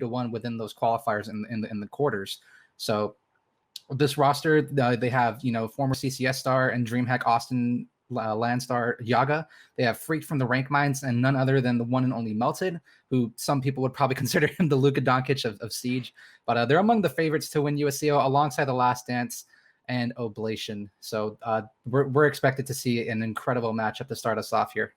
2-1 within those qualifiers in the quarters. So this roster, they have, former CCS star and DreamHack Austin Landstar Yaga. They have Freak from the Rank Mines and none other than the one and only Melted, who some people would probably consider him the Luka Doncic of Siege. But they're among the favorites to win USCO alongside the Last Dance and Oblation. So we're expected to see an incredible matchup to start us off here.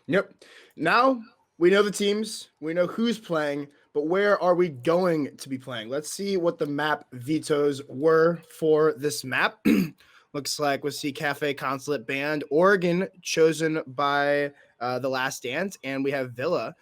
Yep. Now we know the teams, we know who's playing, but where are we going to be playing? Let's see what the map vetoes were for this map. Looks like we'll see Cafe Consulate Band, Oregon chosen by the Last Dance, and we have Villa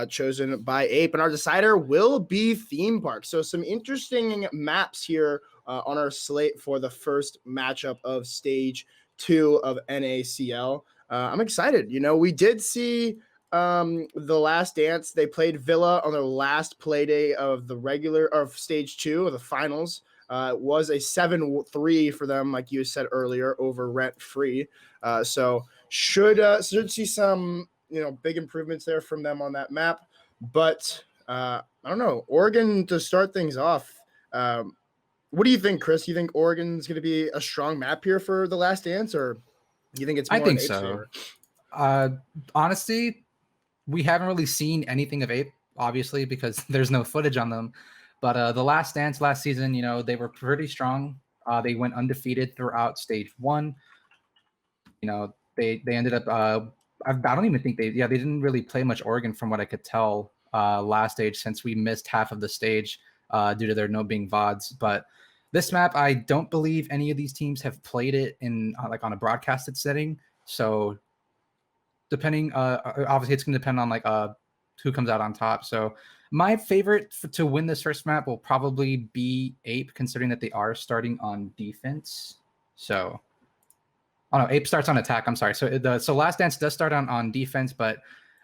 chosen by Ape. And our decider will be Theme Park. So some interesting maps here on our slate for the first matchup of Stage 2 of NACL. I'm excited. We did see the Last Dance. They played Villa on their last play day of the of Stage 2 of the finals. It was a 7-3 for them, like you said earlier, over Rent Free. So should see some big improvements there from them on that map. But I don't know, Oregon to start things off. What do you think, Chris? You think Oregon's going to be a strong map here for the Last Dance, or do you think it's more? I think so. Honestly, we haven't really seen anything of Ape, obviously, because there's no footage on them. But the Last Dance last season, they were pretty strong. They went undefeated throughout Stage 1. They ended up. I don't even think they didn't really play much Oregon from what I could tell last stage, since we missed half of the stage due to there no being VODs. But this map, I don't believe any of these teams have played it in on a broadcasted setting. So depending, obviously it's going to depend on who comes out on top. So my favorite to win this first map will probably be Ape, considering that they are starting on defense. So, oh no, Ape starts on attack. I'm sorry. So Last Dance does start on defense, but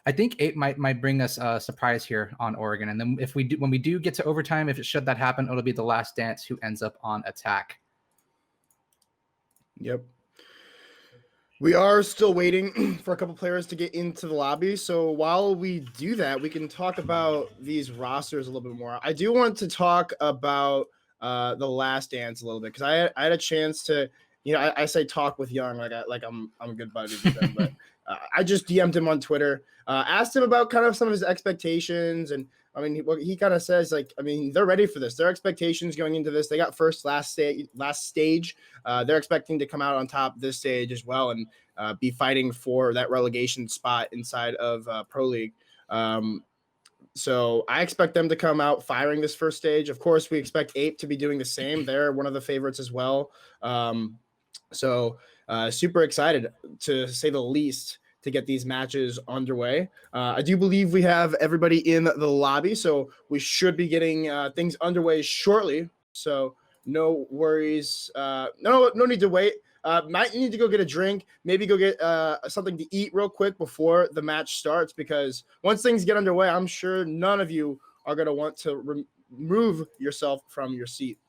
I think Ape might bring us a surprise here on Oregon. And then when we do get to overtime, if it should that happen, it'll be the Last Dance who ends up on attack. Yep. We are still waiting for a couple players to get into the lobby. So while we do that, we can talk about these rosters a little bit more. I do want to talk about the Last Dance a little bit, because I had a chance to, I say talk with Young like I'm good buddies with him, but I just DM'd him on Twitter, asked him about kind of some of his expectations, and what he kind of says, they're ready for this. Their expectations going into this, they got last stage. They're expecting to come out on top this stage as well, and be fighting for that relegation spot inside of Pro League. So I expect them to come out firing this first stage. Of course, we expect Ape to be doing the same. They're one of the favorites as well. So super excited, to say the least, to get these matches underway. I do believe we have everybody in the lobby, so we should be getting things underway shortly. So no worries. No need to wait. Might need to go get a drink, maybe go get something to eat real quick before the match starts, because once things get underway, I'm sure none of you are going to want to remove yourself from your seat.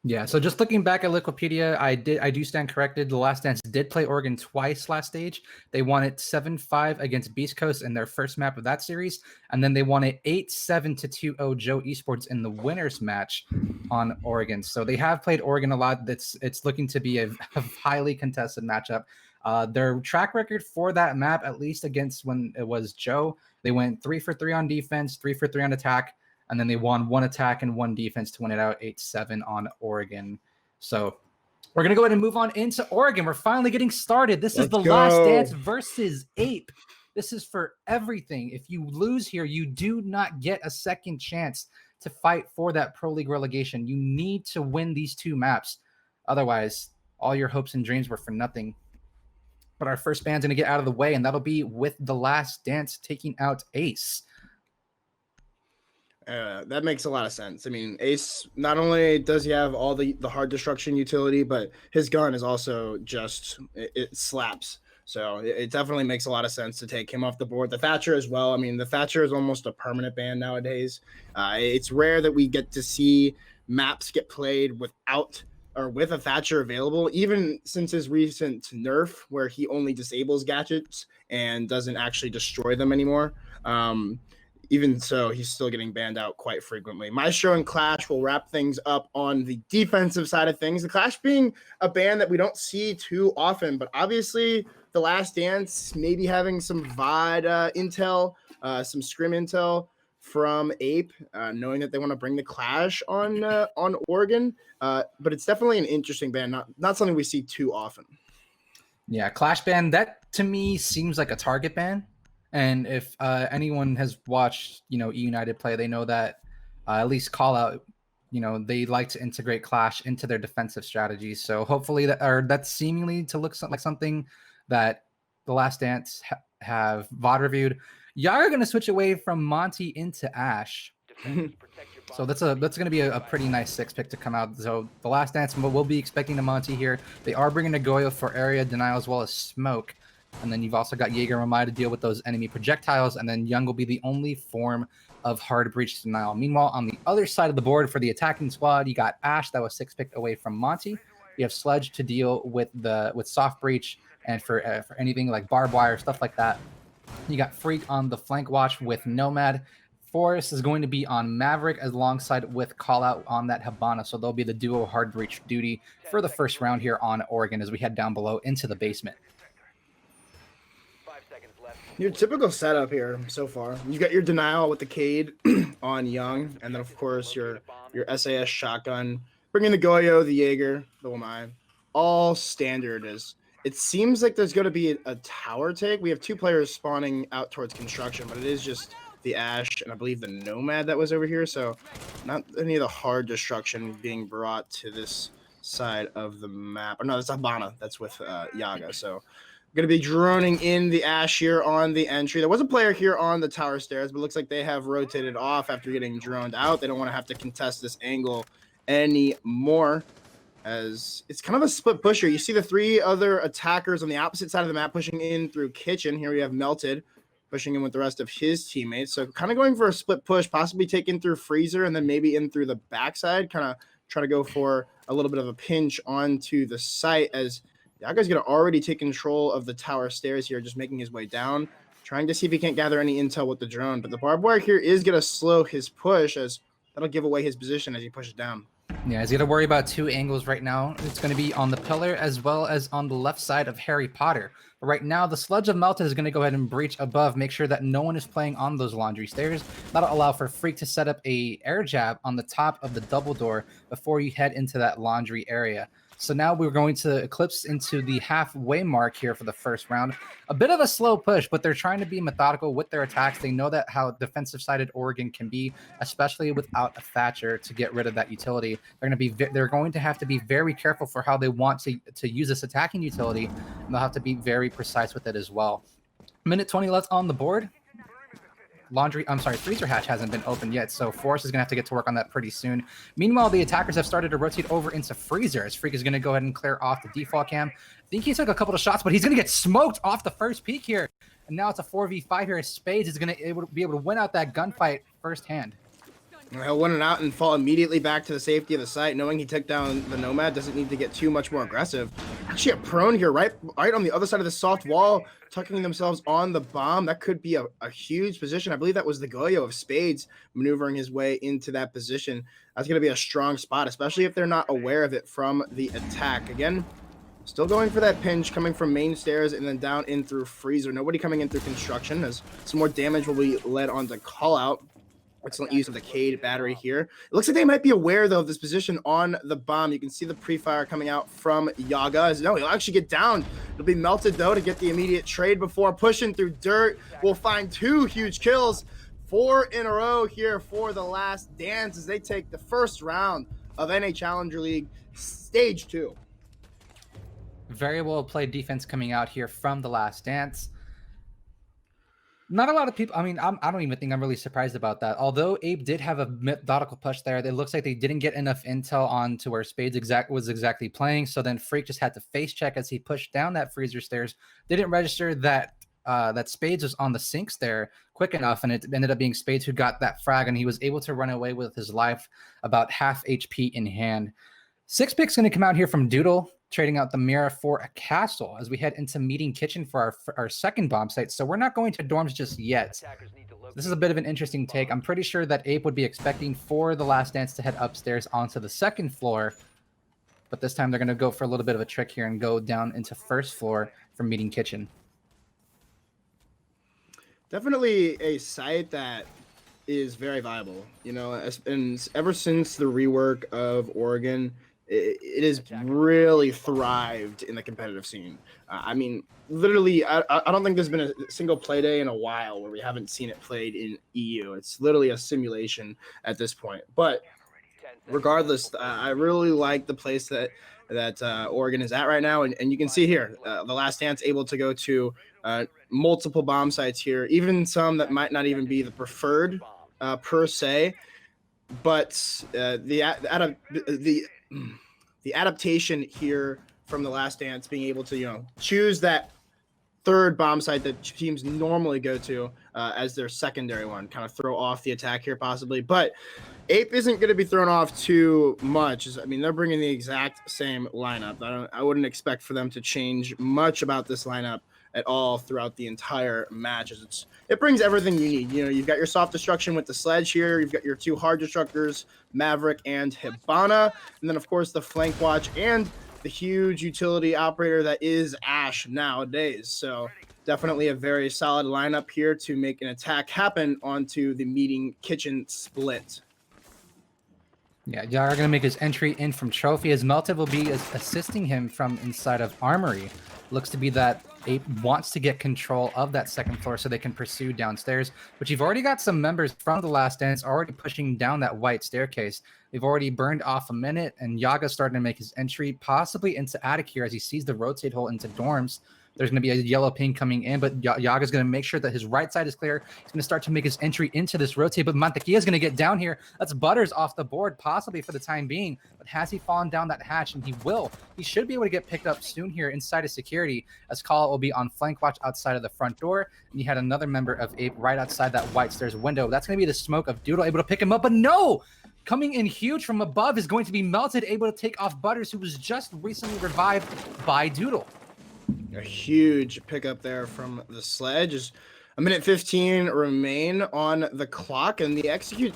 Yeah, so just looking back at Wikipedia, I do stand corrected. The Last Dance did play Oregon twice last stage. They won it 7-5 against Beast Coast in their first map of that series, and then they won it 8-7 to 2-0 Joe Esports in the winners match on Oregon. So they have played Oregon a lot. It's looking to be a highly contested matchup. Their track record for that map, at least against when it was Joe, they went 3 for 3 on defense, 3 for 3 on attack. And then they won 1 attack and 1 defense to win it out 8-7 on Oregon. So we're going to go ahead and move on into Oregon. We're finally getting started. This is the Last Dance versus Ape. This is for everything. If you lose here, you do not get a second chance to fight for that Pro League relegation. You need to win these 2 maps. Otherwise, all your hopes and dreams were for nothing. But our first band's going to get out of the way, and that'll be with the Last Dance taking out Ace. That makes a lot of sense. Ace, not only does he have all the hard destruction utility, but his gun is also it slaps. So it definitely makes a lot of sense to take him off the board. The Thatcher as well. The Thatcher is almost a permanent ban nowadays. It's rare that we get to see maps get played without or with a Thatcher available, even since his recent nerf where he only disables gadgets and doesn't actually destroy them anymore. even so, he's still getting banned out quite frequently. Maestro and Clash will wrap things up on the defensive side of things. The Clash being a band that we don't see too often, but obviously the Last Dance maybe having some VOD intel, some scrim intel from Ape, knowing that they want to bring the Clash on Oregon. But it's definitely an interesting band, not something we see too often. Yeah, Clash ban, that to me seems like a target ban. And if anyone has watched, E United play, they know that at least call out, they like to integrate Clash into their defensive strategies. So hopefully that's seemingly to look like something that the Last Dance have VOD reviewed. Y'all are going to switch away from Monty into Ash. So that's going to be a pretty nice 6-pick to come out. So the Last Dance will be expecting a Monty here. They are bringing a Goyo for area denial as well as smoke. And then you've also got Jaeger and Mamai to deal with those enemy projectiles. And then Young will be the only form of hard breach denial. Meanwhile, on the other side of the board for the attacking squad, you got Ash that was 6-picked away from Monty. You have Sledge to deal with soft breach and for anything like barbed wire, stuff like that. You got Freak on the flank watch with Nomad. Forrest is going to be on Maverick alongside with Callout on that Habana. So they'll be the duo hard breach duty for the first round here on Oregon as we head down below into the basement. Your typical setup here so far. You got your denial with the Cade on Young, and then of course your SAS shotgun, bringing the Goyo, the Jaeger, the Wamai, all standard. It seems like there's going to be a tower take. We have 2 players spawning out towards construction, but it is just the Ash and I believe the Nomad that was over here. So not any of the hard destruction being brought to this side of the map. Or no, that's Habana. That's with Yaga. So going to be droning in the Ash here on the entry. There was a player here on the tower stairs, but it looks like they have rotated off after getting droned out. They don't want to have to contest this angle anymore, as it's kind of a split push here. You see the 3 other attackers on the opposite side of the map pushing in through Kitchen. Here we have Melted pushing in with the rest of his teammates. So kind of going for a split push, possibly taking through Freezer and then maybe in through the backside, kind of try to go for a little bit of a pinch onto the site, as Yaga's going to already take control of the tower stairs here, just making his way down, trying to see if he can't gather any intel with the drone. But the barbed wire here is going to slow his push, as that'll give away his position as he pushes down. Yeah, he's going to worry about 2 angles right now. It's going to be on the pillar as well as on the left side of Harry Potter. But right now, the Sludge of Melted is going to go ahead and breach above, make sure that no one is playing on those laundry stairs. That'll allow for Freak to set up a air jab on the top of the double door before you head into that laundry area. So now we're going to eclipse into the halfway mark here for the first round. A bit of a slow push, but they're trying to be methodical with their attacks. They know that how defensive-sided Oregon can be, especially without a Thatcher to get rid of that utility. They're going to have to be very careful for how they want to use this attacking utility, and they'll have to be very precise with it as well. Minute 20 left on the board. Freezer hatch hasn't been opened yet, so Forrest is going to have to get to work on that pretty soon. Meanwhile, the attackers have started to rotate over into Freezer, as Freak is going to go ahead and clear off the default cam. I think he took a couple of shots, but he's going to get smoked off the first peak here. And now it's a 4v5 here, as Spades is going to be able to win out that gunfight firsthand. He'll win it out and fall immediately back to the safety of the site, knowing he took down the Nomad. Doesn't need to get too much more aggressive. Actually, a prone here, right on the other side of the soft wall, tucking themselves on the bomb. That could be a huge position. I believe that was the Goyo of Spades maneuvering his way into that position. That's going to be a strong spot, especially if they're not aware of it from the attack. Again, still going for that pinch, coming from main stairs and then down in through Freezer. Nobody coming in through construction, as some more damage will be led on to call out. Excellent use of the Cade battery here. It looks like they might be aware, though, of this position on the bomb. You can see the pre-fire coming out from Yaga. No, he'll actually get down. It'll be Melted, though, to get the immediate trade before pushing through dirt. We'll find 2 huge kills, 4 in a row here for the Last Dance as they take the first round of NA Challenger League Stage 2. Very well played defense coming out here from the Last Dance. Not a lot of people, I don't even think I'm really surprised about that. Although Ape did have a methodical push there, it looks like they didn't get enough intel on to where Spades was exactly playing. So then Freak just had to face check as he pushed down that Freezer stairs. Didn't register that Spades was on the sinks there quick enough, and it ended up being Spades who got that frag, and he was able to run away with his life, about half HP in hand. 6 picks going to come out here from Doodle. trading out the Mira for a castle as we head into meeting kitchen for our second bomb site. So we're not going to dorms just yet. This is a bit of an interesting take. I'm pretty sure that Ape would be expecting for the Last Dance to head upstairs onto the second floor. But this time they're going to go for a little bit of a trick here and go down into first floor for meeting kitchen. Definitely a site that is very viable, you know, and ever since the rework of Oregon, it has really thrived in the competitive scene. I mean, literally, I don't think there's been a single play day in a while where we haven't seen it played in EU. It's literally a simulation at this point. But regardless, I really like the place that Oregon is at right now, and you can see here the Last Dance able to go to multiple bomb sites here, even some that might not even be the preferred per se, but the adaptation here from the Last Dance being able to, you know, choose that third bomb site that teams normally go to as their secondary one, kind of throw off the attack here possibly. But Ape isn't going to be thrown off too much. I mean, they're bringing the exact same lineup. I wouldn't expect for them to change much about this lineup at all throughout the entire match. It brings everything you need. You know, you've got your soft destruction with the sledge here. You've got your two hard destructors, Maverick and Hibana. And then, of course, the flank watch and the huge utility operator that is Ash nowadays. So definitely a very solid lineup here to make an attack happen onto the meeting kitchen split. Yeah, Yaga going to make his entry in from Trophy, as Melted will be assisting him from inside of Armory. Looks to be that Ape wants to get control of that second floor so they can pursue downstairs, but you've already got some members from the Last Dance already pushing down that white staircase. They've already burned off a minute, and Yaga's starting to make his entry, possibly into attic here as he sees the rotate hole into dorms. There's going to be a yellow ping coming in, but Yaga's going to make sure that his right side is clear. He's going to start to make his entry into this rotate, but Mantequilla's going to get down here. That's Butters off the board, possibly for the time being. But has he fallen down that hatch? And he will. He should be able to get picked up soon here inside of security, as Call will be on flank watch outside of the front door. And you had another member of Ape right outside that white stairs window. That's going to be the smoke of Doodle able to pick him up, but no! Coming in huge from above is going to be Melted, able to take off Butters, who was just recently revived by Doodle. A huge pickup there from the sledge. Just a minute 15 remain on the clock, and the execute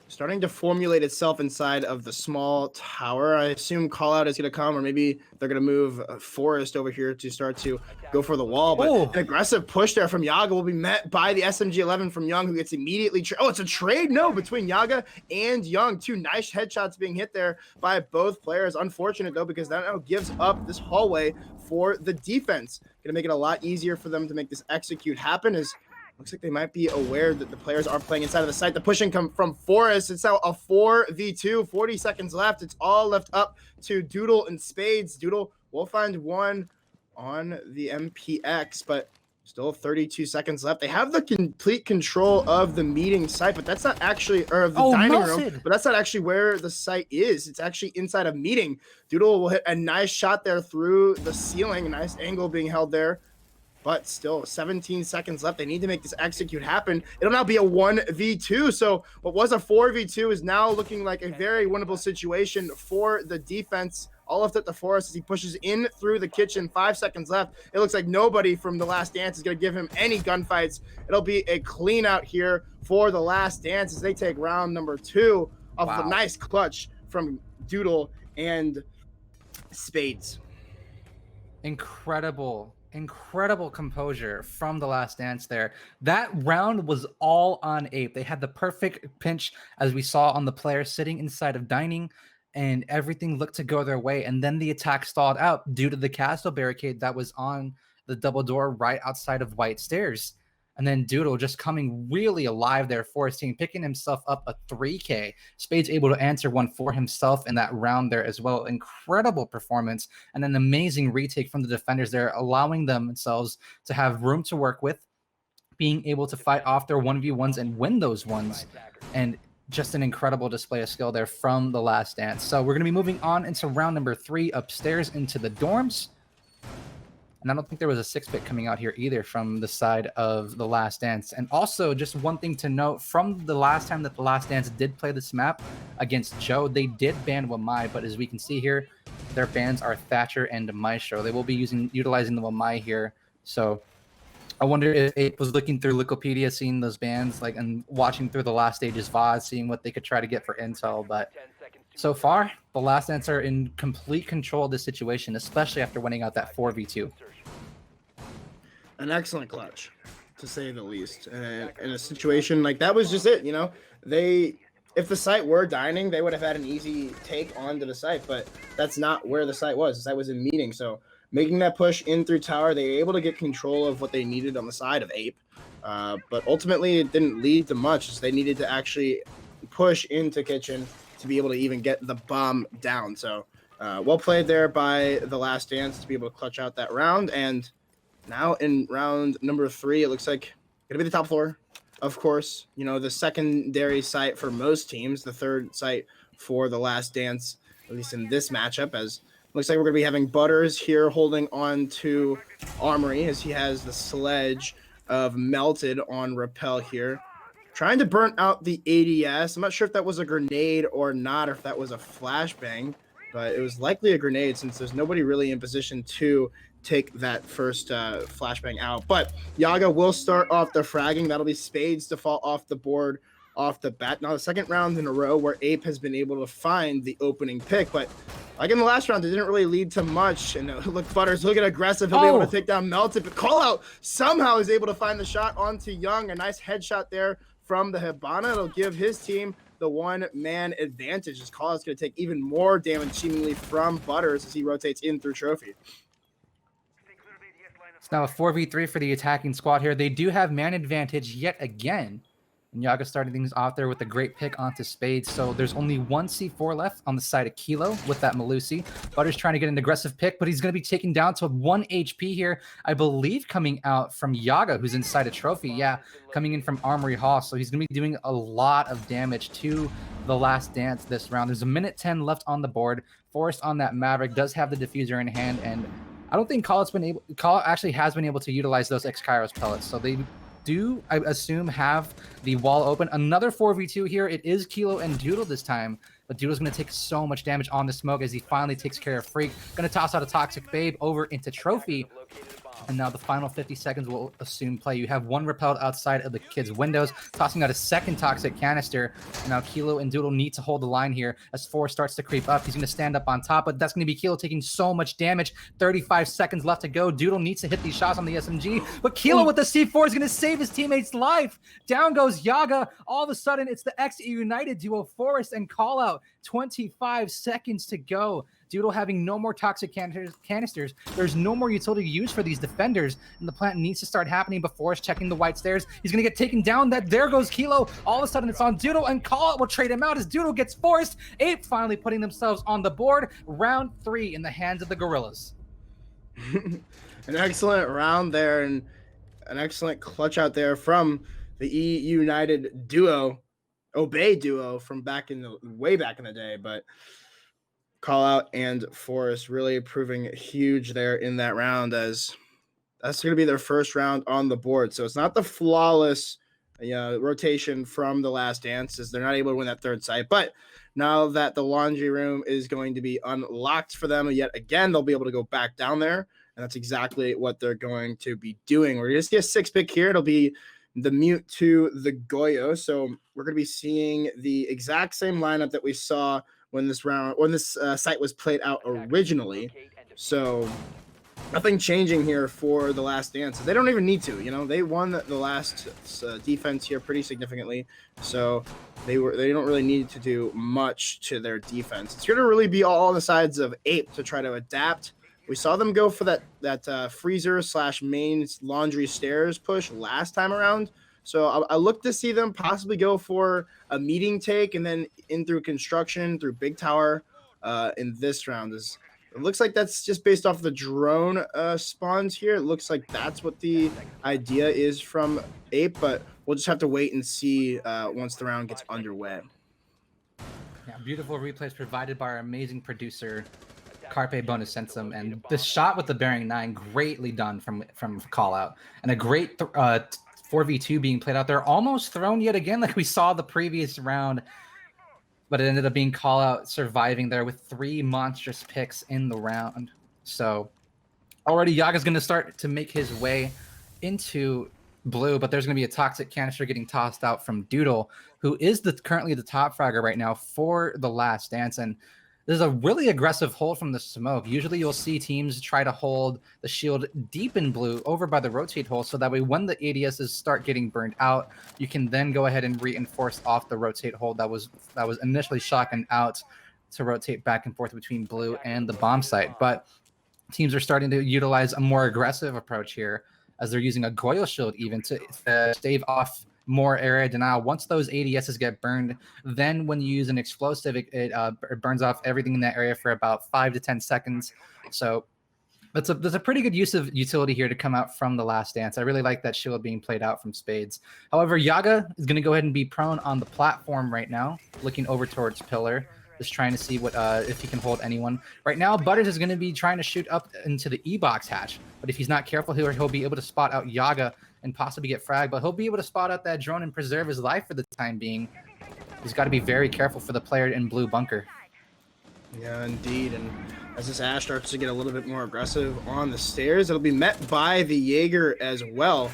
starting to formulate itself inside of the small tower. I assume call out is going to come, or maybe they're going to move Forest over here to start to go for the wall. But an aggressive push there from Yaga will be met by the SMG-11 from Young, who gets immediately it's a trade between Yaga and Young. Two nice headshots being hit there by both players. Unfortunate though, because that now gives up this hallway for the defense. Going to make it a lot easier for them to make this execute happen, as looks like they might be aware that the players are playing inside of the site. The pushing come from Forest. It's now a 4v2, 40 seconds left. It's all left up to Doodle and Spades. Doodle will find one on the MPX, but still 32 seconds left. They have the complete control of the meeting site, but that's not actually, or of the dining room, but that's not actually where the site is. It's actually inside of meeting. Doodle will hit a nice shot there through the ceiling. A nice angle being held there. But still 17 seconds left. They need to make this execute happen. It'll now be a 1v2. So what was a 4v2 is now looking like a very winnable situation for the defense. All left at the Forest as he pushes in through the kitchen. 5 seconds left. It looks like nobody from the Last Dance is going to give him any gunfights. It'll be a clean out here for the Last Dance as they take round number 2 off of a nice clutch from Doodle and Spades. Incredible composure from the Last Dance there. That round was all on Ape. They had the perfect pinch, as we saw on the players sitting inside of dining, and everything looked to go their way. And then the attack stalled out due to the castle barricade that was on the double door right outside of White Stairs. And then Doodle just coming really alive there for his team, picking himself up a 3K. Spades able to answer one for himself in that round there as well. Incredible performance and an amazing retake from the defenders there, allowing themselves to have room to work with, being able to fight off their 1v1s and win those ones. And just an incredible display of skill there from the Last Dance. So we're going to be moving on into round number 3 upstairs into the dorms. And I don't think there was a 6-pick coming out here either from the side of the Last Dance. And also, just one thing to note, from the last time that the Last Dance did play this map against Joe, they did ban Wamai, but as we can see here, their bans are Thatcher and Maestro. They will be utilizing the Wamai here. So I wonder if Ape was looking through Wikipedia, seeing those bans, like, and watching through the last stage's VOD, seeing what they could try to get for intel. But so far, the Last Dance are in complete control of this situation, especially after winning out that 4v2. An excellent clutch, to say the least. And in a situation like that was just it, you know. If the site were dining, they would have had an easy take onto the site, but that's not where the site was. The site was in meeting, so making that push in through tower, they were able to get control of what they needed on the side of Ape. But ultimately, it didn't lead to much, as they needed to actually push into kitchen to be able to even get the bomb down. So well played there by the Last Dance to be able to clutch out that round. And now in round number 3, it looks like going to be the top floor. Of course, you know, the secondary site for most teams, the third site for the Last Dance, at least in this matchup, as looks like we're going to be having Butters here holding on to Armory as he has the sledge of Melted on Repel here. Trying to burn out the ADS. I'm not sure if that was a grenade or not, or if that was a flashbang, but it was likely a grenade since there's nobody really in position to take that first flashbang out. But Yaga will start off the fragging. That'll be Spades to fall off the board off the bat. Now the second round in a row where Ape has been able to find the opening pick, but like in the last round, it didn't really lead to much. And look, Butters looking aggressive. He'll be able to take down Melted, but Call Out somehow is able to find the shot onto Young. A nice headshot there from the Hibana. It'll give his team the one-man advantage, as Call Out's going to take even more damage seemingly from Butters as he rotates in through Trophy. It's now a 4v3 for the attacking squad here. They do have man advantage yet again. And Yaga started things off there with a great pick onto Spades. So there's only one C4 left on the side of Kilo with that Malusi. Butter's trying to get an aggressive pick, but he's going to be taken down to 1 HP here, I believe, coming out from Yaga, who's inside a Trophy. Yeah, coming in from Armory Hall. So he's going to be doing a lot of damage to the Last Dance this round. There's a minute 10 left on the board. Forrest on that Maverick does have the diffuser in hand, and I don't think Call actually has been able to utilize those X-Kairos pellets. So they do, I assume, have the wall open. Another 4v2 here. It is Kilo and Doodle this time, but Doodle's going to take so much damage on the smoke as he finally takes care of Freak. Going to toss out a Toxic Babe over into Trophy. And now the final 50 seconds will assume play. You have one repelled outside of the kid's windows, tossing out a second toxic canister. And now Kilo and Doodle need to hold the line here as 4 starts to creep up. He's going to stand up on top, but that's going to be Kilo taking so much damage. 35 seconds left to go. Doodle needs to hit these shots on the SMG, but Kilo with the C4 is going to save his teammate's life. Down goes Yaga. All of a sudden, it's the X United duo, Forrest and Call Out. 25 seconds to go. Doodle having no more toxic canisters. There's no more utility to use for these defenders, and the plant needs to start happening before it's checking the white stairs. He's going to get taken down. There goes Kilo. All of a sudden, it's on Doodle, and Call Out will trade him out as Doodle gets forced. Ape finally putting themselves on the board. Round 3 in the hands of the Gorillas. An excellent round there, and an excellent clutch out there from the E United duo, Obey duo from way back in the day, but Call Out and Forrest really proving huge there in that round, as that's going to be their first round on the board. So it's not the flawless rotation from the Last Dance, as they're not able to win that third site. But now that the laundry room is going to be unlocked for them yet again, they'll be able to go back down there, and that's exactly what they're going to be doing. We're going to see a 6-pick here. It'll be the Mute to the Goyo. So we're going to be seeing the exact same lineup that we saw when this site was played out originally. So nothing changing here for the Last Dance. They don't even need to, they won the last defense here pretty significantly. So they don't really need to do much to their defense. It's going to really be all on the sides of Ape to try to adapt. We saw them go for that freezer / main laundry stairs push last time around. So I look to see them possibly go for a meeting take and then in through construction through Big Tower in this round. It looks like that's just based off the drone spawns here. It looks like that's what the idea is from Ape, but we'll just have to wait and see once the round gets underway. Yeah, beautiful replays provided by our amazing producer. Carpe bonus sensum, and the shot with the bearing 9 greatly done from call out, and a great 4v2 being played out there, almost thrown yet again like we saw the previous round, but it ended up being call out, surviving there with 3 monstrous picks in the round. So already Yaga's going to start to make his way into blue, but there's going to be a toxic canister getting tossed out from Doodle, who is currently the top fragger right now for the Last Dance. And this is a really aggressive hold from the smoke. Usually you'll see teams try to hold the shield deep in blue over by the rotate hole, so that way when the ADSs start getting burned out, you can then go ahead and reinforce off the rotate hold that was initially shotgun out to rotate back and forth between blue and the bomb site. But teams are starting to utilize a more aggressive approach here, as they're using a Goyle shield even to stave off more area denial. Once those ADSs get burned, then when you use an explosive, it burns off everything in that area for about 5 to 10 seconds. So there's a pretty good use of utility here to come out from the Last Dance. I really like that shield being played out from Spades. However, Yaga is going to go ahead and be prone on the platform right now, looking over towards Pillar, just trying to see what if he can hold anyone. Right now, Butters is going to be trying to shoot up into the E-box hatch, but if he's not careful here, he'll be able to spot out Yaga and possibly get fragged, but he'll be able to spot out that drone and preserve his life for the time being. He's got to be very careful for the player in blue bunker. Yeah, indeed. And as this Ash starts to get a little bit more aggressive on the stairs, it'll be met by the Jaeger as well,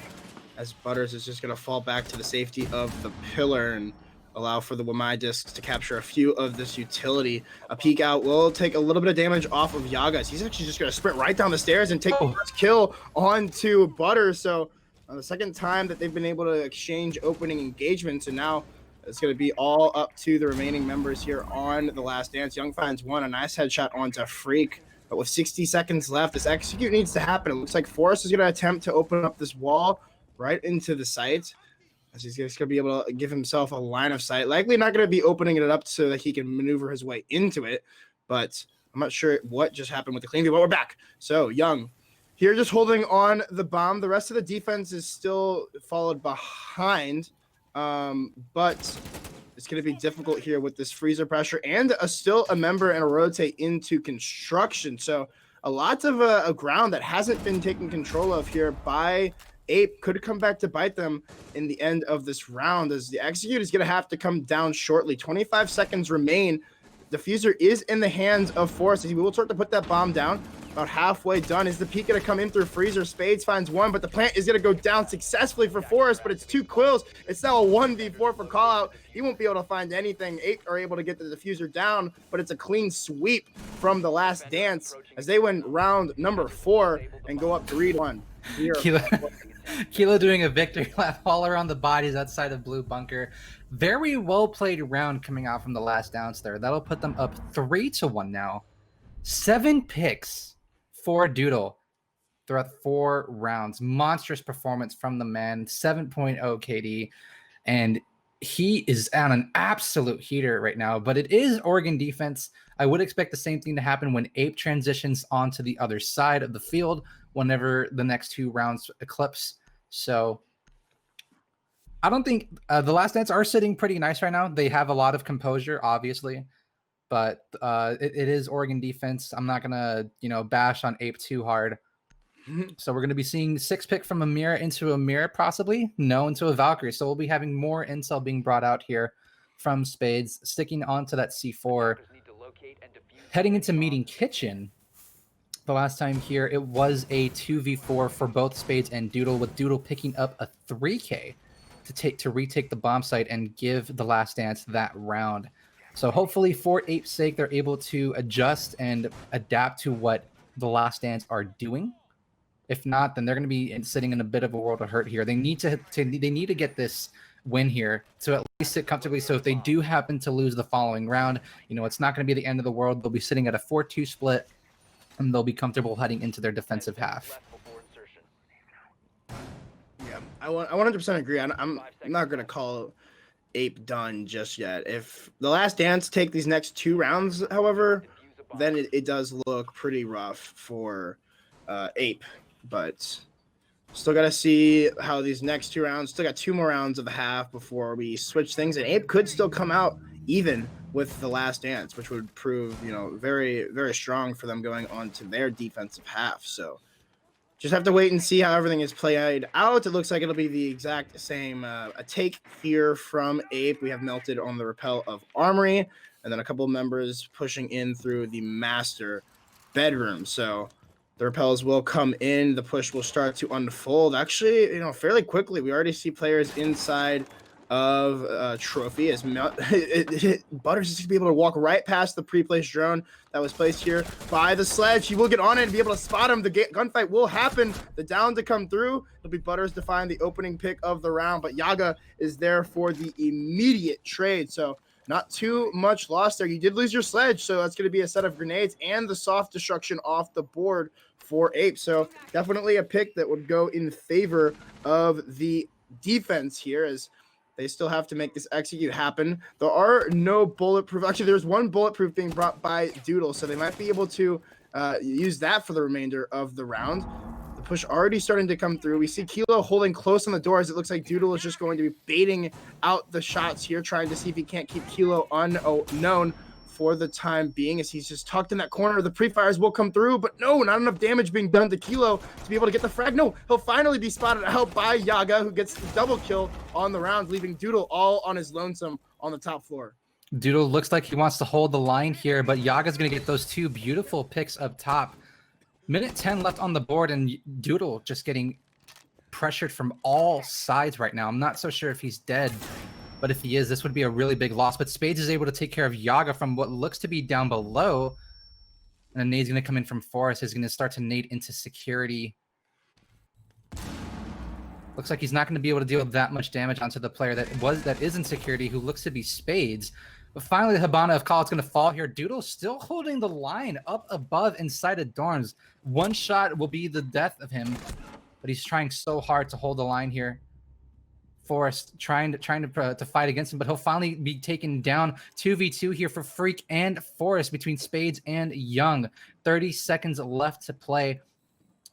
as Butters is just going to fall back to the safety of the Pillar and allow for the Wamai discs to capture a few of this utility. A peek out will take a little bit of damage off of Yagas. He's actually just going to sprint right down the stairs and take the first kill onto Butters. So the second time that they've been able to exchange opening engagements, and now it's going to be all up to the remaining members here on the Last Dance. Young finds one, a nice headshot onto Freak, but with 60 seconds left, this execute needs to happen. It looks like Forrest is going to attempt to open up this wall right into the site, as he's going to be able to give himself a line of sight. Likely not going to be opening it up so that he can maneuver his way into it, but I'm not sure what just happened with the clean view, but we're back. So Young here just holding on the bomb. The rest of the defense is still followed behind, but it's going to be difficult here with this freezer pressure and still a member and a rotate into construction. So a lot of ground that hasn't been taken control of here by Ape could come back to bite them in the end of this round, as the execute is going to have to come down shortly. 25 seconds remain. Diffuser is in the hands of Forrest. He will start to put that bomb down. About halfway done. Is the peak going to come in through freezer? Spades finds one, but the plant is going to go down successfully for Forrest, but it's 2 quills. It's now a 1v4 for callout. He won't be able to find anything. 8 are able to get the diffuser down, but it's a clean sweep from the Last Dance as they win round number 4 and go up 3-1. Kilo doing a victory lap all around the bodies outside of blue bunker. Very well played round coming out from the Last Dance there. That'll put them up 3-1 now. 7 picks for Doodle throughout 4 rounds. Monstrous performance from the man. 7.0 KD, and he is on an absolute heater right now. But it is Oregon defense. I would expect the same thing to happen when Ape transitions onto the other side of the field whenever the next 2 rounds eclipse. So I don't think the Last Dance are sitting pretty nice right now. They have a lot of composure, obviously, but it is Oregon defense. I'm not gonna, bash on Ape too hard. So we're gonna be seeing 6 pick from a mirror into a mirror, possibly into a Valkyrie. So we'll be having more intel being brought out here from Spades, sticking onto that C4, heading into meeting kitchen. The last time here, it was a 2v4 for both Spades and Doodle, with Doodle picking up a 3K to retake the bomb site and give the Last Dance that round. So hopefully for Ape's sake, they're able to adjust and adapt to what the Last Dance are doing. If not, then they're going to be sitting in a bit of a world of hurt here. They need to get this win here to at least sit comfortably. So if they do happen to lose the following round, it's not going to be the end of the world. They'll be sitting at a 4-2 split, and they'll be comfortable heading into their defensive half. Yeah, I 100% agree. I'm not going to call Ape done just yet. If the Last Dance take these next 2 rounds, however, then it does look pretty rough for Ape. But still got to see how these next 2 rounds, still got 2 more rounds of the half before we switch things. And Ape could still come out even with the Last Dance, which would prove, very, very strong for them going on to their defensive half. So just have to wait and see how everything is played out. It looks like it'll be the exact same a take here from Ape. We have melted on the repel of Armory, and then a couple of members pushing in through the master bedroom. So the repels will come in. The push will start to unfold. Actually, fairly quickly. We already see players inside of Trophy as Butters is going to be able to walk right past the pre-placed drone that was placed here by the sledge. He will get on it and be able to spot him. The gunfight will happen. The down to come through. It'll be Butters to find the opening pick of the round, but Yaga is there for the immediate trade. So not too much loss there. You did lose your sledge, so that's going to be a set of grenades and the soft destruction off the board for Ape. So definitely a pick that would go in favor of the defense here, as they still have to make this execute happen. There are no bulletproof. Actually, there's one bulletproof being brought by Doodle, so they might be able to use that for the remainder of the round. The push already starting to come through. We see Kilo holding close on the doors. It looks like Doodle is just going to be baiting out the shots here, trying to see if he can't keep Kilo unknown for the time being, as he's just tucked in that corner. The pre-fires will come through, but no, not enough damage being done to Kilo to be able to get the frag. No, he'll finally be spotted out by Yaga, who gets the double kill on the round, leaving Doodle all on his lonesome on the top floor. Doodle looks like he wants to hold the line here, but Yaga's going to get those two beautiful picks up top. Minute 10 left on the board, and Doodle just getting pressured from all sides right now. I'm not so sure if he's dead, but if he is, this would be a really big loss. But Spades is able to take care of Yaga from what looks to be down below. And a nade's going to come in from Forest. He's going to start to nade into security. Looks like he's not going to be able to deal that much damage onto the player that is in security, who looks to be Spades. But finally, the Habana of Call is going to fall here. Doodle still holding the line up above inside of Dorms. One shot will be the death of him, but he's trying so hard to hold the line here. Forrest trying to fight against him, but he'll finally be taken down. 2v2 here for Freak and Forrest between Spades and Young. 30 seconds left to play.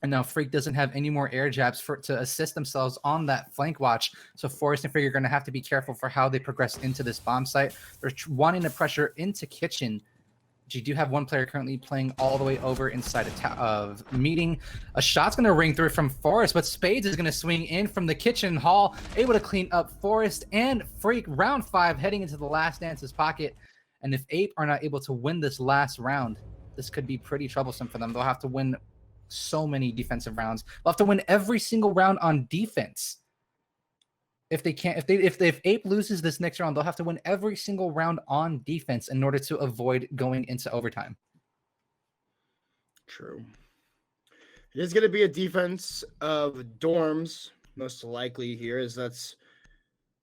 And now Freak doesn't have any more air jabs to assist themselves on that flank watch. So Forrest and Freak are going to have to be careful for how they progress into this bomb site. They're wanting to pressure into Kitchen. But you do have one player currently playing all the way over inside of Meeting. A shot's going to ring through from Forrest, but Spades is going to swing in from the kitchen hall, able to clean up Forrest and Freak. Round 5 heading into the Last Dance's pocket. And if Ape are not able to win this last round, this could be pretty troublesome for them. They'll have to win so many defensive rounds. They'll have to win every single round on defense. If they can't, if Ape loses this next round, they'll have to win every single round on defense in order to avoid going into overtime. True. It is going to be a defense of Dorms, most likely here, as that's,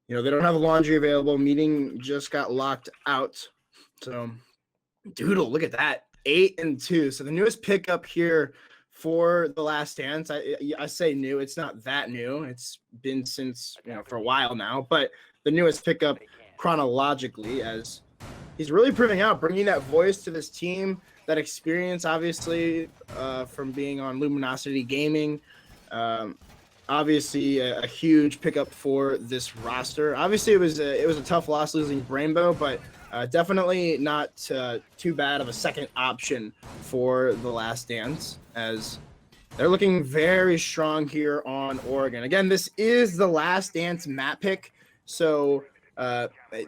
they don't have a laundry available. Meeting just got locked out. So, Doodle, look at that. 8-2. So the newest pickup here for the Last Dance. I say new. It's not that new. It's been since, for a while now. But the newest pickup chronologically, as he's really proving out, bringing that voice to this team, that experience, obviously, from being on Luminosity Gaming. Obviously, a huge pickup for this roster. Obviously, it was a tough loss losing Brainbow, but definitely not too bad of a second option for the Last Dance, as they're looking very strong here on Oregon. Again, this is the Last Dance map pick, so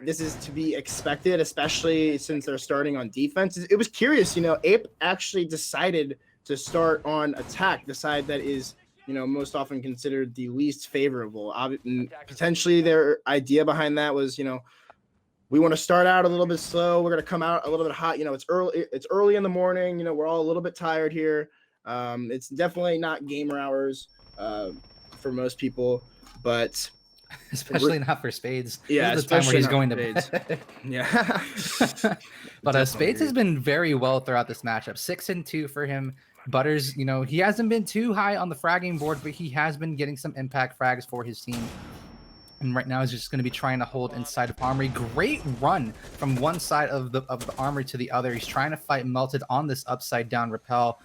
this is to be expected, especially since they're starting on defense. It was curious, Ape actually decided to start on attack, the side that is, most often considered the least favorable. Potentially their idea behind that was, we want to start out a little bit slow. We're going to come out a little bit hot. It's early in the morning. We're all a little bit tired here. It's definitely not gamer hours for most people, but especially not for Spades. Yeah, this is the time where he's going to bed. Yeah. But Spades has been very well throughout this matchup. 6-2 for him. Butters, he hasn't been too high on the fragging board, but he has been getting some impact frags for his team. And right now he's just going to be trying to hold inside of Armory. Great run from one side of the Armory to the other. He's trying to fight Melted on this upside down rappel.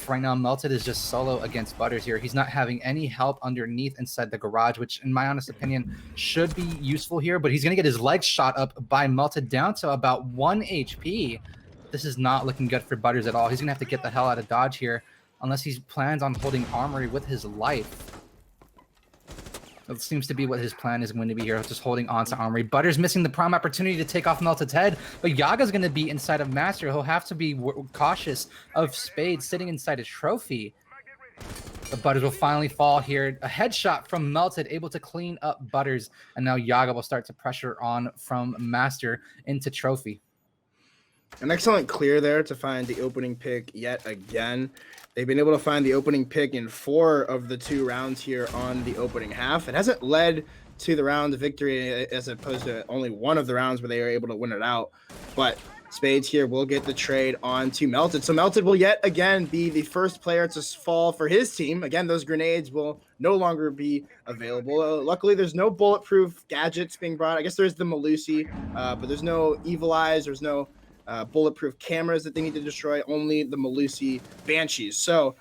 Right now, Melted is just solo against Butters here. He's not having any help underneath inside the garage, which in my honest opinion should be useful here, but he's going to get his legs shot up by Melted down to about 1 HP. This is not looking good for Butters at all. He's going to have to get the hell out of dodge here unless he plans on holding Armory with his life. That seems to be what his plan is going to be here, just holding on to Armory. Butters missing the prime opportunity to take off Melted's head, but Yaga's going to be inside of Master. He'll have to be cautious of Spade sitting inside a trophy. But Butters will finally fall here. A headshot from Melted, able to clean up Butters, and now Yaga will start to pressure on from Master into trophy. An excellent clear there to find the opening pick yet again. They've been able to find the opening pick in 4 of the 2 rounds here on the opening half. It hasn't led to the round of victory as opposed to only one of the rounds where they were able to win it out. But Spades here will get the trade on to Melted. So Melted will yet again be the first player to fall for his team. Again, those grenades will no longer be available. Luckily, there's no bulletproof gadgets being brought. I guess there's the Malusi, but there's no Evil Eyes. There's no bulletproof cameras that they need to destroy, only the Malusi Banshees. So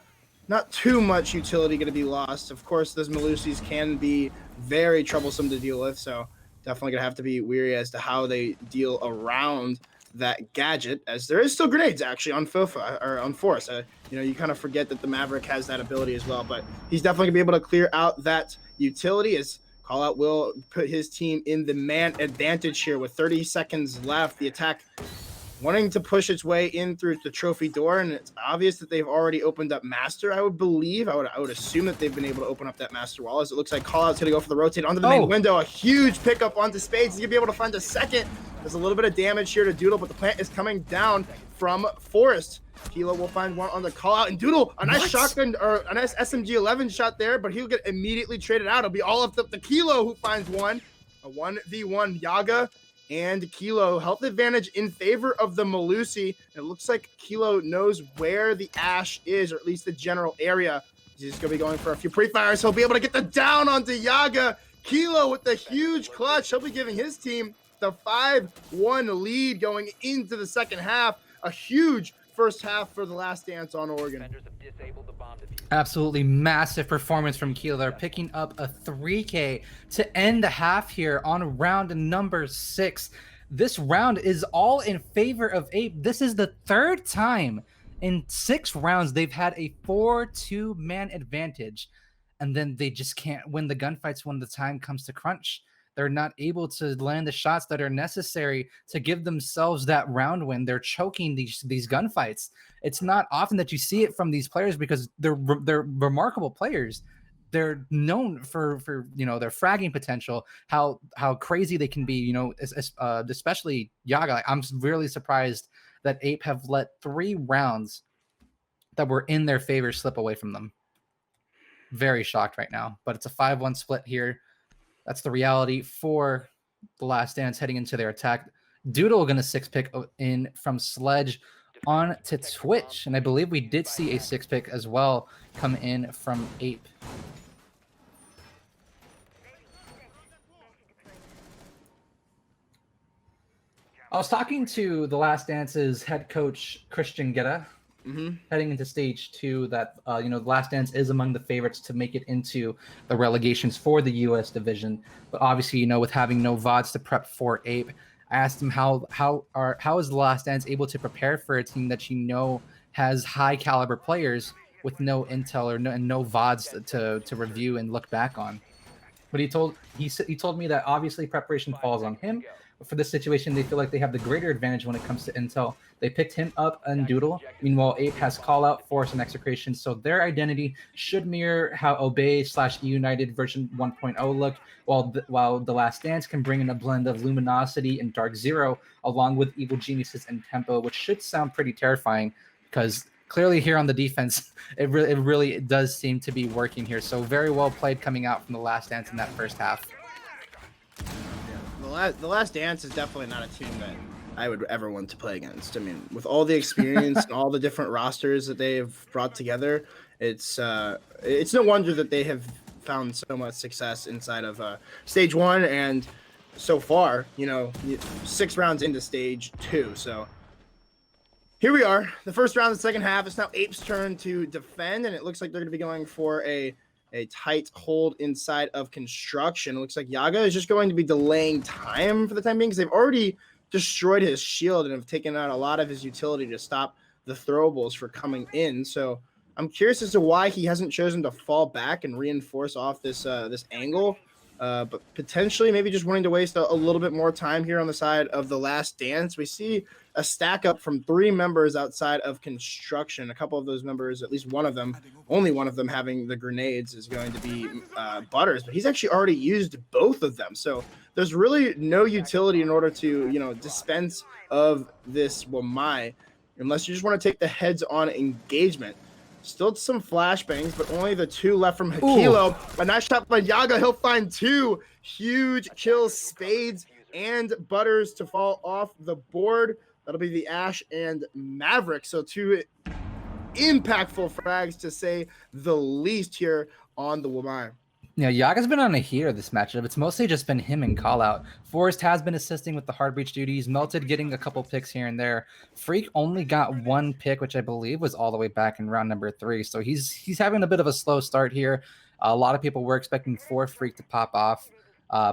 not too much utility going to be lost. Of course, those Malusis can be very troublesome to deal with, so definitely going to have to be weary as to how they deal around that gadget, as there is still grenades actually on Fortify or on Force. You kind of forget that the Maverick has that ability as well, but he's definitely going to be able to clear out that utility as Callout will put his team in the man advantage here with 30 seconds left. The attack wanting to push its way in through the trophy door, and it's obvious that they've already opened up Master, I would believe. I would assume that they've been able to open up that Master wall, as it looks like Callout's going to go for the rotate onto the main window. A huge pickup onto Spades. He's going to be able to find a second. There's a little bit of damage here to Doodle, but the plant is coming down from Forest. Kilo will find one on the Callout, and Doodle, a nice shotgun, or a nice SMG-11 shot there, but he'll get immediately traded out. It'll be all of the Kilo who finds one. A 1v1 Yaga and Kilo, health advantage in favor of the Malusi. It looks like Kilo knows where the Ash is, or at least the general area. He's going to be going for a few pre-fires. He'll be able to get the down onto Yaga. Kilo with the huge clutch. He'll be giving his team the 5-1 lead going into the second half. A huge first half for the Last Dance on Oregon. Absolutely massive performance from Kilo. They're picking up a 3K to end the half here on round number 6. This round is all in favor of Ape. This is the 3rd time in 6 rounds they've had a 4-2 man advantage, and then they just can't win the gunfights when the time comes to crunch. They're not able to land the shots that are necessary to give themselves that round win. They're choking these gunfights. It's not often that you see it from these players because they're remarkable players. They're known for their fragging potential, how crazy they can be. Especially Yaga. Like, I'm really surprised that Ape have let 3 rounds that were in their favor slip away from them. Very shocked right now. But it's a 5-1 split here. That's the reality for the Last Dance heading into their attack. Doodle going to 6-pick in from Sledge on to Twitch. And I believe we did see a 6-pick as well come in from Ape. I was talking to the Last Dance's head coach, Christian Guerra, heading into stage 2, that the Last Dance is among the favorites to make it into the relegations for the U.S. division. But obviously, with having no VODs to prep for Ape, I asked him how is the Last Dance able to prepare for a team that has high caliber players with no intel or no VODs to review and look back on. But he told me that obviously preparation falls on him. But for this situation, they feel like they have the greater advantage when it comes to intel. They picked him up and Doodle. Meanwhile, Ape has Callout, Force, and Execration. So their identity should mirror how Obey/United version 1.0 looked, while the Last Dance can bring in a blend of Luminosity and Dark Zero, along with Evil Geniuses and Tempo, which should sound pretty terrifying because clearly here on the defense, it really does seem to be working here. So very well played coming out from the Last Dance in that first half. The Last Dance is definitely not a team that I would ever want to play against. I mean, with all the experience and all the different rosters that they have brought together, it's no wonder that they have found so much success inside of stage 1 and so far, 6 rounds into stage 2. So Here we are, the first round of the second half. It's now Ape's turn to defend, and it looks like they're going to be going for a tight hold inside of construction. It looks like Yaga is just going to be delaying time for the time being because they've already destroyed his shield and have taken out a lot of his utility to stop the throwables for coming in. So I'm curious as to why he hasn't chosen to fall back and reinforce off this this angle. But potentially maybe just wanting to waste a little bit more time here on the side of the Last Dance. We see a stack up from 3 members outside of construction. A couple of those members, at least one of them, only one of them having the grenades is going to be Butters, but he's actually already used both of them. So there's really no utility in order to, dispense of this Wamai, unless you just want to take the heads-on engagement. Still some flashbangs, but only the 2 left from Hakilo. A nice shot by Yaga. He'll find 2 huge kills, Spades and Butters to fall off the board. That'll be the Ash and Maverick. So 2 impactful frags, to say the least, here on the Wamai. Yeah, Yaga's been on a heater this matchup. It's mostly just been him and Call Out. Forrest has been assisting with the hard breach duties. Melted getting a couple picks here and there. Freak only got 1 pick, which I believe was all the way back in round number 3. So he's having a bit of a slow start here. A lot of people were expecting 4 Freak to pop off,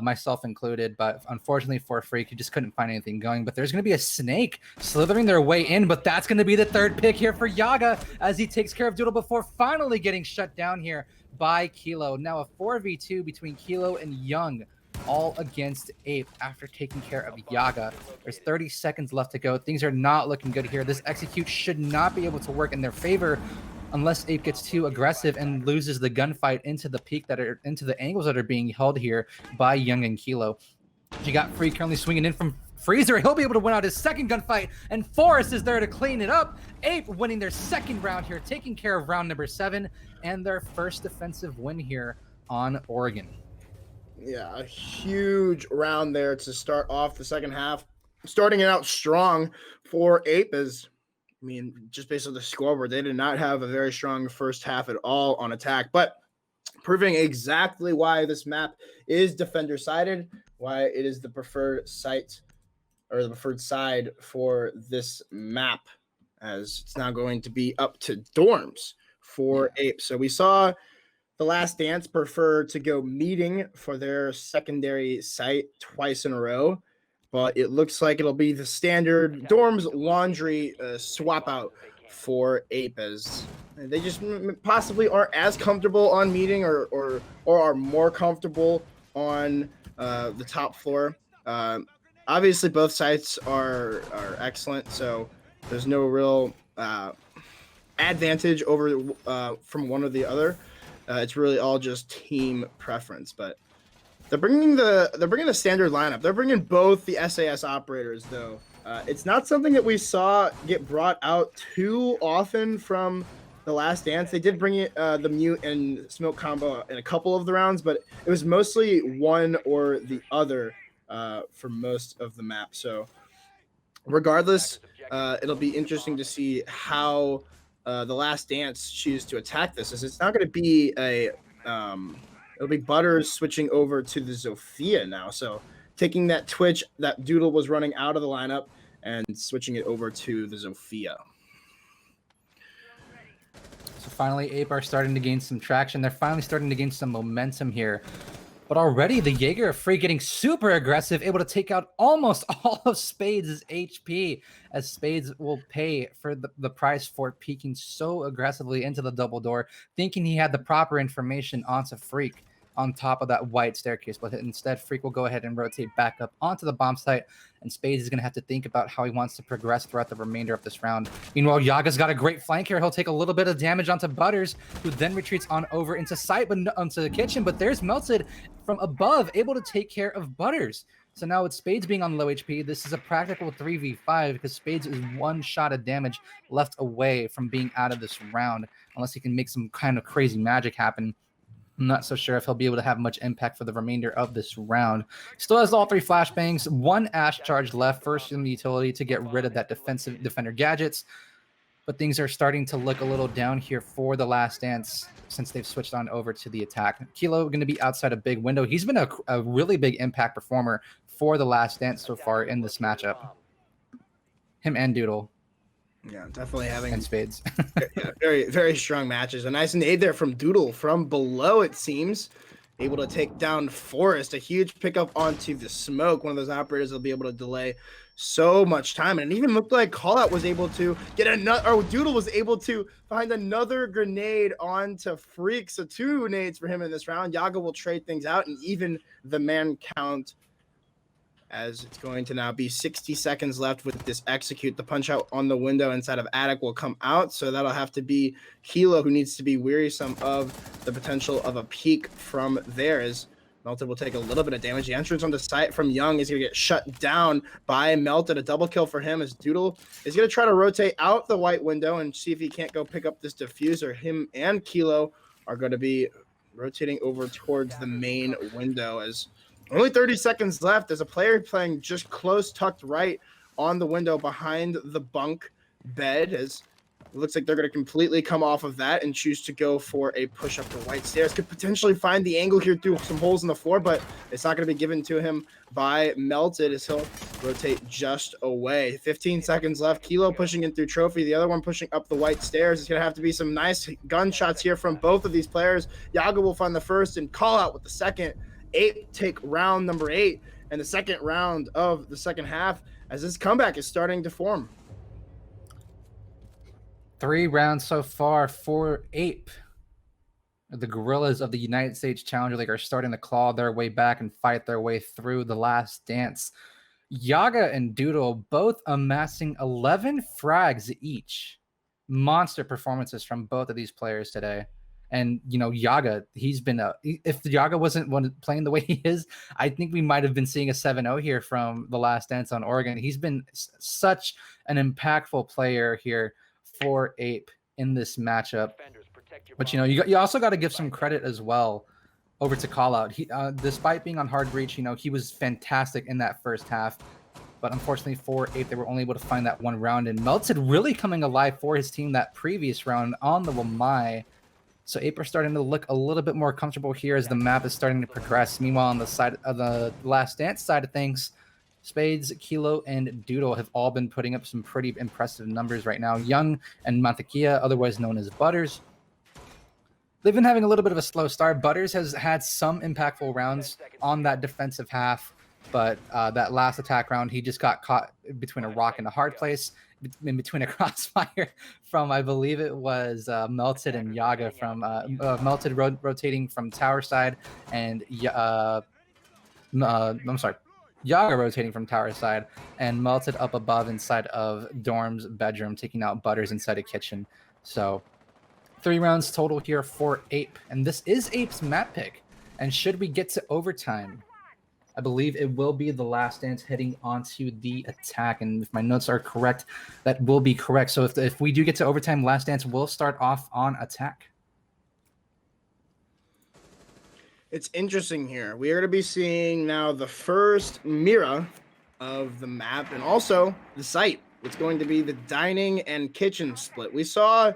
myself included. But unfortunately for Freak, he just couldn't find anything going. But there's going to be a snake slithering their way in. But that's going to be the 3rd pick here for Yaga as he takes care of Doodle before finally getting shut down here by Kilo. Now a 4v2 between Kilo and Young, all against Ape after taking care of Yaga. There's 30 seconds left to go. Things are not looking good here. This execute should not be able to work in their favor unless Ape gets too aggressive and loses the gunfight into the angles that are being held here by Young and Kilo. You got Free currently swinging in from Freezer. He'll be able to win out his 2nd gunfight, and Forrest is there to clean it up. Ape winning their 2nd round here, taking care of round number 7, and their 1st defensive win here on Oregon. Yeah, a huge round there to start off the second half. Starting it out strong for Ape just based on the scoreboard, they did not have a very strong first half at all on attack, but proving exactly why this map is defender-sided, why it is the preferred site or the preferred side for this map, as it's now going to be up to dorms for Ape. So we saw the Last Dance prefer to go meeting for their secondary site twice in a row, but it looks like it'll be the standard dorms laundry swap out for Ape, as they just possibly aren't as comfortable on meeting or are more comfortable on the top floor. Obviously, both sites are excellent, so there's no real advantage over from one or the other. It's really all just team preference. But they're bringing the standard lineup. They're bringing both the SAS operators, though. It's not something that we saw get brought out too often from the Last Dance. They did bring it the mute and smoke combo in a couple of the rounds, but it was mostly one or the other for most of the map. So regardless, it'll be interesting to see how the Last Dance choose to attack this, as it's not going to be it'll be Butters switching over to the Zofia now. So taking that Twitch that Doodle was running out of the lineup and switching it over to the Zofia. So finally, Ape are starting to gain some traction. They're finally starting to gain some momentum here. But already the Jaeger of Free getting super aggressive, able to take out almost all of Spades' HP, as Spades will pay for the price for peeking so aggressively into the double door, thinking he had the proper information onto Freak on top of that white staircase. But instead, Freak will go ahead and rotate back up onto the bomb site, and Spades is going to have to think about how he wants to progress throughout the remainder of this round. Meanwhile, Yaga's got a great flank here. He'll take a little bit of damage onto Butters, who then retreats on over into site, but onto the kitchen. But there's Melted from above, able to take care of Butters. So now with Spades being on low HP, this is a practical 3v5 because Spades is 1 shot of damage left away from being out of this round, unless he can make some kind of crazy magic happen. I'm not so sure if he'll be able to have much impact for the remainder of this round. Still has all 3 flashbangs, 1 Ash charge left, first in the utility to get rid of that defender gadgets. But things are starting to look a little down here for the Last Dance since they've switched on over to the attack. Kilo going to be outside a big window. He's been a really big impact performer for the Last Dance so far in this matchup. Him and Doodle. Yeah, definitely having and Spades. yeah, very, very strong matches. A nice nade there from Doodle from below, it seems. Able to take down Forest. A huge pickup onto the smoke. One of those operators will be able to delay so much time. And it even looked like Callout was able to get another, or Doodle was able to find another grenade onto Freak. So 2 nades for him in this round. Yaga will trade things out and even the man count, as it's going to now be 60 seconds left with this execute. The punch out on the window inside of Attic will come out, so that'll have to be Hilo who needs to be wearisome of the potential of a peak from there, as Melted will take a little bit of damage. The entrance on the site from Young is going to get shut down by Melted. A double kill for him, as Doodle is going to try to rotate out the white window and see if he can't go pick up this diffuser. Him and Kilo are going to be rotating over towards the main window, as only 30 seconds left. There's a player playing just close, tucked right on the window behind the bunk bed, as it looks like they're going to completely come off of that and choose to go for a push up the white stairs. Could potentially find the angle here through some holes in the floor, but it's not going to be given to him by Melted, as he'll rotate just away. 15 seconds left. Kilo pushing in through Trophy. The other one pushing up the white stairs. It's going to have to be some nice gunshots here from both of these players. Yaga will find the first and Callout with the second. Ape take round number 8 and the second round of the second half, as this comeback is starting to form. 3 rounds so far for Ape. The Gorillas of the United States Challenger League are starting to claw their way back and fight their way through the last dance. Yaga and Doodle both amassing 11 frags each. Monster performances from both of these players today. And, you know, Yaga, he's been if Yaga wasn't playing the way he is, I think we might have been seeing a 7-0 here from the Last Dance on Oregon. He's been such an impactful player here for Ape in this matchup. But, you know, you also got to give some credit as well over to Callout. He, despite being on hard reach, you know, he was fantastic in that first half. But unfortunately for Ape, they were only able to find that one round. And Melted really coming alive for his team that previous round on the Wamai. So Ape are starting to look a little bit more comfortable here as the map is starting to progress. Meanwhile, on the side of the Last Dance side of things, Spades, Kilo, and Doodle have all been putting up some pretty impressive numbers right now. Young and Mantequilla, otherwise known as Butters, they've been having a little bit of a slow start. Butters has had some impactful rounds on that defensive half, but that last attack round, he just got caught between a rock and a hard place, in between a crossfire from, I believe it was Melted and Yaga, from Melted rotating from tower side, and I'm sorry, Yaga rotating from tower side, and Melted up above inside of Dorm's bedroom, taking out Butters inside a kitchen. So 3 rounds total here for Ape, and this is Ape's map pick. And should we get to overtime, I believe it will be the Last Dance heading onto the attack. And if my notes are correct, that will be correct. So if we do get to overtime, Last Dance will start off on attack. It's interesting here. We are going to be seeing now the first mirror of the map and also the site. It's going to be the dining and kitchen split. We saw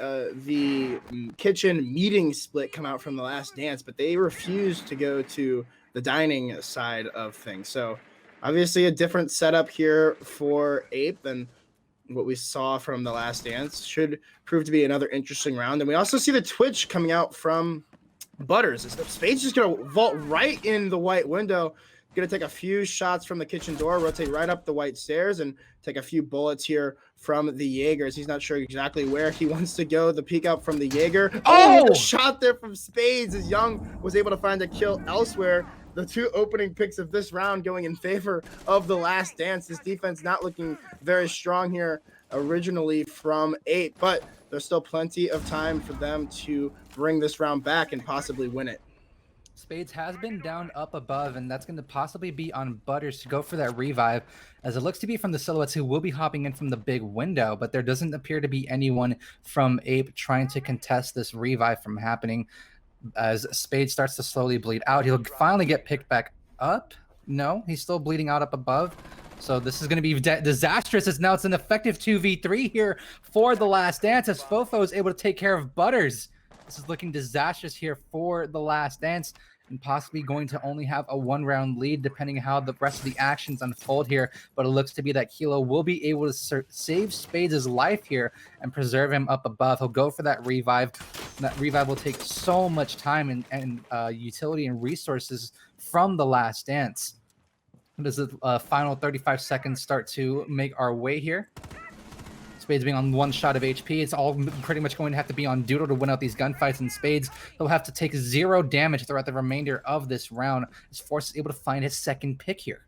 the kitchen meeting split come out from the Last Dance, but they refused to go to the dining side of things. So obviously a different setup here for Ape than what we saw from the Last Dance. Should prove to be another interesting round. And we also see the Twitch coming out from Butters. Spade's just going to vault right in the white window. Going to take a few shots from the kitchen door, rotate right up the white stairs, and take a few bullets here from the Jaegers. He's not sure exactly where he wants to go. The peek out from the Jaeger. Oh, a shot there from Spades, as Young was able to find a kill elsewhere. The 2 opening picks of this round going in favor of the Last Dance. This defense not looking very strong here originally from Ape, but there's still plenty of time for them to bring this round back and possibly win it. Spades has been down up above, and that's going to possibly be on Butters to go for that revive, as it looks to be from the Silhouettes, who will be hopping in from the big window, but there doesn't appear to be anyone from Ape trying to contest this revive from happening. As Spades starts to slowly bleed out, he'll finally get picked back up. No, he's still bleeding out up above. So this is going to be disastrous, as now it's an effective 2v3 here for the Last Dance, as Fofo is able to take care of Butters. This is looking disastrous here for the Last Dance. and possibly going to only have a 1-round lead depending on how the rest of the actions unfold here. But it looks to be that Kilo will be able to save Spades' life here and preserve him up above. He'll go for that revive. That revive will take so much time and utility and resources from the Last Dance. Does the final 35 seconds start to make our way here? Spades being on 1 shot of HP. It's all pretty much going to have to be on Doodle to win out these gunfights, and Spades, he'll have to take 0 damage throughout the remainder of this round. As Force is able to find his second pick here.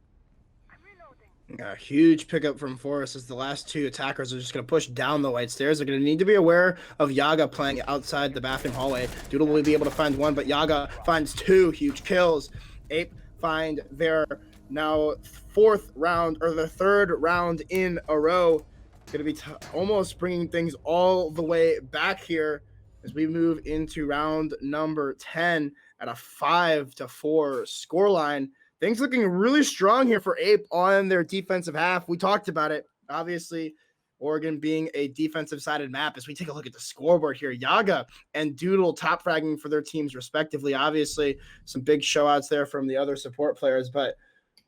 A huge pickup from Forrest as the last 2 attackers are just going to push down the white stairs. They're going to need to be aware of Yaga playing outside the bathroom hallway. Doodle will be able to find 1, but Yaga finds 2 huge kills. Ape find their now 4th round, or the 3rd round in a row. Going to be almost bringing things all the way back here as we move into round number 10 at a 5-4 scoreline. Things looking really strong here for Ape on their defensive half. We talked about it. Obviously, Oregon being a defensive-sided map. As we take a look at the scoreboard here, Yaga and Doodle top fragging for their teams respectively. Obviously, some big showouts there from the other support players, but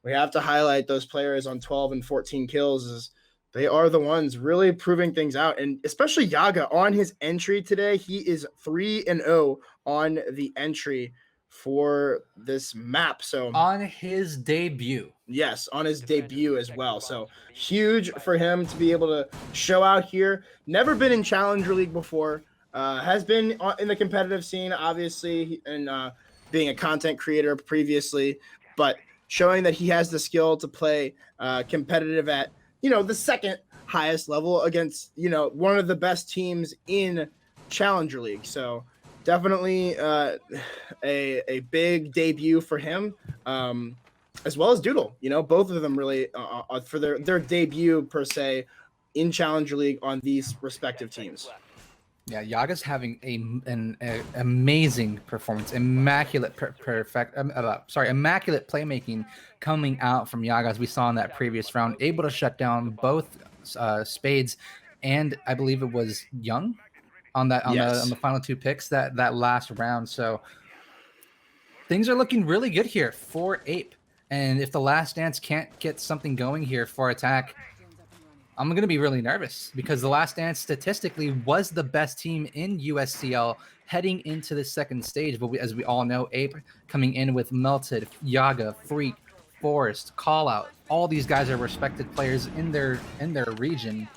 we have to highlight those players on 12 and 14 kills as they are the ones really proving things out. And especially Yaga on his entry today, he is 3-0 on the entry for this map. So on his debut. Yes, on his debut as well. So huge for him to be able to show out here. Never been in Challenger League before. Has been in the competitive scene, obviously, and being a content creator previously, but showing that he has the skill to play competitive at, the second highest level against, one of the best teams in Challenger League. So definitely a big debut for him, as well as Doodle. Both of them really for their debut per se in Challenger League on these respective teams. Yeah, Yaga's having an amazing performance, immaculate immaculate playmaking coming out from Yaga, as we saw in that previous round, able to shut down both Spades and I believe it was Young on the final 2 picks that last round. So things are looking really good here for Ape, and if the Last Dance can't get something going here for attack, I'm going to be really nervous, because the Last Dance statistically was the best team in USCL heading into the second stage. But as we all know, Ape coming in with Melted, Yaga, Freak, Forest, Callout. All these guys are respected players in their region,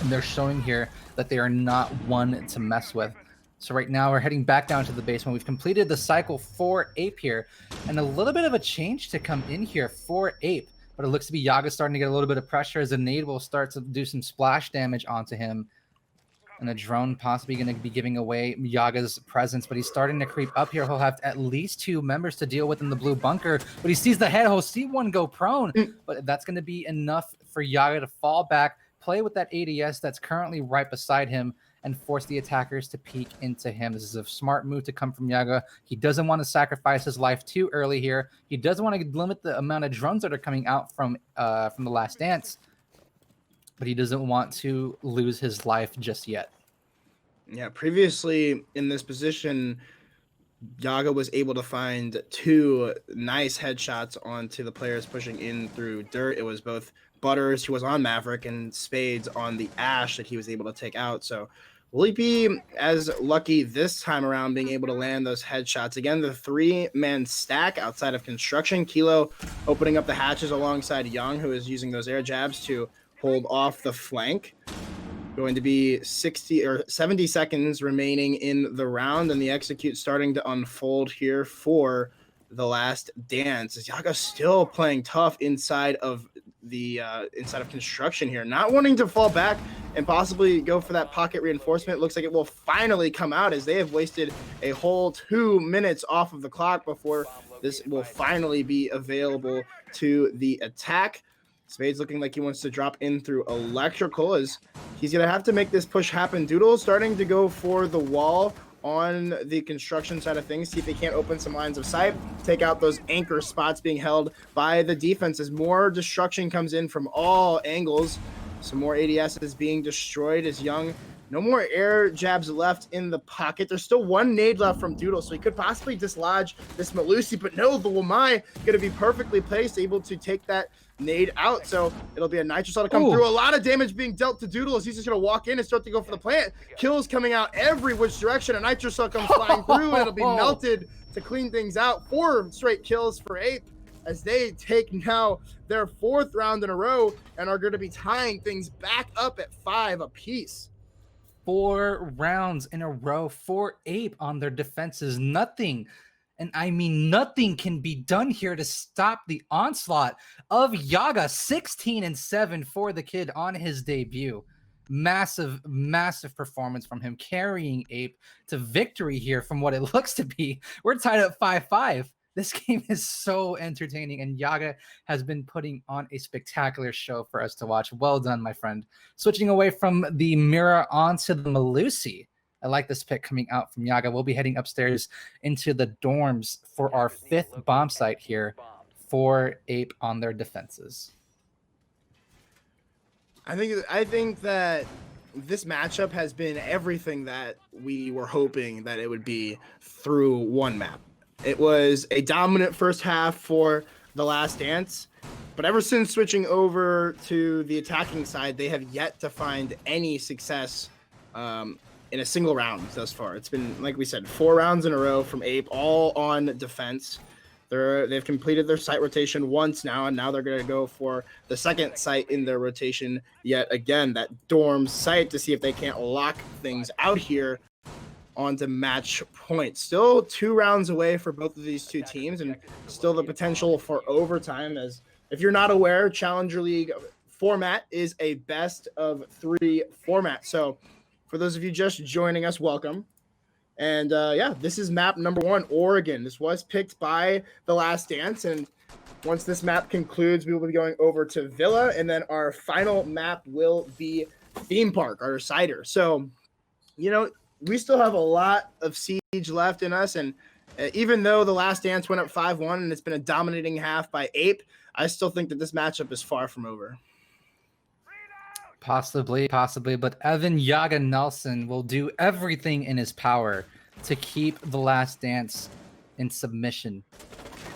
and they're showing here that they are not one to mess with. So right now we're heading back down to the basement. We've completed the cycle for Ape here, and a little bit of a change to come in here for Ape. But it looks to be Yaga starting to get a little bit of pressure as a nade will start to do some splash damage onto him. And a drone possibly going to be giving away Yaga's presence, but he's starting to creep up here. He'll have at least 2 members to deal with in the blue bunker, but he sees the head. He'll see one go prone, but that's going to be enough for Yaga to fall back, play with that ADS that's currently right beside him, and force the attackers to peek into him. This is a smart move to come from Yaga. He doesn't want to sacrifice his life too early here. He doesn't want to limit the amount of drones that are coming out from the Last Dance, but he doesn't want to lose his life just yet. Yeah, previously in this position, Yaga was able to find 2 nice headshots onto the players pushing in through dirt. It was both Butters, who was on Maverick, and Spades on the Ash that he was able to take out. So will he be as lucky this time around being able to land those headshots? Again, the 3-man stack outside of construction. Kilo opening up the hatches alongside Young, who is using those air jabs to hold off the flank. Going to be 60 or 70 seconds remaining in the round, and the execute starting to unfold here for the Last Dance. As Yaga still playing tough inside of construction here, not wanting to fall back and possibly go for that pocket reinforcement. Looks like it will finally come out, as they have wasted a whole 2 minutes off of the clock before this will finally be available to the attack. Spades looking like he wants to drop in through electrical, as he's going to have to make this push happen. Doodle starting to go for the wall on the construction side of things, see if they can't open some lines of sight, take out those anchor spots being held by the defense as more destruction comes in from all angles. Some more ADS is being destroyed as Young No more air jabs left in the pocket. There's still one nade left from Doodle, so he could possibly dislodge this Malusi, but no, the Wamai going to be perfectly placed, able to take that nade out. So it'll be a Nitro to come through. A lot of damage being dealt to Doodle as he's just going to walk in and start to go for the plant. Kills coming out every which direction. A Nitro comes flying through, and it'll be melted to clean things out. 4 straight kills for Ape as they take now their 4th round in a row and are going to be tying things back up at 5 apiece. 4 rounds in a row for Ape on their defenses. Nothing, and I mean nothing, can be done here to stop the onslaught of Yaga. 16-7 for the kid on his debut. Massive performance from him, carrying Ape to victory here from what it looks to be. We're tied at 5-5. This game is so entertaining, and Yaga has been putting on a spectacular show for us to watch. Well done, my friend. Switching away from the mirror onto the Malusi. I like this pick coming out from Yaga. We'll be heading upstairs into the dorms for our 5th bomb site here for Ape on their defenses. I think that this matchup has been everything that we were hoping that it would be through one map. It was a dominant first half for the Last Dance, but ever since switching over to the attacking side, they have yet to find any success in a single round thus far. It's been, like we said, 4 rounds in a row from Ape, all on defense. They've completed their site rotation once now, and now they're going to go for the 2nd site in their rotation yet again, that dorm site, to see if they can't lock things out here onto match point. Still 2 rounds away for both of these 2 teams, and still the potential for overtime. As if you're not aware, Challenger League format is a best of 3 format. So for those of you just joining us, welcome. And yeah, this is map number 1, Oregon. This was picked by the Last Dance, and once this map concludes, we will be going over to Villa, and then our final map will be Theme Park, our cider. So, you know, we still have a lot of siege left in us, and even though the Last Dance went up 5-1 and it's been a dominating half by Ape, I still think that this matchup is far from over. Possibly, but Evan Yaga Nelson will do everything in his power to keep the Last Dance in submission.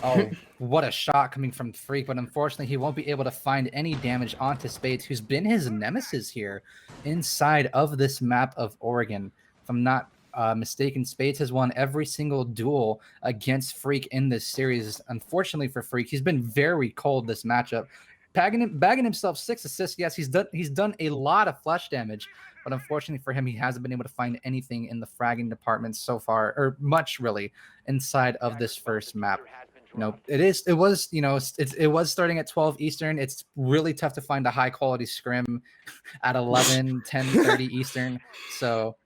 Oh, what a shot coming from Freak, but unfortunately he won't be able to find any damage onto Spades, who's been his nemesis here inside of this map of Oregon. If I'm not mistaken, Spades has won every single duel against Freak in this series. Unfortunately for Freak, he's been very cold this matchup, bagging himself 6 assists. Yes, he's done a lot of flash damage, but unfortunately for him, he hasn't been able to find anything in the fragging department so far, or much really, inside of this first map. You know, it was starting at 12 Eastern. It's really tough to find a high quality scrim at 11, 10, 30 Eastern. So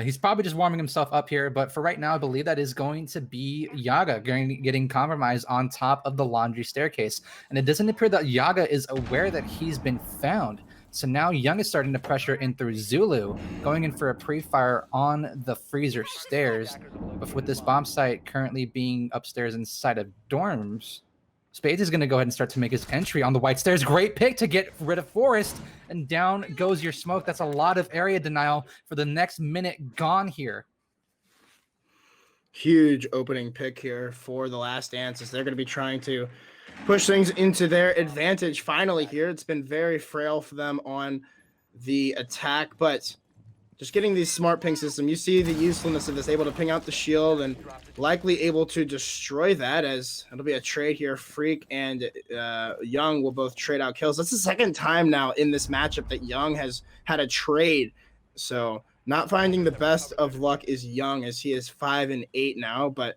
he's probably just warming himself up here, but for right now, I believe that is going to be Yaga getting compromised on top of the laundry staircase. And it doesn't appear that Yaga is aware that he's been found. So now Young is starting to pressure in through Zulu, going in for a pre-fire on the freezer stairs. But with this bomb site currently being upstairs inside of dorms, Spades is going to go ahead and start to make his entry on the white stairs. Great pick to get rid of Forest, and down goes your smoke. That's a lot of area denial for the next minute gone here. Huge opening pick here for the Last Dance, as they're going to be trying to push things into their advantage finally here. It's been very frail for them on the attack, but just getting these smart ping system, you see the usefulness of this, able to ping out the shield and likely able to destroy that, as it'll be a trade here. Freak and Young will both trade out kills. That's the 2nd time now in this matchup that Young has had a trade. So not finding the best of luck is Young, as he is 5-8 now, but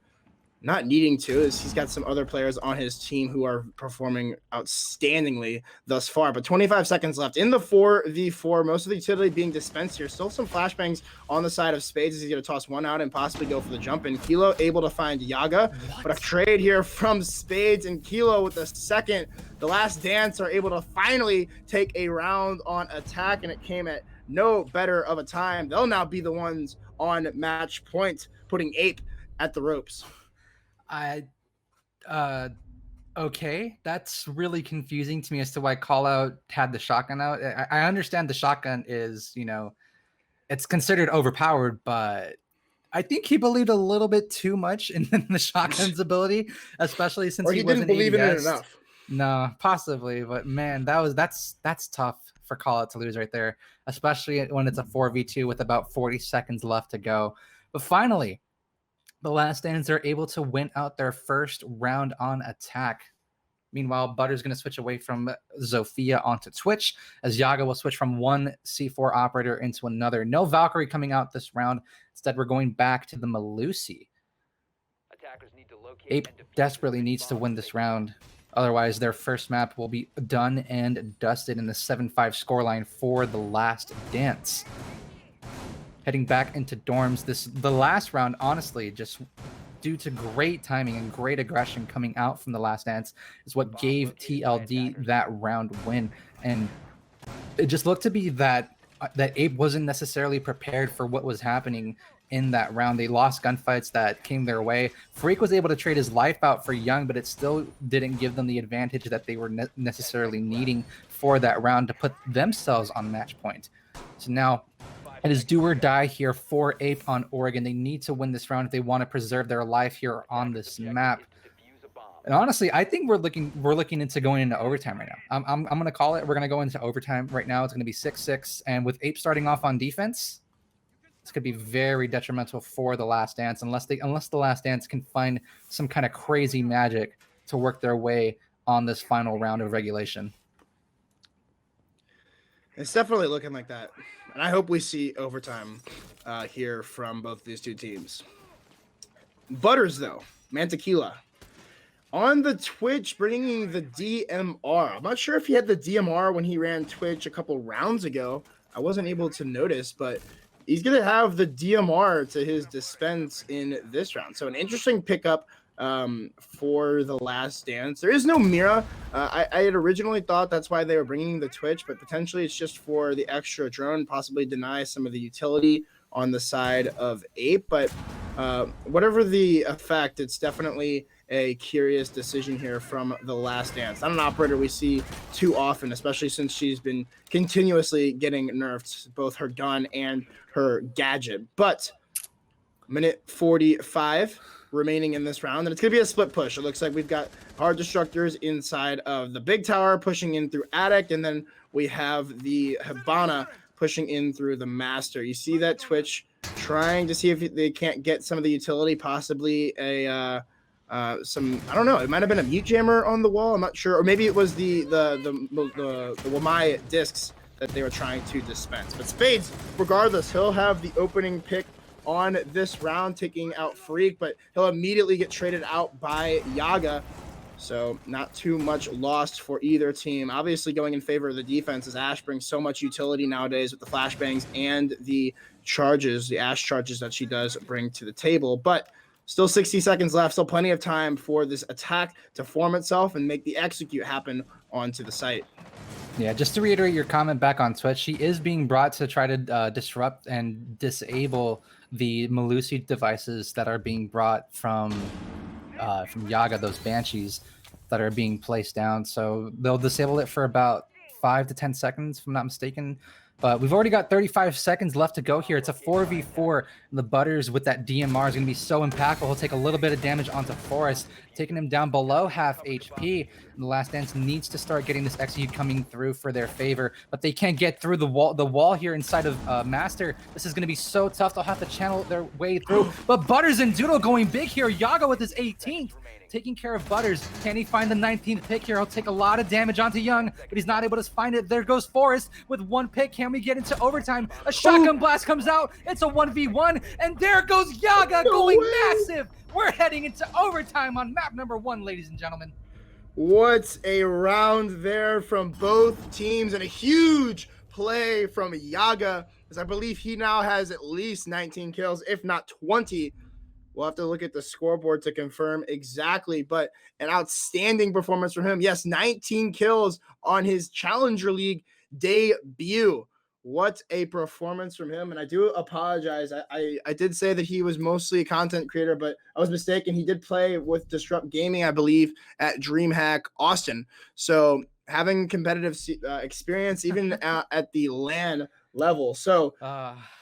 not needing to, as he's got some other players on his team who are performing outstandingly thus far. But 25 seconds left in the 4v4. Most of the utility being dispensed here. Still some flashbangs on the side of Spades, as he's going to toss one out and possibly go for the jump in. Kilo able to find Yaga, but a trade here from Spades and Kilo with the 2nd. The Last Dance are able to finally take a round on attack, and it came at no better of a time. They'll now be the ones on match point, putting Ape at the ropes. Okay, that's really confusing to me as to why Call Out had the shotgun out. I understand the shotgun is, you know, it's considered overpowered, but I think he believed a little bit too much in the shotgun's ability, especially since Or he he didn't wasn't believe in it ADS. enough. No, possibly, but man, that's tough for Call Out to lose right there, especially when it's a 4v2 with about 40 seconds left to go. But finally, the Last Dance are able to win out their first round on attack. Meanwhile, Butter's going to switch away from Zofia onto Twitch, as Yaga will switch from one C4 operator into another. No Valkyrie coming out this round. Instead, we're going back to the Melusi. Ape desperately needs to win this round. Otherwise, their first map will be done and dusted in the 7-5 scoreline for the Last Dance. Heading back into dorms, the last round, honestly, just due to great timing and great aggression coming out from the Last Dance, is what gave TLD that round win. And it just looked to be that Ape wasn't necessarily prepared for what was happening in that round. They lost gunfights that came their way. Freak was able to trade his life out for Young, but it still didn't give them the advantage that they were necessarily needing for that round to put themselves on match point. So now it is do or die here for Ape on Oregon. They need to win this round if they want to preserve their life here on this map. And honestly, I think we're looking into going into overtime right now. I'm going to call it. We're going to go into overtime right now. It's going to be 6-6, and with Ape starting off on defense, this could be very detrimental for the Last Dance unless the Last Dance can find some kind of crazy magic to work their way on this final round of regulation. It's definitely looking like that. And I hope we see overtime here from both these two teams. Butters, though, Mantequilla. On the Twitch, bringing the DMR. I'm not sure if he had the DMR when he ran Twitch a couple rounds ago. I wasn't able to notice, but he's going to have the DMR to his dispense in this round. So an interesting pickup for the Last Dance. There is no Mira. I had originally thought that's why they were bringing the Twitch, but potentially it's just for the extra drone, possibly deny some of the utility on the side of Ape. But whatever the effect, it's definitely a curious decision here from the Last Dance. Not an operator we see too often, especially since she's been continuously getting nerfed, both her gun and her gadget. But minute 45 remaining in this round, and it's going to be a split push. It looks like we've got our destructors inside of the big tower pushing in through attic, and then we have the Hibana pushing in through the master. You see that Twitch trying to see if they can't get some of the utility, possibly a some, I don't know, it might have been a mute jammer on the wall, I'm not sure, or maybe it was the Wamai discs that they were trying to dispense. But Spades, regardless, he'll have the opening pick on this round, taking out Freak, but he'll immediately get traded out by Yaga. So not too much lost for either team. Obviously going in favor of the defense, as Ash brings so much utility nowadays with the flashbangs and the charges, the Ash charges that she does bring to the table. But still 60 seconds left, still plenty of time for this attack to form itself and make the execute happen onto the site. Yeah, just to reiterate your comment back on Twitch, she is being brought to try to disrupt and disable the Melusi devices that are being brought from Yaga, those Banshees that are being placed down. So they'll disable it for about 5 to 10 seconds, if I'm not mistaken. But we've already got 35 seconds left to go here. It's a 4v4. And the Butters with that DMR is going to be so impactful. He'll take a little bit of damage onto Forrest, taking him down below half HP. And the Last Dance needs to start getting this execute coming through for their favor. But they can't get through the wall here inside of Master. This is going to be so tough. They'll have to channel their way through. But Butters and Doodle going big here. Yaga with his 18th. Taking care of Butters. Can he find the 19th pick here? He'll take a lot of damage onto Young, but he's not able to find it. There goes Forrest with one pick. Can we get into overtime? A shotgun blast comes out. It's a 1v1, and there goes Yaga going massive. We're heading into overtime on map number 1, ladies and gentlemen. What a round there from both teams, and a huge play from Yaga, as I believe he now has at least 19 kills, if not 20. We'll have to look at the scoreboard to confirm exactly, but an outstanding performance from him. Yes, 19 kills on his Challenger League debut. What a performance from him. And I do apologize. I did say that he was mostly a content creator, but I was mistaken. He did play with Disrupt Gaming, I believe, at DreamHack Austin. So having competitive experience, even at the LAN level. So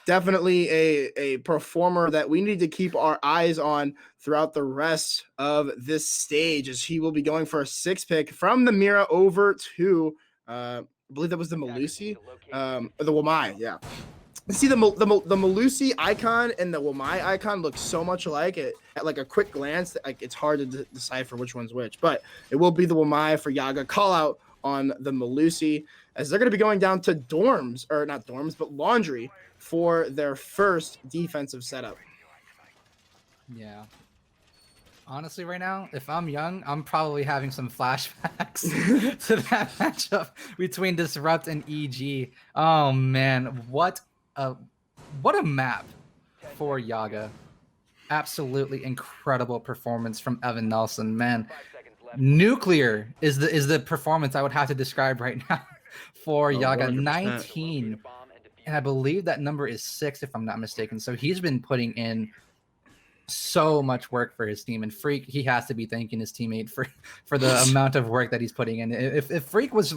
definitely a performer that we need to keep our eyes on throughout the rest of this stage, as he will be going for a 6 pick from the Mira over to I believe that was the Malusi, or the Wamai. Yeah. See, the Malusi icon and the Wamai icon look so much alike. At like a quick glance, like it's hard to decipher which one's which. But it will be the Wamai for Yaga. Call out on the Malusi, as they're going to be going down to dorms, or not dorms, but laundry for their first defensive setup. Yeah. Honestly, right now, if I'm young, I'm probably having some flashbacks to that matchup between Disrupt and EG. Oh man, what a map for Yaga. Absolutely incredible performance from Evan Nelson, man. Nuclear is the performance I would have to describe right now for Yaga. 100%. 19, and I believe that number is 6 if I'm not mistaken. So he's been putting in so much work for his team, and Freak, he has to be thanking his teammate for the amount of work that he's putting in. If Freak was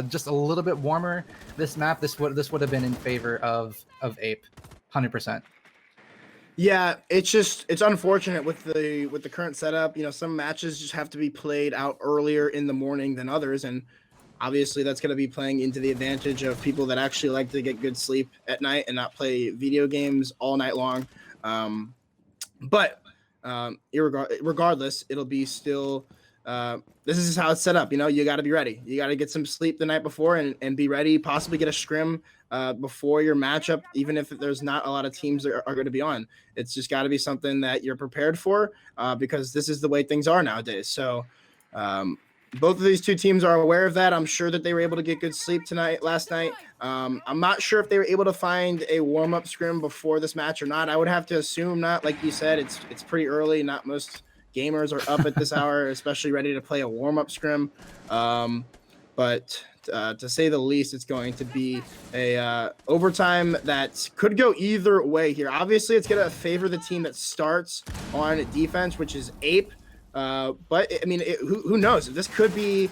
just a little bit warmer this map, this would have been in favor of Ape, 100%. Yeah, it's unfortunate with the current setup. You know, some matches just have to be played out earlier in the morning than others, and obviously that's going to be playing into the advantage of people that actually like to get good sleep at night and not play video games all night long. But regardless, it'll be still. This is how it's set up. You know, you got to be ready. You got to get some sleep the night before and be ready. Possibly get a scrim before your matchup, even if there's not a lot of teams that are going to be on. It's just got to be something that you're prepared for, because this is the way things are nowadays. So both of these two teams are aware of that. I'm sure that they were able to get good sleep last night. I'm not sure if they were able to find a warm-up scrim before this match or not. I would have to assume not. Like you said, it's pretty early. Not most gamers are up at this hour, especially ready to play a warm-up scrim. But to say the least, it's going to be a overtime that could go either way here. Obviously, it's going to favor the team that starts on defense, which is Ape. But I mean, who knows? This could be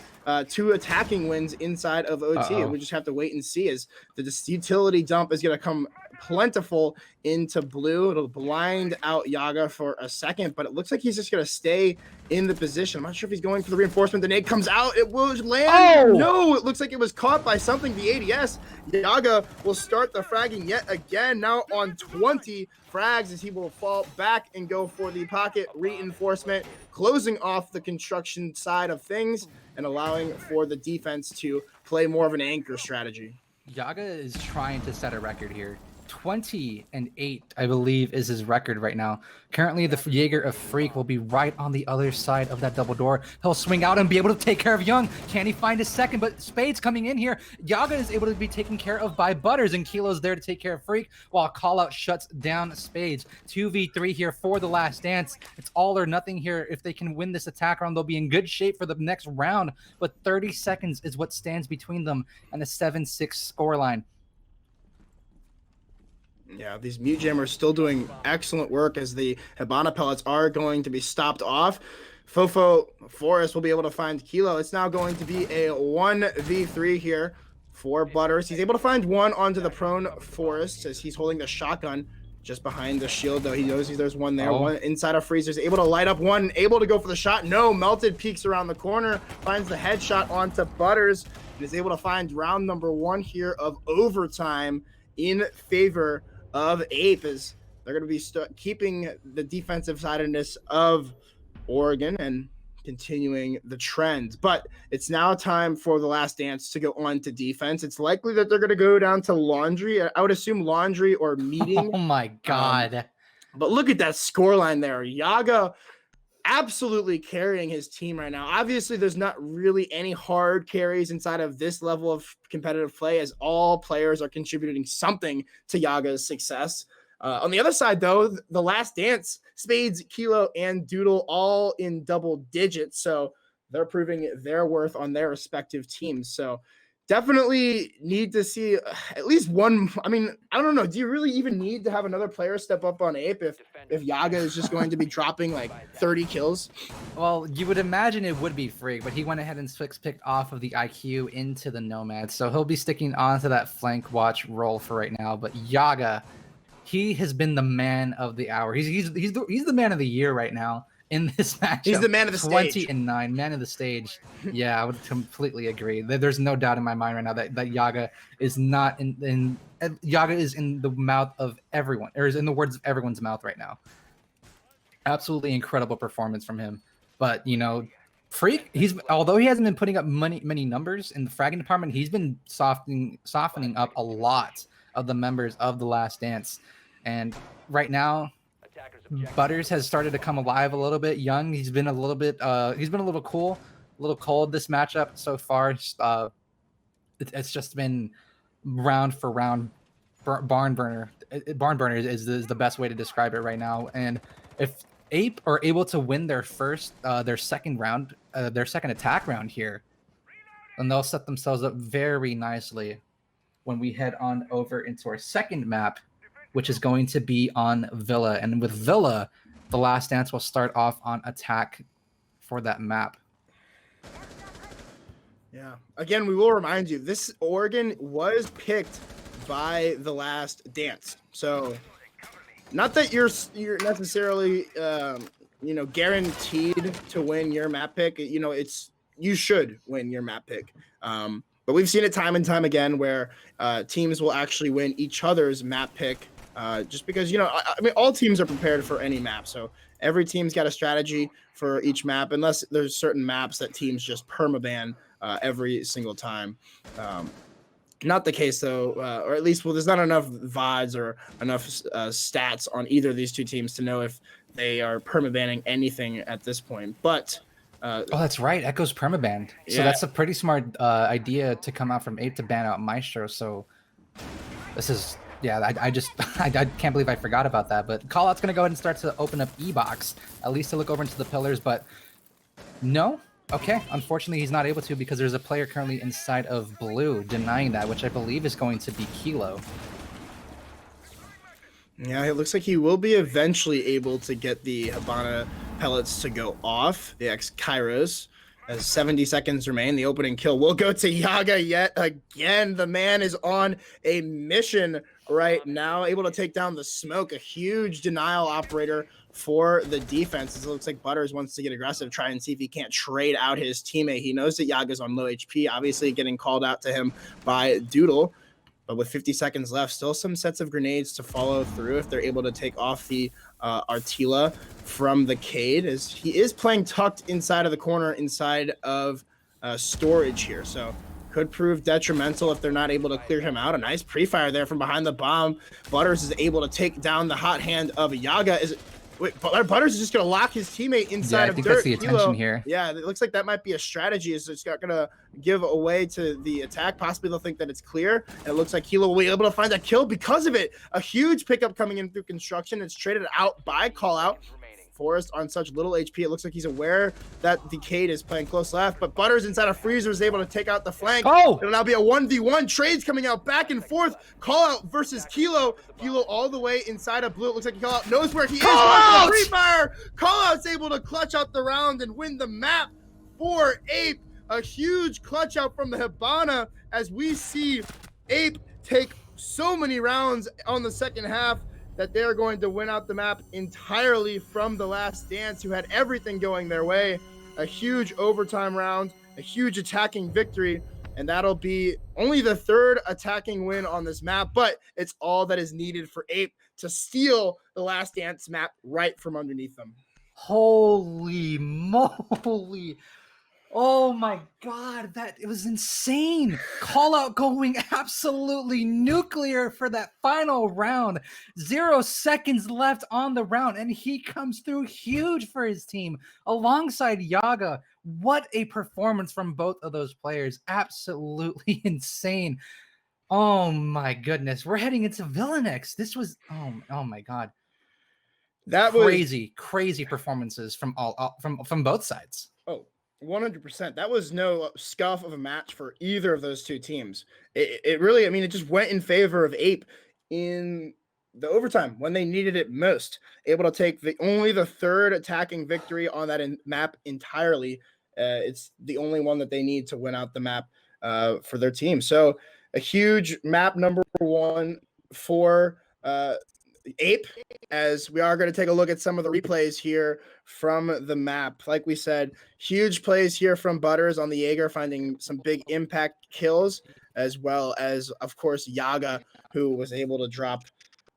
2 attacking wins inside of OT. We just have to wait and see, as the utility dump is going to come plentiful into blue. It'll blind out Yaga for a second, but it looks like he's just going to stay in the position. I'm not sure if he's going for the reinforcement. The nade comes out. It will land. No, it looks like it was caught by something. The ADS. Yaga will start the fragging yet again, now on 20 frags, as he will fall back and go for the pocket reinforcement, closing off the construction side of things and allowing for the defense to play more of an anchor strategy. Yaga is trying to set a record here. 20-8, I believe, is his record right now. Currently, the Jaeger of Freak will be right on the other side of that double door. He'll swing out and be able to take care of Young. Can he find his second? But Spade's coming in here. Yaga is able to be taken care of by Butters, and Kilo's there to take care of Freak, while Callout shuts down Spades. 2v3 here for the last dance. It's all or nothing here. If they can win this attack round, they'll be in good shape for the next round. But 30 seconds is what stands between them and a 7-6 scoreline. Yeah, these mute jammers still doing excellent work, as the Hibana pellets are going to be stopped off. Fofo Forest will be able to find Kilo. It's now going to be a 1v3 here for Butters. He's able to find one onto the prone Forest, as he's holding the shotgun just behind the shield, though he knows there's one there. One inside of Freezer's able to light up one, able to go for the shot. No, Melted peeks around the corner, finds the headshot onto Butters, and is able to find round number 1 here of overtime in favor of Ape, as they're going to be keeping the defensive sidedness of Oregon and continuing the trend. But it's now time for the last dance to go on to defense. It's likely that they're going to go down to laundry. I would assume laundry or meeting. Oh my god. But look at that scoreline there. Yaga absolutely carrying his team right now. Obviously, there's not really any hard carries inside of this level of competitive play, as all players are contributing something to Yaga's success. On the other side, though, the last dance, Spades, Kilo, and Doodle all in double digits. So they're proving their worth on their respective teams. So definitely need to see at least one. I mean, I don't know. Do you really even need to have another player step up on Ape if Yaga is just going to be dropping like 30 kills? Well, you would imagine it would be Frigg, but he went ahead and picked off of the IQ into the Nomad, so he'll be sticking onto that flank watch role for right now. But Yaga, he has been the man of the hour. He's the man of the year right now in this matchup. He's the man of the 20 stage. and 9, man of the stage. Yeah, I would completely agree. There's no doubt in my mind right now that Yaga is not Yaga is in the mouth of everyone, or is in the words of everyone's mouth right now. Absolutely incredible performance from him. But Freak, although he hasn't been putting up many numbers in the fragging department, he's been softening up a lot of the members of the Last Dance. And right now, Butters has started to come alive a little bit. Young, he's been a little cool, a little cold this matchup so far. It's just been round for round barn burner. Barn burner is the best way to describe it right now. And if Ape are able to win their second attack round here, then they'll set themselves up very nicely when we head on over into our second map, which is going to be on Villa. And with Villa, the Last Dance will start off on attack for that map. Yeah. Again, we will remind you, this Oregon was picked by the Last Dance. So not that you're necessarily guaranteed to win your map pick. You should win your map pick. But we've seen it time and time again where teams will actually win each other's map pick just because, I mean, all teams are prepared for any map. So every team's got a strategy for each map, unless there's certain maps that teams just permaban every single time. Not the case, though, or at least, there's not enough VODs or enough stats on either of these two teams to know if they are permabanning anything at this point. But that's right, Echo's permabanned. So yeah. That's a pretty smart idea to come out from Ape to ban out Maestro. So this is, I can't believe I forgot about that. But Callout's gonna go ahead and start to open up E-Box, at least to look over into the pillars. But no. Okay, unfortunately he's not able to because there's a player currently inside of blue denying that, which I believe is going to be Kilo. Yeah, it looks like he will be eventually able to get the Habana pellets to go off, the ex-Kairos. As 70 seconds remain, the opening kill will go to Yaga yet again. The man is on a mission right now, able to take down the smoke, a huge denial operator for the defense. It looks like Butters wants to get aggressive, try and see if he can't trade out his teammate. He knows that Yaga's on low HP, obviously getting called out to him by Doodle. But with 50 seconds left, still some sets of grenades to follow through if they're able to take off the Artila from the Cade, as he is playing tucked inside of the corner, inside of storage here. So could prove detrimental if they're not able to clear him out. A nice pre-fire there from behind the bomb. Butters is able to take down the hot hand of Yaga. Butters is just going to lock his teammate inside of dirt. That's the attention here. Yeah, it looks like that might be a strategy. It's going to give away to the attack. Possibly they'll think that it's clear. And it looks like Hilo will be able to find that kill because of it. A huge pickup coming in through construction. It's traded out by Callout. Forrest on such little HP. It looks like he's aware that the Cade is playing close left, but Butters inside a freezer is able to take out the flank. It'll now be a 1v1. Trades coming out back and forth. Callout versus Kilo. Kilo all the way inside of blue. It looks like Callout knows where he is. Free fire. Callout's able to clutch out the round and win the map for Ape. A huge clutch out from the Habana as we see Ape take so many rounds on the second half that they're going to win out the map entirely from the Last Dance, who had everything going their way. A huge overtime round, a huge attacking victory, and that'll be only the third attacking win on this map, but it's all that is needed for Ape to steal the Last Dance map right from underneath them. Holy moly. Oh my god, it was insane. Callout going absolutely nuclear for that final round. 0 seconds left on the round, and he comes through huge for his team alongside Yaga. What a performance from both of those players. Absolutely insane. Oh my goodness. We're heading into Villa next. This was oh my god. That was crazy performances from from both sides. Oh, 100%. That was no scuff of a match for either of those two teams. It really, I mean, it just went in favor of Ape in the overtime when they needed it most. Able to take only the third attacking victory on that map entirely. It's the only one that they need to win out the map for their team. So a huge map number one for Ape, as we are going to take a look at some of the replays here from the map. Like we said, huge plays here from Butters on the Jaeger, finding some big impact kills, as well as, of course, Yaga, who was able to drop,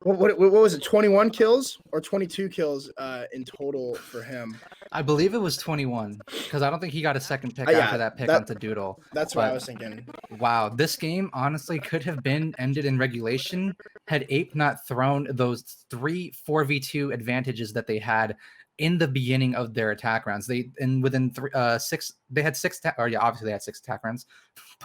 what was it, 21 kills or 22 kills in total for him? I believe it was 21 because I don't think he got a second pick Yeah, after that pick onto Doodle. That's what I was thinking. Wow, this game honestly could have been ended in regulation had Ape not thrown those 3 4v2 advantages that they had in the beginning of their attack rounds. Within 6, they had 6 obviously they had 6 attack rounds,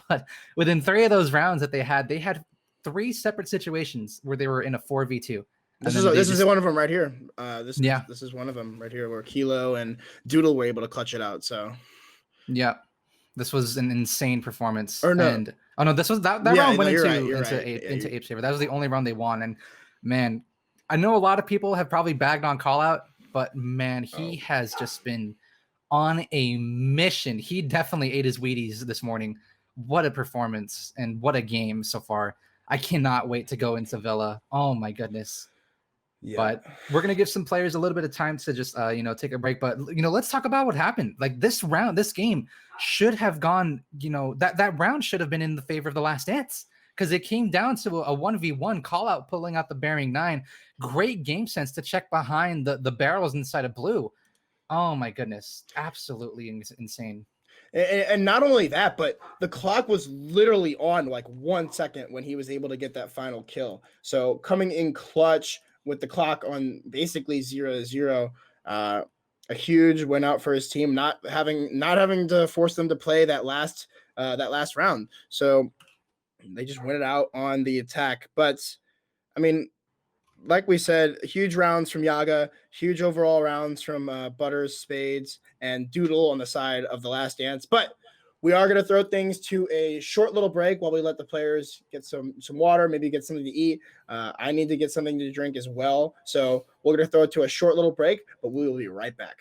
but within 3 of those rounds that they had 3 separate situations where they were in a 4v2. This is one of them right here. This is one of them right here where Kilo and Doodle were able to clutch it out. So yeah, this was an insane performance. Or no. And no, this was that round went into Ape's favor. That was the only round they won. And man, I know a lot of people have probably bagged on Call Out, but man, he has just been on a mission. He definitely ate his Wheaties this morning. What a performance and what a game so far. I cannot wait to go into Villa. Oh my goodness. Yeah. But we're going to give some players a little bit of time to just, take a break. But, let's talk about what happened. Like this game should have gone, that round should have been in the favor of the Last Dance because it came down to a 1v1 Call Out pulling out the Bearing 9. Great game sense to check behind the barrels inside of blue. Oh my goodness. Absolutely insane. And not only that, but the clock was literally on like 1 second when he was able to get that final kill. So coming in clutch with the clock on basically 0-0, a huge win out for his team, not having to force them to play that last round. So they just win it out on the attack. But I mean, like we said, huge rounds from Yaga, huge overall rounds from Butters, Spades, and Doodle on the side of the Last Dance. But we are going to throw things to a short little break while we let the players get some water, maybe get something to eat. I need to get something to drink as well. So we're going to throw it to a short little break, but we will be right back.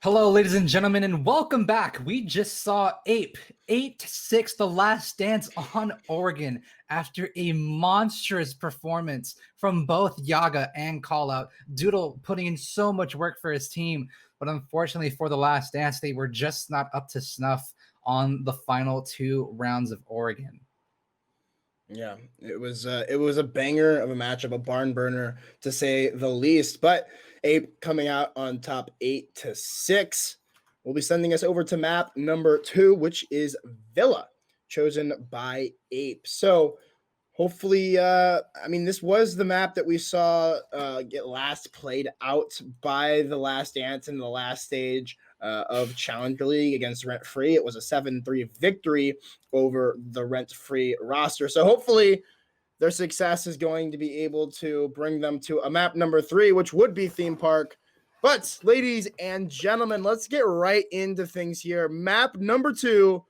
Hello, ladies and gentlemen, and welcome back. We just saw Ape 8-6, the last dance on Oregon after a monstrous performance from both Yaga and Callout. Doodle putting in so much work for his team, but unfortunately for the last dance, they were just not up to snuff on the final 2 rounds of Oregon. Yeah, it was a banger of a matchup, a barn burner to say the least. But Ape coming out on top 8-6. We'll be sending us over to map number 2, which is Villa, chosen by Ape. So hopefully, this was the map that we saw get last played out by the Last Dance in the last stage of Challenger League against Rent Free. It was a 7-3 victory over the Rent Free roster. So hopefully their success is going to be able to bring them to a map number 3, which would be Theme Park. But ladies and gentlemen, let's get right into things here. Map number 2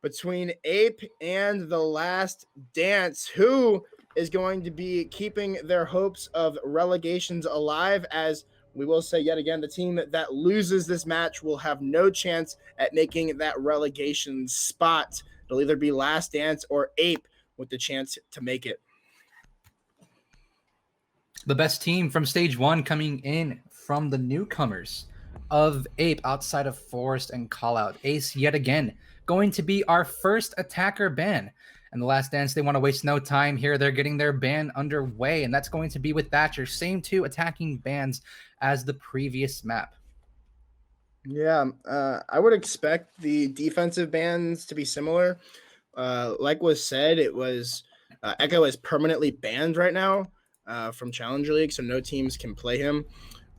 between Ape and the Last Dance. Who is going to be keeping their hopes of relegations alive? As we will say yet again, the team that loses this match will have no chance at making that relegation spot. It'll either be Last Dance or Ape with the chance to make it. The best team from stage 1 coming in from the newcomers of Ape outside of Forest and Callout. Ace yet again going to be our first attacker ban. And the Last Dance, they want to waste no time here. They're getting their ban underway, and that's going to be with Thatcher. Same 2 attacking bans as the previous map. Yeah, I would expect the defensive bans to be similar. Like was said, it was Echo is permanently banned right now from Challenger League, so no teams can play him.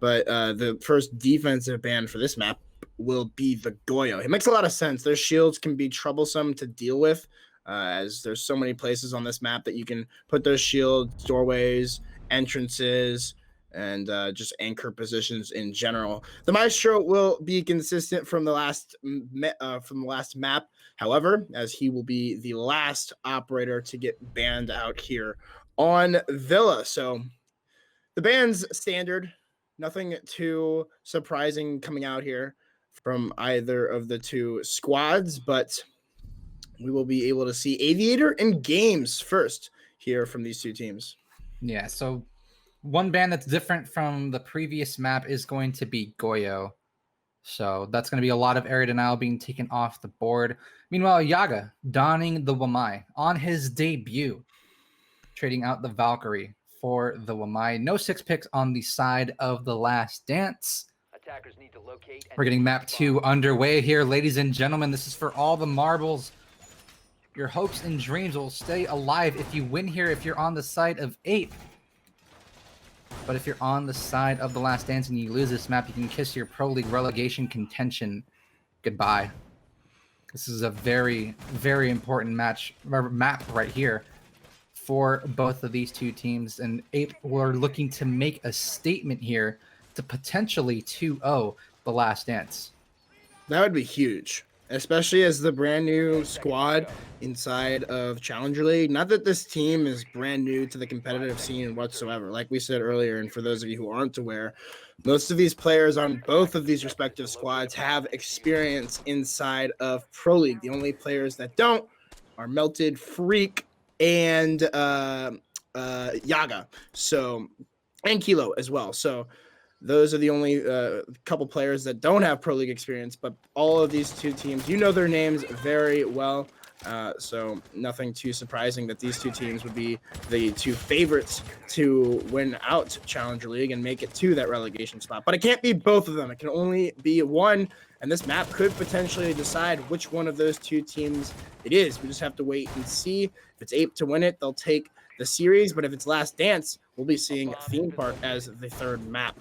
But the first defensive ban for this map will be the Goyo. It makes a lot of sense. Their shields can be troublesome to deal with, as there's so many places on this map that you can put those shields, doorways, entrances, and just anchor positions in general. The Maestro will be consistent from the last map, however, as he will be the last operator to get banned out here on Villa. So the ban's standard, nothing too surprising coming out here from either of the 2 squads, but we will be able to see Aviator and Games first here from these 2 teams. Yeah, so one ban that's different from the previous map is going to be Goyo. So that's going to be a lot of area denial being taken off the board. Meanwhile, Yaga donning the Wamai on his debut, trading out the Valkyrie for the Wamai. No 6 picks on the side of the Last Dance. Attackers need to locate. We're getting map 2 underway here, ladies and gentlemen. This is for all the marbles. Your hopes and dreams will stay alive if you win here, if you're on the side of Ape. But if you're on the side of the Last Dance and you lose this map, you can kiss your Pro League relegation contention goodbye. This is a very, very important map right here for both of these 2 teams. And Ape were looking to make a statement here to potentially 2-0 the Last Dance. That would be huge, especially as the brand new squad inside of Challenger League. Not that this team is brand new to the competitive scene whatsoever. Like we said earlier, and for those of you who aren't aware, most of these players on both of these respective squads have experience inside of Pro League. The only players that don't are Melted, Freak, and Yaga. So, and Kilo as well. So those are the only couple players that don't have Pro League experience, but all of these 2 teams, you know their names very well. So nothing too surprising that these two teams would be the two favorites to win out Challenger League and make it to that relegation spot. But it can't be both of them. It can only be one. And this map could potentially decide which one of those two teams it is. We just have to wait and see. If it's Ape to win it, they'll take the series. But if it's Last Dance, we'll be seeing Theme Park as the third map.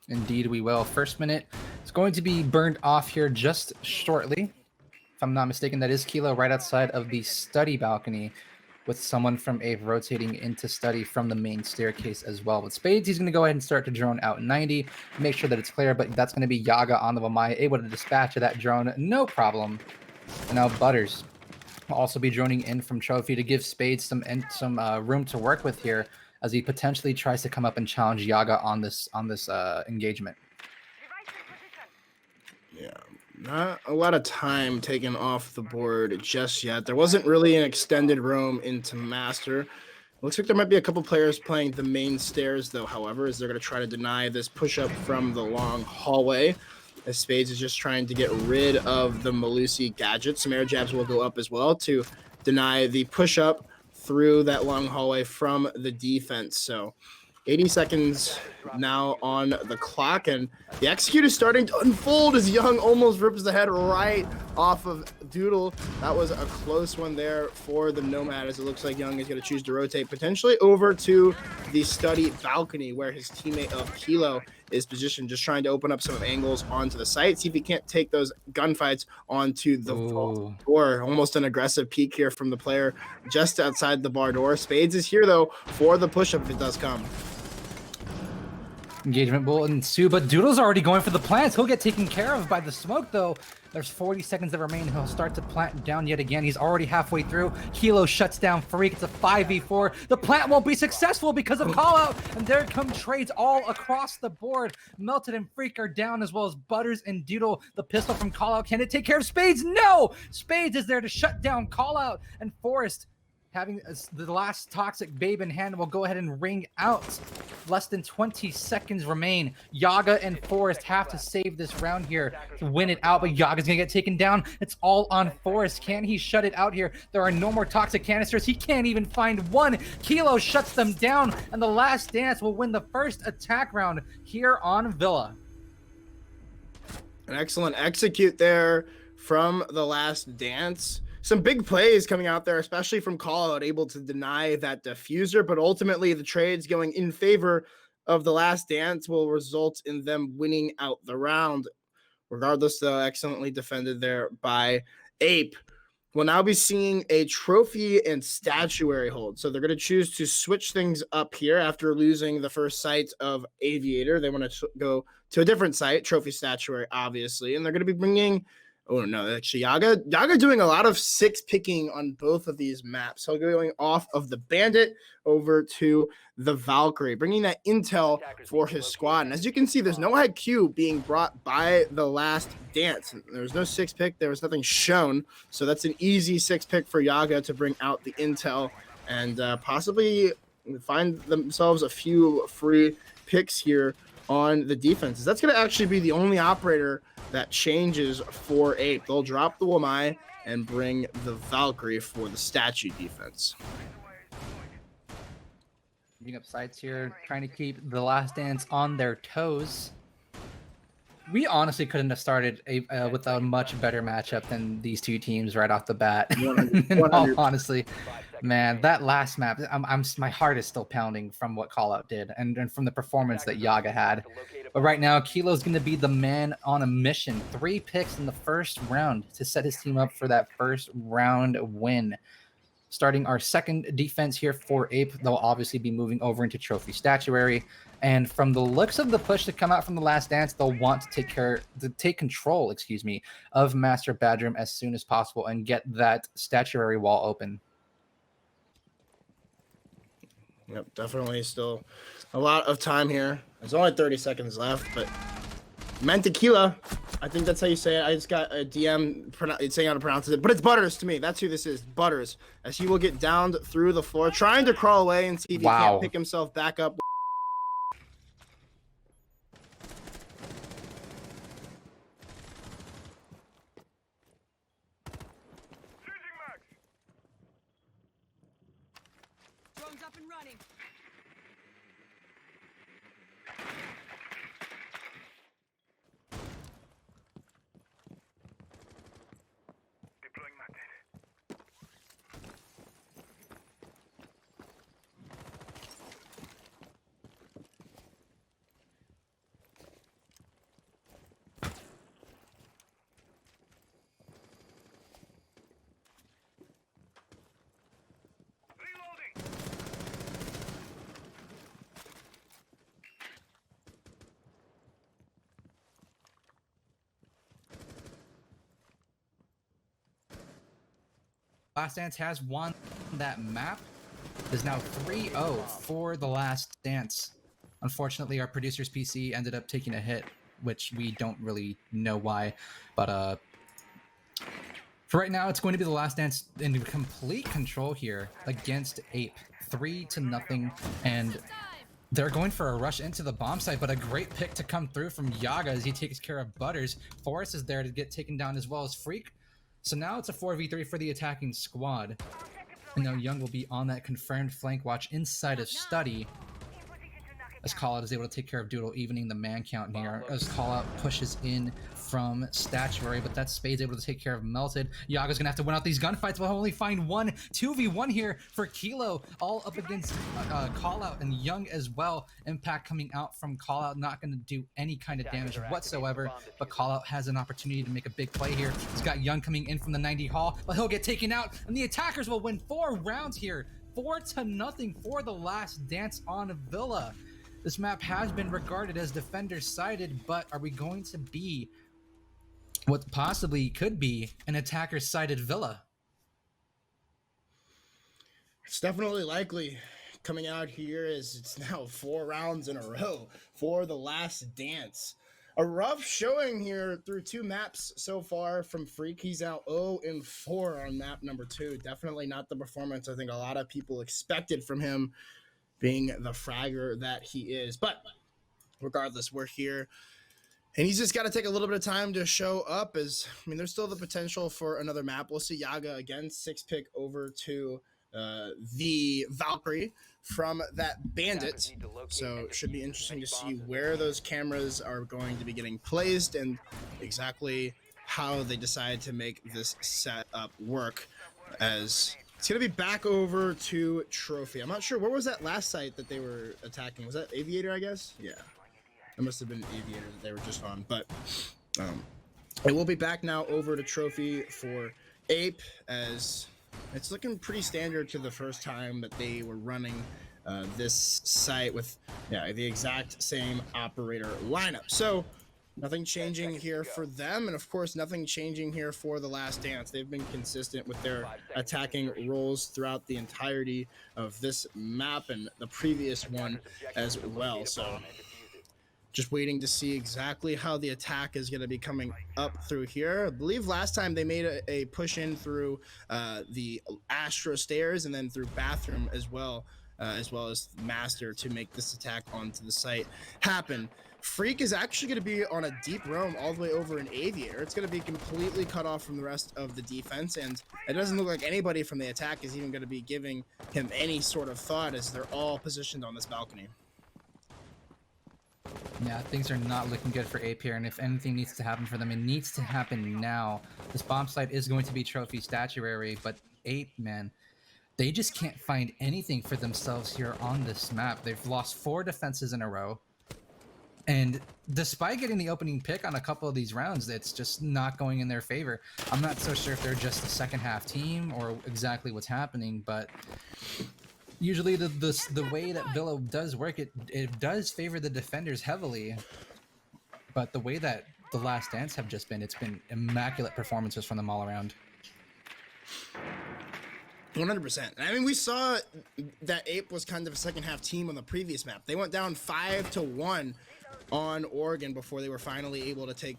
Indeed, we will. First minute is going to be burned off here just shortly. If I'm not mistaken, that is Kilo right outside of the study balcony with someone from Ape rotating into study from the main staircase as well. With Spades, he's going to go ahead and start to drone out 90, make sure that it's clear, but that's going to be Yaga on the Wamai, able to dispatch that drone, no problem. And now Butters will also be droning in from Trophy to give Spades some room to work with here as he potentially tries to come up and challenge Yaga on this engagement. Yeah, not a lot of time taken off the board just yet. There wasn't really an extended roam into Master. Looks like there might be a couple players playing the main stairs, though, however, as they're going to try to deny this push-up from the long hallway. As Spades is just trying to get rid of the Malusi gadget. Some air jabs will go up as well to deny the push-up through that long hallway from the defense. So 80 seconds now on the clock, and the execute is starting to unfold as Young almost rips the head right off of Doodle. That was a close one there for the Nomad, as it looks like Young is going to choose to rotate potentially over to the study balcony where his teammate of Kilo is positioned, just trying to open up some angles onto the site, see if he can't take those gunfights onto the vault door. Almost an aggressive peek here from the player just outside the bar door. Spades is here, though, for the push-up if it does come. Engagement will ensue, but Doodle's already going for the plants. He'll get taken care of by the smoke, though. There's 40 seconds that remain. He'll start to plant down yet again. He's already halfway through. Kilo shuts down Freak. It's a 5v4. The plant won't be successful because of call out. And there come trades all across the board. Melted and Freak are down, as well as Butters and Doodle. The pistol from call out. Can it take care of Spades? No! Spades is there to shut down call out. And Forrest, having the last toxic babe in hand, will go ahead and ring out. Less than 20 seconds remain. Yaga and Forrest have to save this round here to win it out, but Yaga's gonna get taken down. It's all on Forrest. Can he shut it out here? There are no more toxic canisters. He can't even find one. Kilo shuts them down, and the Last Dance will win the first attack round here on Villa. An excellent execute there from the Last Dance. Some big plays coming out there, especially from Callout, able to deny that diffuser, but ultimately the trades going in favor of the Last Dance will result in them winning out the round. Regardless, though, excellently defended there by Ape. We'll now be seeing a trophy and statuary hold. So they're going to choose to switch things up here after losing the first site of Aviator. They want to go to a different site, trophy statuary, obviously, and they're going to be bringing... Oh, no, actually, Yaga doing a lot of six picking on both of these maps. So going off of the Bandit over to the Valkyrie, bringing that intel for his squad. And as you can see, there's no IQ being brought by the Last Dance. There was no six pick. There was nothing shown. So that's an easy six pick for Yaga to bring out the intel and possibly find themselves a few free picks here on the defenses. That's going to actually be the only operator that changes for Ape. They'll drop the Wamai and bring the Valkyrie for the statue defense. Being up sides here, trying to keep the Last Dance on their toes. We honestly couldn't have started with a much better matchup than these two teams right off the bat. 100. In all honestly, man, that last map, my heart is still pounding from what Callout did and from the performance that Yaga had. But right now, Kilo's going to be the man on a mission. 3 picks in the first round to set his team up for that first round win. Starting our second defense here for Ape, they'll obviously be moving over into Trophy Statuary. And from the looks of the push to come out from the Last Dance, they'll want to take control, of Master Bedroom as soon as possible and get that statuary wall open. Yep, definitely still a lot of time here. There's only 30 seconds left, but Mantequilla, I think that's how you say it. I just got a DM saying how to pronounce it, but it's Butters to me. That's who this is, Butters. As he will get down through the floor, trying to crawl away and see if he can't pick himself back up. Up and running. Deploying map. Reloading. Last Dance has won that map. There's now 3-0 for the Last Dance. Unfortunately, our producer's PC ended up taking a hit, which we don't really know why. But for right now, it's going to be the Last Dance in complete control here against Ape. 3-0, and they're going for a rush into the bomb site, but a great pick to come through from Yaga as he takes care of Butters. Forrest is there to get taken down as well as Freak. So now it's a 4v3 for the attacking squad. And now Young will be on that confirmed flank watch inside of Study, as Callout is able to take care of Doodle, evening the man count here, as Callout pushes in from Statuary, but that Spade's able to take care of Melted. Yaga's gonna have to win out these gunfights, but only find one 2v1 here for Kilo, all up against Callout and Young as well. Impact coming out from Callout, not gonna do any kind of damage whatsoever, but Callout has an opportunity to make a big play here. He's got Young coming in from the 90 hall, but he'll get taken out, and the attackers will win 4 rounds here. 4-0 for the Last Dance on Villa. This map has been regarded as defender-sided, but are we going to be what possibly could be an attacker-sided Villa? It's definitely likely. Coming out here as it's now 4 rounds in a row for the Last Dance. A rough showing here through 2 maps so far from Freak. He's now 0-4 on map number 2. Definitely not the performance I think a lot of people expected from him, being the fragger that he is. But regardless, we're here. And he's just got to take a little bit of time to show up. As I mean, there's still the potential for another map. We'll see Yaga again, 6-pick over to the Valkyrie from that Bandit. So it should be interesting to see where those cameras are going to be getting placed and exactly how they decide to make this setup work, as it's going to be back over to Trophy. I'm not sure. Where was that last site that they were attacking? Was that Aviator, I guess? Yeah. It must have been Aviator that they were just on. But it will be back now over to Trophy for Ape, as it's looking pretty standard to the first time that they were running this site with the exact same operator lineup. So nothing changing here for them, and of course nothing changing here for the Last Dance. They've been consistent with their attacking roles throughout the entirety of this map and the previous one as well. So just waiting to see exactly how the attack is going to be coming up through here. I believe last time they made a push in through the Astro stairs and then through bathroom as well as Master, to make this attack onto the site happen. Freak is actually going to be on a deep roam all the way over in Aviator. It's going to be completely cut off from the rest of the defense, and it doesn't look like anybody from the attack is even going to be giving him any sort of thought, as they're all positioned on this balcony. Yeah, things are not looking good for Ape here, and if anything needs to happen for them, it needs to happen now. This bomb site is going to be Trophy Statuary, but Ape, man, they just can't find anything for themselves here on this map. They've lost 4 defenses in a row, and despite getting the opening pick on a couple of these rounds, it's just not going in their favor. I'm not so sure if they're just a second half team or exactly what's happening, but usually the way that Villa does work, it does favor the defenders heavily, but the way that the Last Dance have just been, it's been immaculate performances from them all around. 100%. I mean, we saw that Ape was kind of a second half team on the previous map. They went down 5-1 on Oregon before they were finally able to take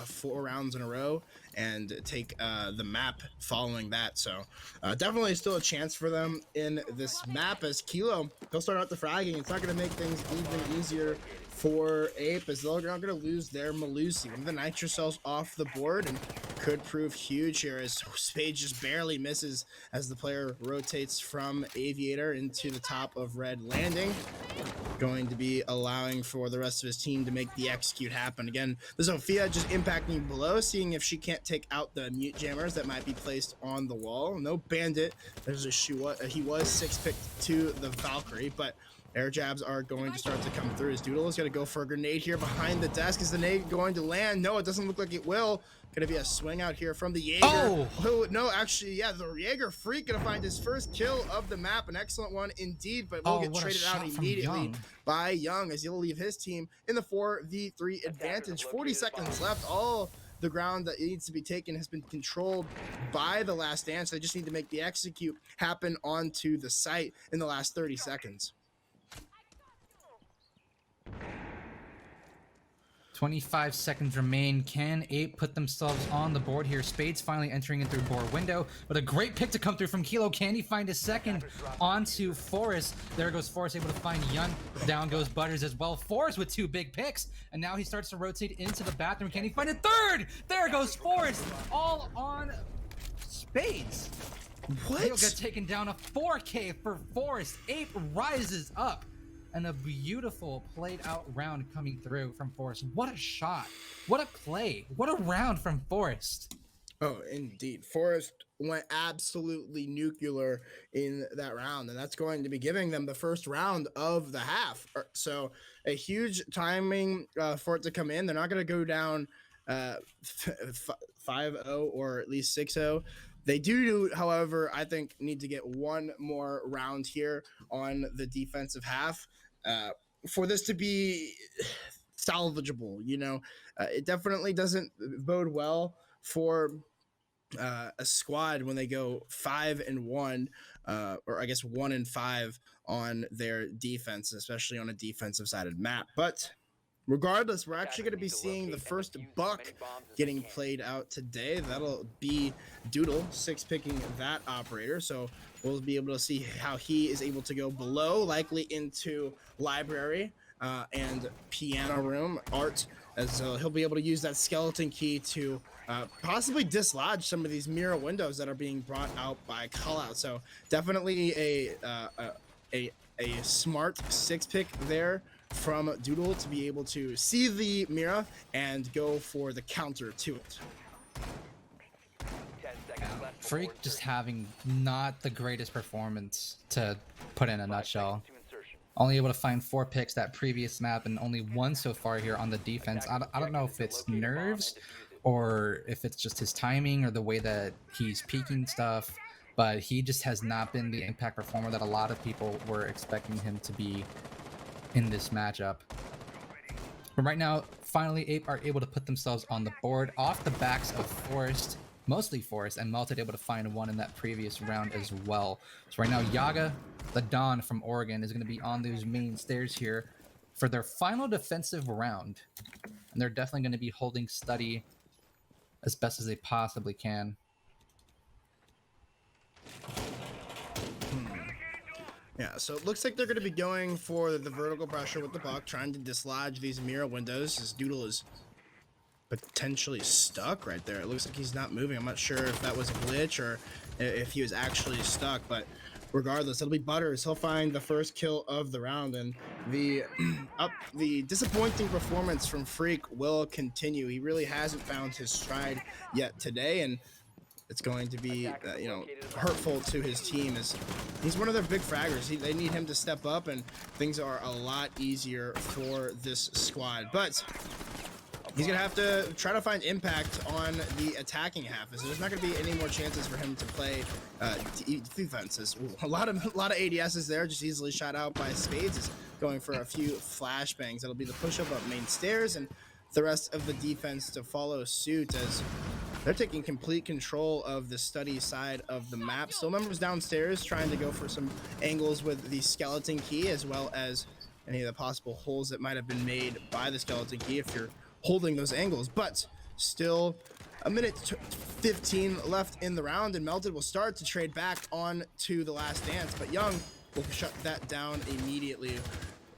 4 rounds in a row and take the map following that. So definitely still a chance for them in this map, as Kilo, he'll start out the fragging. It's not going to make things even easier for Ape, as they're not going to lose their Malusi. One of the nitro cells off the board, and could prove huge here as Spade just barely misses as the player rotates from Aviator into the top of Red Landing. Going to be allowing for the rest of his team to make the execute happen. Again, the Sophia just impacting below, seeing if she can't take out the mute jammers that might be placed on the wall. No Bandit. There's a he was 6-picked to the Valkyrie, but air jabs are going to start to come through. As Doodle is going to go for a grenade here behind the desk. Is the nade going to land? No, it doesn't look like it will. Going to be a swing out here from the Jaeger. Oh, no, actually, yeah, the Jaeger freak going to find his first kill of the map. An excellent one indeed, but will get traded out immediately by Young as he'll leave his team in the 4v3 advantage. 40 seconds left. All the ground that needs to be taken has been controlled by the Last Dance. They just need to make the execute happen onto the site in the last 30 seconds. 25 seconds remain. Can Ape put themselves on the board here? Spades finally entering in through board window, but a great pick to come through from Kilo. Can he find a second onto Forrest? There goes Forrest, able to find Yun. Down goes Butters as well. Forrest with 2 big picks, and now he starts to rotate into the bathroom. Can he find a third? There goes Forrest, all on Spades. What? He'll get taken down. A 4K for Forrest. Ape rises up. And a beautiful played out round coming through from Forrest. What a shot. What a play. What a round from Forrest. Oh, indeed. Forrest went absolutely nuclear in that round, and that's going to be giving them the first round of the half. So a huge timing for it to come in. They're not going to go down 5-0 or at least 6-0. They do, however, I think need to get one more round here on the defensive half for this to be salvageable. You know, it definitely doesn't bode well for a squad when they go 5-1, or I guess 1-5 on their defense, especially on a defensive sided map. But regardless, we're actually going to be seeing the first buck getting played out today. That'll be Doodle 6-picking that operator. So we'll be able to see how he is able to go below, likely into library and piano room art, as he'll be able to use that skeleton key to possibly dislodge some of these mirror windows that are being brought out by callout. So definitely a smart 6-pick there from Doodle to be able to see the mirror and go for the counter to it. Freak just having not the greatest performance to put in a nutshell. Only able to find 4 picks that previous map and only 1 so far here on the defense. I don't know if it's nerves or if it's just his timing or the way that he's peaking stuff, but he just has not been the impact performer that a lot of people were expecting him to be in this matchup. But right now, finally, Ape are able to put themselves on the board off the backs of Forrest, mostly Forrest, and Melted able to find 1 in that previous round as well. So right now, Yaga, the Don from Oregon, is going to be on those main stairs here for their final defensive round. And they're definitely going to be holding steady as best as they possibly can. Yeah, so it looks like they're going to be going for the vertical pressure with the puck, trying to dislodge these mirror windows. As Doodle is potentially stuck right there. It looks like he's not moving. I'm not sure if that was a glitch or if he was actually stuck, but regardless, it'll be Butters. He'll find the first kill of the round, and the disappointing performance from Freak will continue. He really hasn't found his stride yet today, and it's going to be hurtful to his team, as he's one of their big fraggers. They need him to step up, and things are a lot easier for this squad. But he's gonna have to try to find impact on the attacking half, as there's not gonna be any more chances for him to play defenses. A lot of ADSs there, just easily shot out by Spades. Is going for a few flashbangs. That'll be the push up main stairs, and the rest of the defense to follow suit, as they're taking complete control of the study side of the map. Still members downstairs trying to go for some angles with the skeleton key, as well as any of the possible holes that might have been made by the skeleton key if you're holding those angles. But still a minute 15 left in the round, and Melted will start to trade back on to the Last Dance, but Young will shut that down immediately.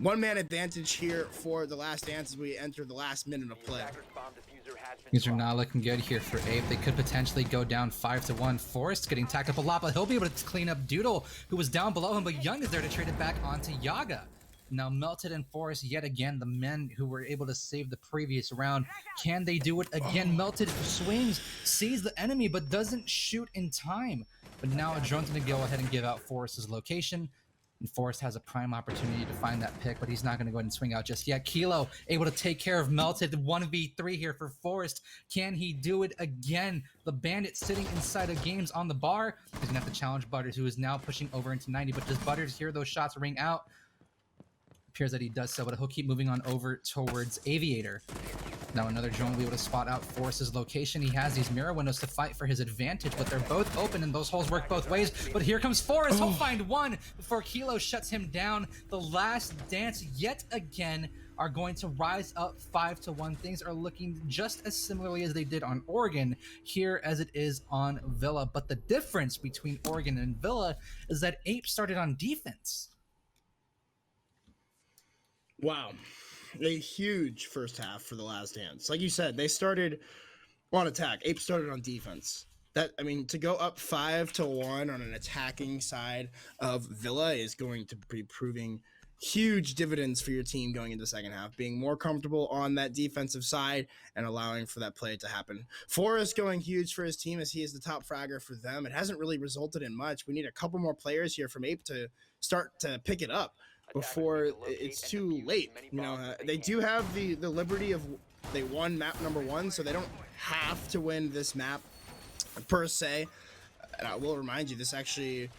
one-man advantage here for the Last Dance as we enter the last minute of play. Things are not looking good here for Ape. They could potentially go down 5-1. Forrest getting tacked up a lot, but he'll be able to clean up Doodle, who was down below him, but Young is there to trade it back onto Yaga. Now Melted and Forrest, yet again, the men who were able to save the previous round. Can they do it again? Melted swings, sees the enemy, but doesn't shoot in time. But now a drone's going to go ahead and give out Forrest's location. And Forrest has a prime opportunity to find that pick, but he's not going to go ahead and swing out just yet. Kilo able to take care of Melted. 1v3 here for Forrest. Can he do it again? The Bandit sitting inside of games on the bar. He's going to have to challenge Butters, who is now pushing over into 90. But does Butters hear those shots ring out? Appears that he does so, but he'll keep moving on over towards Aviator. Now another drone will be able to spot out Forrest's location. He has these mirror windows to fight for his advantage, but they're both open and those holes work both ways. But here comes Forrest. He'll find one before Kilo shuts him down. The Last Dance yet again are going to rise up 5-1. Things are looking just as similarly as they did on Oregon here as it is on Villa. But the difference between Oregon and Villa is that Ape started on defense. Wow. A huge first half for the Last Dance. Like you said, they started on attack. Ape started on defense. To go up 5-1 on an attacking side of Villa is going to be proving huge dividends for your team going into the second half, being more comfortable on that defensive side and allowing for that play to happen. Forrest going huge for his team as he is the top fragger for them. It hasn't really resulted in much. We need a couple more players here from Ape to start to pick it up before it's too late. They do have the liberty of, they won map number 1, so they don't have to win this map per se. And I will remind you, this actually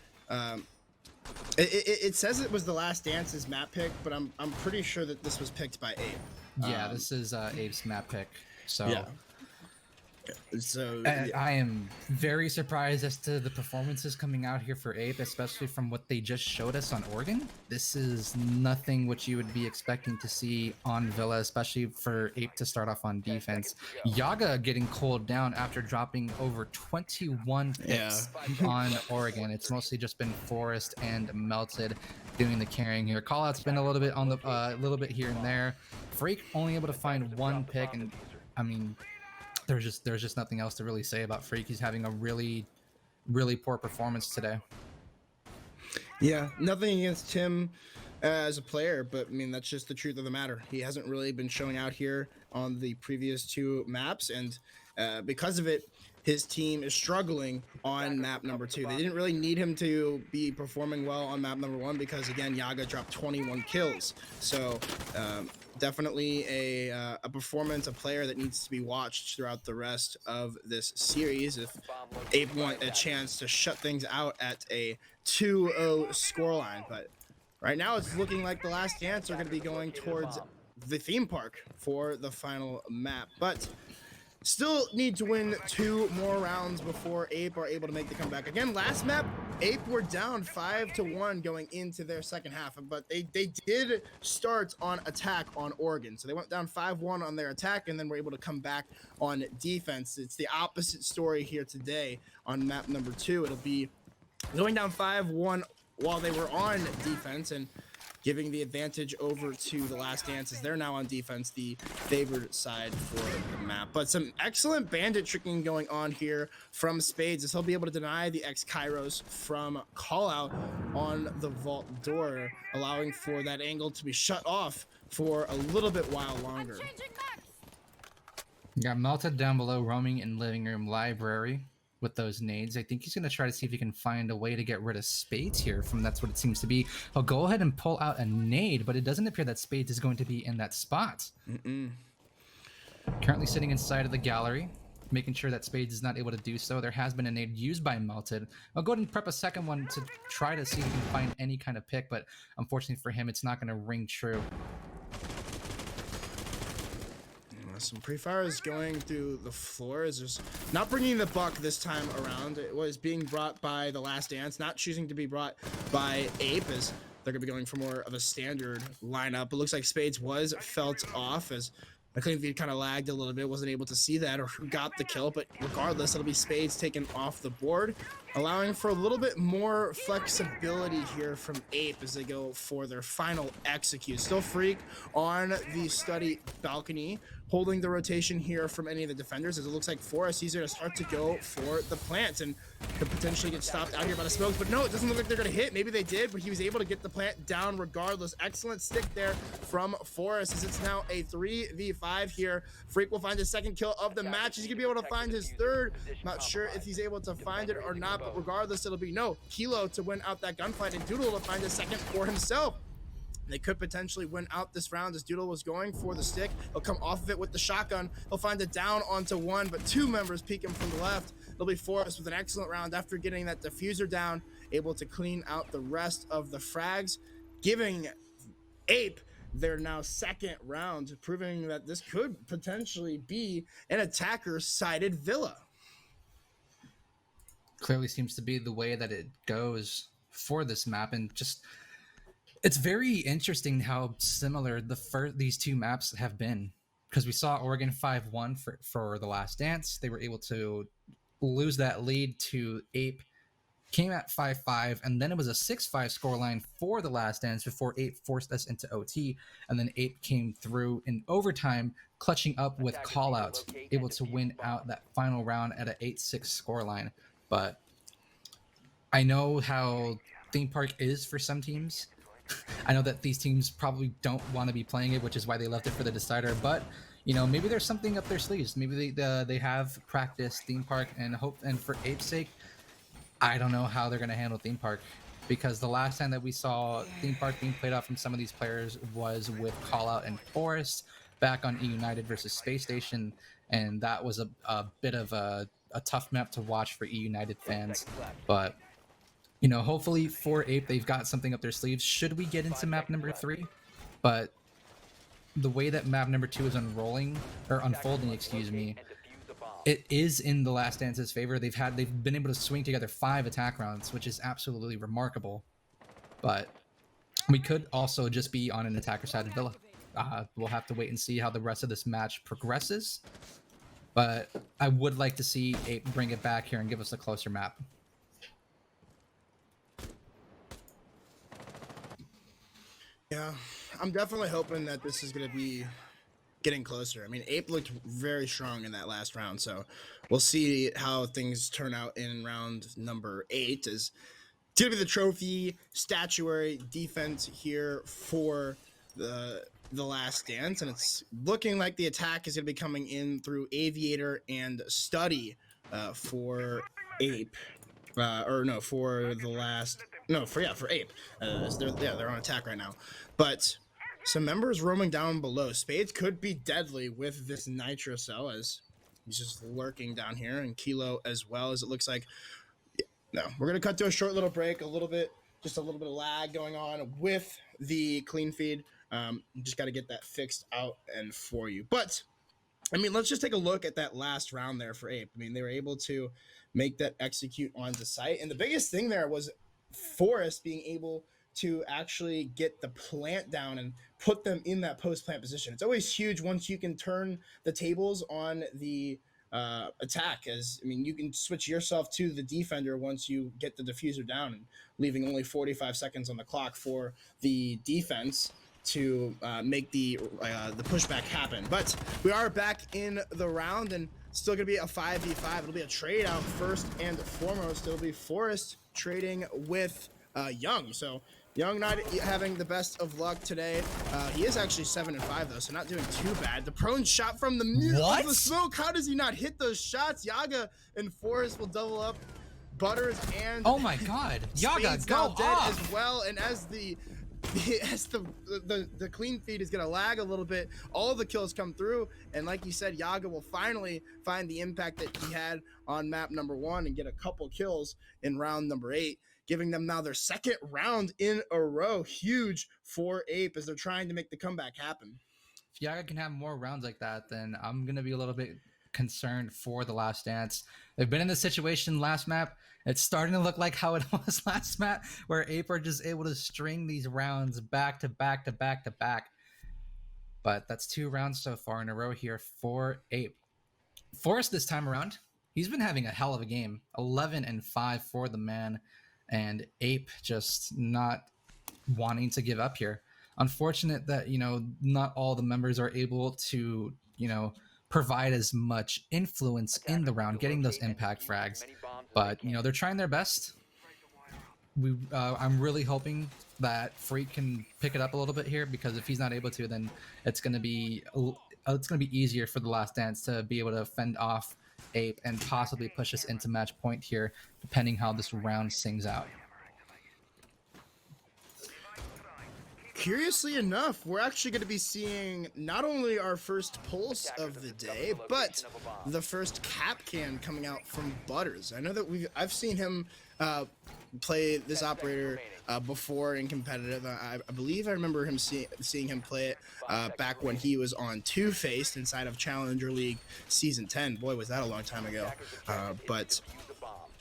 it says it was the Last Dance's map pick, but I'm pretty sure that this was picked by Ape. Yeah, this is Ape's map pick. So yeah. So I am very surprised as to the performances coming out here for Ape, especially from what they just showed us on Oregon. This is nothing what you would be expecting to see on Villa, especially for Ape to start off on defense. Yaga getting cooled down after dropping over 21 picks on Oregon. It's mostly just been Forrest and Melted doing the carrying here. Callout's been a little bit on the little bit here and there. Freak only able to find one pick, and I mean, there's just nothing else to really say about Freak. He's having a really poor performance today. Yeah, nothing against him as a player, but I mean, that's just the truth of the matter. He hasn't really been showing out here on the previous 2 maps, and because of it, his team is struggling on map number 2. They didn't really need him to be performing well on map number 1 because, again, Yaga dropped 21 kills. So definitely a performance, a player that needs to be watched throughout the rest of this series if Ape want a chance to shut things out at a 2-0 scoreline. But right now it's looking like the Last Dance are going to be going towards the theme park for the final map. But still need to win 2 more rounds before Ape are able to make the comeback. Again, last map, Ape were down 5-1 going into their second half, but they did start on attack on Oregon. So they went down 5-1 on their attack and then were able to come back on defense. It's the opposite story here today on map number 2. It'll be going down 5-1 while they were on defense and giving the advantage over to the Last Dance as they're now on defense, the favored side for the map. But some excellent bandit tricking going on here from Spades as he'll be able to deny the X-Kairos from Callout on the vault door, allowing for that angle to be shut off for a little bit while longer. Got Melted down below roaming in living room library with those nades. I think he's going to try to see if he can find a way to get rid of Spades here. That's what it seems to be. He'll go ahead and pull out a nade, but it doesn't appear that Spades is going to be in that spot. Currently sitting inside of the gallery, making sure that Spades is not able to do so. There has been a nade used by Melted. I'll go ahead and prep a second one to try to see if he can find any kind of pick, but unfortunately for him, it's not going to ring true. Some pre-fires going through the floors. There's not bringing the buck this time around. It was being brought by the Last Dance, not choosing to be brought by Ape, as they're going to be going for more of a standard lineup. It looks like Spades was felt off as I think he kind of lagged a little bit, wasn't able to see that or who got the kill, but regardless, it'll be Spades taken off the board. allowing for a little bit more flexibility here from Ape as they go for their final execute. Still Freak on the study balcony, holding the rotation here from any of the defenders, as it looks like Forest, he's going to start to go for the plant and could potentially get stopped out here by the smokes, but no, it doesn't look like they're going to hit. Maybe they did, but he was able to get the plant down regardless. Excellent stick there from Forest, as it's now a 3v5 here. Freak will find his second kill of the match. He's going to be able to find his third. Not sure if he's able to find it or not, but regardless, it'll be no Kilo to win out that gunfight and Doodle to find a second for himself. They could potentially win out this round as Doodle was going for the stick. He'll come off of it with the shotgun. He'll find it down onto one, but two members peek him from the left. It'll be Forrest with an excellent round after getting that diffuser down, able to clean out the rest of the frags, giving Ape their now second round, proving that this could potentially be an attacker-sided villa. Clearly seems to be the way that it goes for this map, and just it's very interesting how similar these two maps have been, because we saw Oregon 5-1 for the Last Dance. They were able to lose that lead to Ape, came at 5-5, and then it was a 6-5 scoreline for the Last Dance before Ape forced us into OT, and then Ape came through in overtime, clutching up with callouts, able to win out that final round at an 8-6 scoreline. But I know how theme park is for some teams. I know that these teams probably don't want to be playing it, which is why they left it for the decider. But you know, maybe there's something up their sleeves. Maybe they have practiced theme park and hope. And for Ape's sake, I don't know how they're going to handle theme park, because the last time that we saw theme park being played out from some of these players was with Callout and Forest back on E United versus Space Station, and that was a bit of a tough map to watch for E United fans. But you know, hopefully for Ape, they've got something up their sleeves should we get into map number 3. But the way that map number 2 is unfolding, excuse me, it is in the Last Dance's favor. They've been able to swing together 5 attack rounds, which is absolutely remarkable. But we could also just be on an attacker-sided villa. We'll have to wait and see how the rest of this match progresses. But I would like to see Ape bring it back here and give us a closer map. Yeah, I'm definitely hoping that this is going to be getting closer. I mean, Ape looked very strong in that last round, so we'll see how things turn out in round number 8. Is going to be the trophy statuary defense here for the Last Dance, and it's looking like the attack is going to be coming in through Aviator and Study for Ape. For Ape. They're on attack right now. But some members roaming down below. Spades could be deadly with this Nitro Cell, as he's just lurking down here, and Kilo as well, as it looks like. No, we're going to cut to a short little break, a little bit of lag going on with the clean feed. Just got to get that fixed out and for you. But I mean, let's just take a look at that last round there for Ape. I mean, they were able to make that execute onto site. And the biggest thing there was Forrest being able to actually get the plant down and put them in that post-plant position. It's always huge once you can turn the tables on the attack, as I mean, you can switch yourself to the defender once you get the diffuser down, and leaving only 45 seconds on the clock for the defense to make the pushback happen. But we are back in the round, and still gonna be a 5v5. It'll be a trade out first and foremost. It'll be Forrest trading with Young. So Young not having the best of luck today. He is actually 7-5 though, so not doing too bad. The prone shot from the of the smoke. How does he not hit those shots? Yaga and Forrest will double up. Butters and oh my god, Yaga go dead off as well. And as the clean feed is gonna lag a little bit, all the kills come through, and like you said, Yaga will finally find the impact that he had on map number 1 and get a couple kills in round number 8, giving them now their second round in a row. Huge for Ape as they're trying to make the comeback happen. If Yaga can have more rounds like that, then I'm gonna be a little bit concerned for the Last Dance. They've been in this situation last map. It's starting to look like how it was last map, where Ape are just able to string these rounds back to back to back to back. But that's 2 rounds so far in a row here for Ape. Forrest this time around, He's been having a hell of a game. 11-5 for the man, and Ape just not wanting to give up here. Unfortunate that, not all the members are able to, provide as much influence in the round, getting those impact frags. But, they're trying their best. I'm really hoping that Freak can pick it up a little bit here, because if he's not able to, then it's going to be easier for the Last Dance to be able to fend off Ape and possibly push us into match point here, depending how this round sings out. Curiously enough, we're actually going to be seeing not only our first pulse of the day, but the first cap can coming out from Butters. I know that I've seen him play this operator before in competitive. I believe I remember him seeing him play it back when he was on Two-Faced inside of Challenger League Season 10. Boy, was that a long time ago. But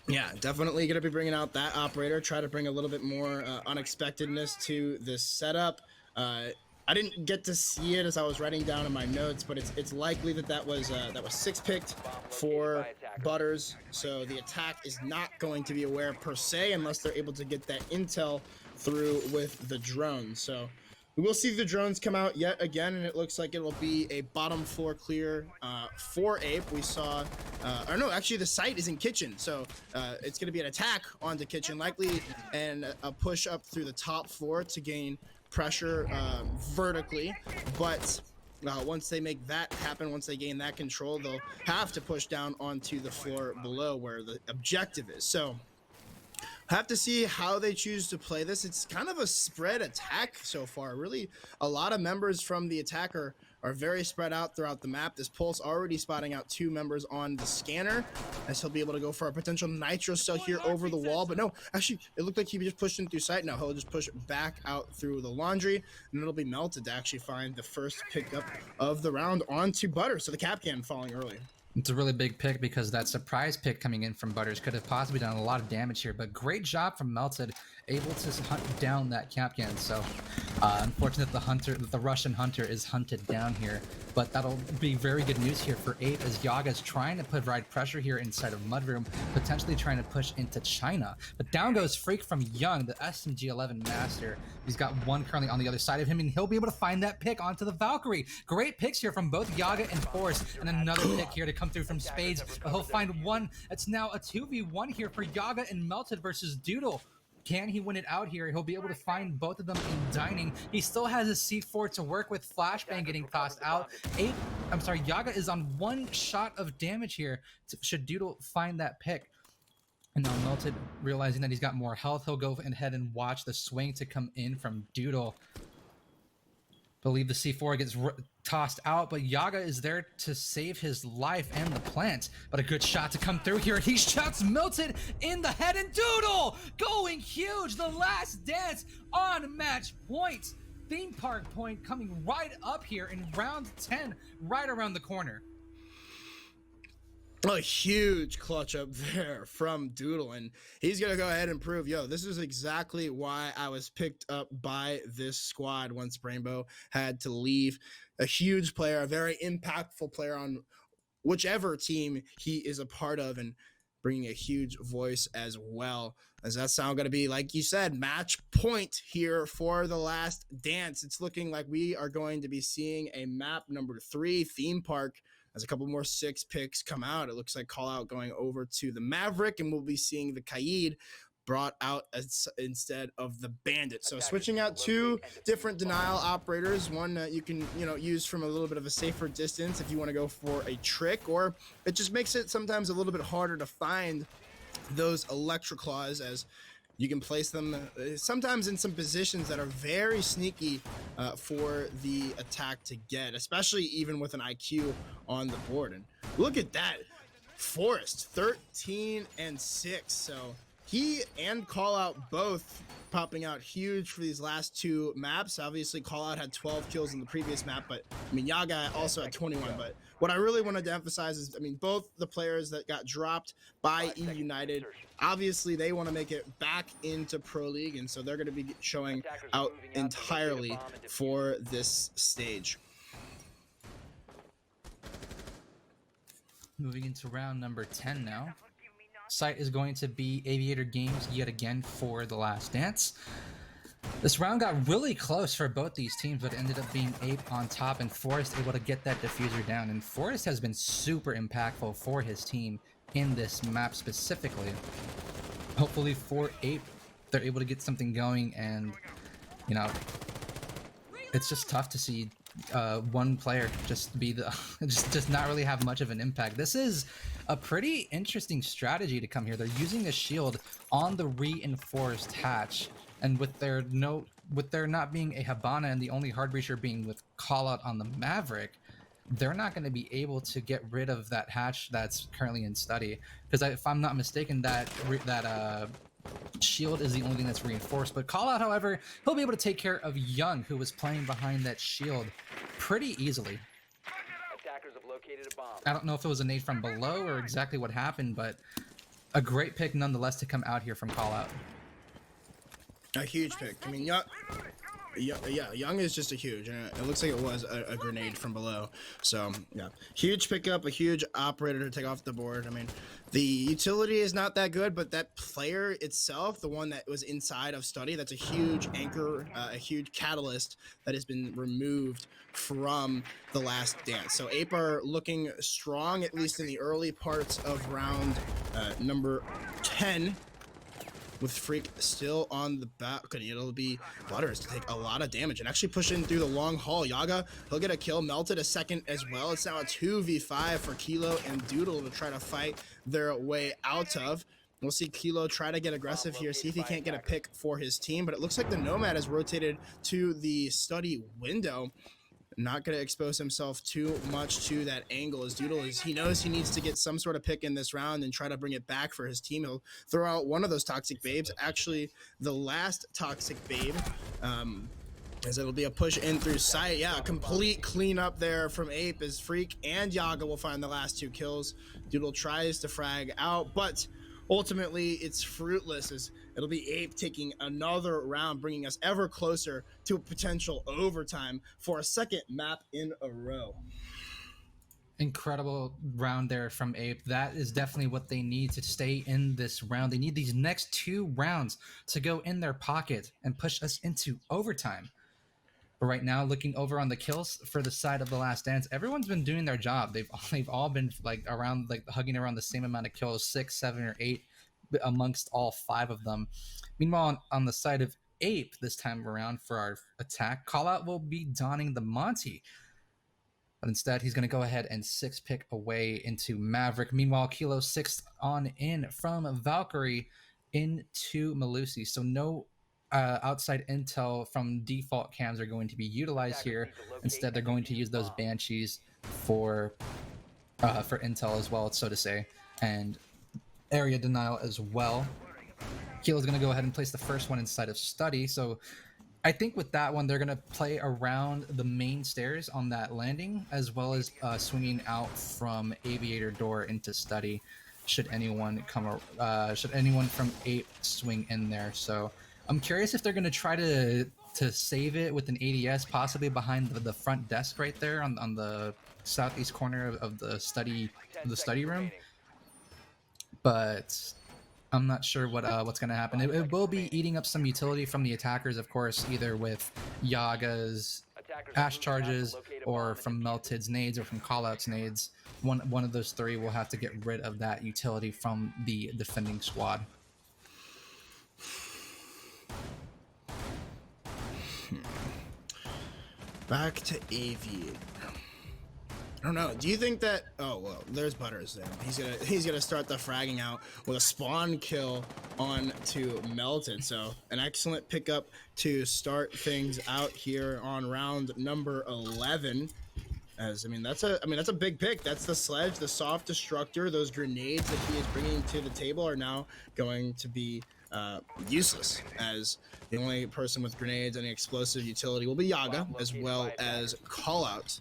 yeah, definitely going to be bringing out that operator, try to bring a little bit more unexpectedness to this setup. I didn't get to see it as I was writing down in my notes, but it's likely that was 6-picked for Butters, so the attack is not going to be aware per se unless they're able to get that intel through with the drone. So we will see the drones come out yet again, and it looks like it'll be a bottom floor clear for Ape. We saw, or no, actually the site is in kitchen, so it's going to be an attack onto kitchen, likely, and a push up through the top floor to gain pressure vertically. But once they make that happen, once they gain that control, they'll have to push down onto the floor below where the objective is. So have to see how they choose to play this. It's kind of a spread attack so far. Really, a lot of members from the attacker are very spread out throughout the map. This Pulse already spotting out 2 members on the scanner, as he'll be able to go for a potential nitro cell here over the wall. But no, actually, it looked like he just pushed in through sight. Now he'll just push back out through the laundry, and it'll be Melted to actually find the first pickup of the round onto Butter. So the cap can falling early. It's a really big pick, because that surprise pick coming in from Butters could have possibly done a lot of damage here, but great job from Melted, able to hunt down that Capcan. So unfortunate the Russian hunter is hunted down here, but that'll be very good news here for Ape, as Yaga's trying to provide pressure here inside of Mudroom, potentially trying to push into China. But down goes Freak from Young, the SMG-11 master. He's got one currently on the other side of him, and he'll be able to find that pick onto the Valkyrie. Great picks here from both Yaga and Force, and another pick here to come through from Spades, but he'll find one. It's now a 2v1 here for Yaga and Melted versus Doodle. Can he win it out here? He'll be able to find both of them in dining. He still has a C4 to work with. Flashbang getting tossed out. Yaga is on 1 shot of damage here. Should Doodle find that pick? And now Melted, realizing that he's got more health, he'll go ahead and watch the swing to come in from Doodle. Believe the C4 gets tossed out, but Yaga is there to save his life and the plant. But a good shot to come through here. He shots Melted in the head, and Doodle going huge. The Last Dance on match point. Theme park point coming right up here in round 10, right around the corner. A huge clutch up there from Doodle, and he's going to go ahead and prove, this is exactly why I was picked up by this squad once Rainbow had to leave. A huge player, a very impactful player on whichever team he is a part of, and bringing a huge voice as well. As that sound going to be, like you said, match point here for the Last Dance. It's looking like we are going to be seeing a map number 3, Theme Park, as a couple more 6 picks come out. It looks like call out going over to the Maverick, and we'll be seeing the Kaid brought out instead of the Bandit. So switching out 2 different denial operators, one that you can use from a little bit of a safer distance if you want to go for a trick, or it just makes it sometimes a little bit harder to find those Electroclaws, as you can place them sometimes in some positions that are very sneaky for the attack to get, especially even with an IQ on the board. And look at that, Forrest 13 and 6. So he and Callout both popping out huge for these last 2 maps. Obviously, Callout had 12 kills in the previous map, but Yaga also had 21. But what I really wanted to emphasize is, both the players that got dropped by E United, obviously they want to make it back into Pro League, and so they're going to be showing out entirely for this stage. Moving into round number 10 now. Site is going to be Aviator Games yet again for The Last Dance. This round got really close for both these teams, but it ended up being Ape on top and Forrest able to get that diffuser down. And Forrest has been super impactful for his team in this map specifically. Hopefully for Ape, they're able to get something going, and you know, it's just tough to see one player just be the just not really have much of an impact. This is a pretty interesting strategy to come here. They're using a shield on the reinforced hatch, and with there not being a Habana and the only hard breacher being with callout on the Maverick, they're not going to be able to get rid of that hatch that's currently in study. Because if I'm not mistaken, that shield is the only thing that's reinforced. But callout, however, he'll be able to take care of Young, who was playing behind that shield pretty easily. Attackers have located a bomb. I don't know if it was a nade from below or exactly what happened, but a great pick nonetheless to come out here from callout. A huge pick. I mean, Young is just a huge, and it looks like it was a grenade from below. So yeah, huge pickup, a huge operator to take off the board. I mean, the utility is not that good, but that player itself, the one that was inside of study, that's a huge anchor, a huge catalyst that has been removed from The Last Dance. So Ape are looking strong, at least in the early parts of round number 10. With Freak still on the balcony, it'll be Butters to take a lot of damage and actually push in through the long haul. Yaga, he'll get a kill, Melted a second as well. It's now a 2v5 for Kilo and Doodle to try to fight their way out of. We'll see Kilo try to get aggressive here, see if he can't get a pick for his team, but it looks like the Nomad has rotated to the study window. Not going to expose himself too much to that angle as Doodle he knows he needs to get some sort of pick in this round and try to bring it back for his team. He'll throw out one of those toxic babes, actually the last toxic babe, as it'll be a push in through sight. Yeah, a complete cleanup there from Ape as Freak and Yaga will find the last 2 kills. Doodle tries to frag out, but ultimately it's fruitless as it'll be Ape taking another round, bringing us ever closer to a potential overtime for a second map in a row. Incredible round there from Ape. That is definitely what they need to stay in this round. They need these next 2 rounds to go in their pocket and push us into overtime. But right now, looking over on the kills for the side of The Last Dance, everyone's been doing their job. They've all been hugging around the same amount of kills, 6, 7, or 8 amongst all 5 of them. Meanwhile, on the side of Ape this time around for our attack, callout will be donning the Monty. But instead, he's going to go ahead and 6-pick away into Maverick. Meanwhile, Kilo 6th on in from Valkyrie into Malusi. So no outside intel from default cams are going to be utilized here. Instead, they're going to use those Banshees for intel as well, so to say, and area denial as well. Kilo's going to go ahead and place the first one inside of study. So I think with that one, they're going to play around the main stairs on that landing, as well as swinging out from aviator door into study. Should anyone from Ape swing in there? So I'm curious if they're going to try to save it with an ADS, possibly behind the front desk right there on the southeast corner of the study room. But I'm not sure what's going to happen. It will be eating up some utility from the attackers, of course, either with Yaga's Ash charges or from Melted's nades or from Callout's nades. One of those 3 will have to get rid of that utility from the defending squad. Back to Aviator. I don't know. Do you think that? Oh well, there's Butters there. He's gonna start the fragging out with a spawn kill on to Melted. So an excellent pickup to start things out here on round number 11. As that's a big pick. That's the sledge, the soft destructor. Those grenades that he is bringing to the table are now going to be useless, as the only person with grenades and explosive utility will be Yaga, as well as Callout,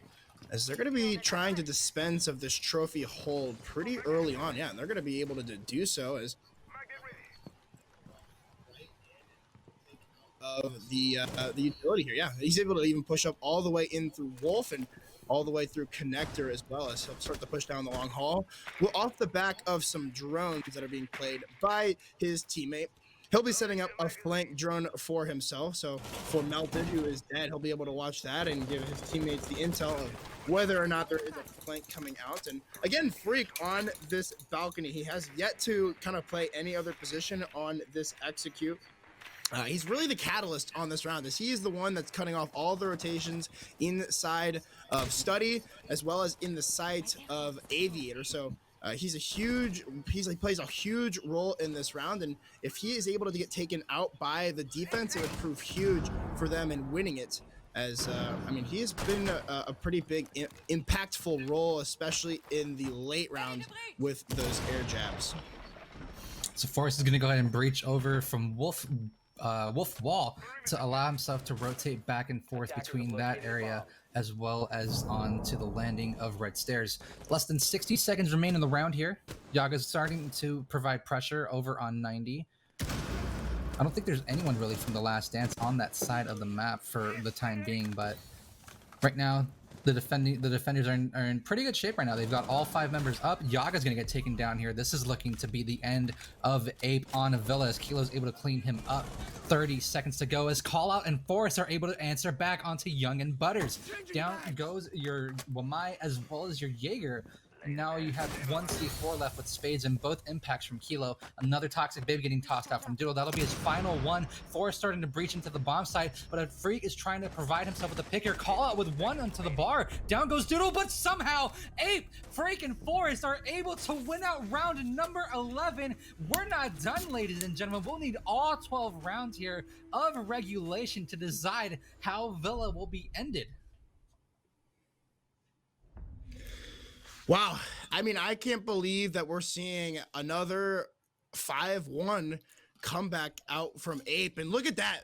as they're going to be trying to dispense of this trophy hold pretty early on. Yeah, and they're going to be able to do so as of the utility here. Yeah, he's able to even push up all the way in through Wolf, and all the way through connector as well, as he'll start to push down the long haul. Well, off the back of some drones that are being played by his teammate, he'll be setting up a flank drone for himself. So for Melted, who is dead, he'll be able to watch that and give his teammates the intel of whether or not there is a flank coming out. And again, Freak on this balcony, he has yet to kind of play any other position on this execute. He's really the catalyst on this round, as he is the one that's cutting off all the rotations inside of Study as well as in the sight of Aviator. So he plays a huge role in this round, and if he is able to get taken out by the defense, it would prove huge for them in winning it. As I mean, he has been a pretty big impactful role, especially in the late round with those air jabs. So Forrest is going to go ahead and breach over from Wolf Wall to allow himself to rotate back and forth between that area as well as onto the landing of Red Stairs. Less than 60 seconds remain in the round here. Yaga's starting to provide pressure over on 90. I don't think there's anyone really from the Last Dance on that side of the map for the time being, but right now the defenders are in pretty good shape right now. They've got all 5 members up. Yaga's gonna get taken down here. This is looking to be the end of Ape on Villa, as Kilo's able to clean him up. 30 seconds to go as Call Out and Forrest are able to answer back onto Young and Butters. Down goes your Wamai as well as your Jaeger. And now you have one C4 left with spades and both impacts from Kilo. Another Toxic Babe getting tossed out from Doodle. That'll be his final one. Forrest starting to breach into the bomb site, but a Freak is trying to provide himself with a picker. Call Out with one onto the bar. Down goes Doodle, but somehow Ape, Freak, and Forrest are able to win out round number 11. We're not done, ladies and gentlemen. We'll need all 12 rounds here of regulation to decide how Villa will be ended. Wow. I mean, I can't believe that we're seeing another 5-1 comeback out from Ape. And look at that.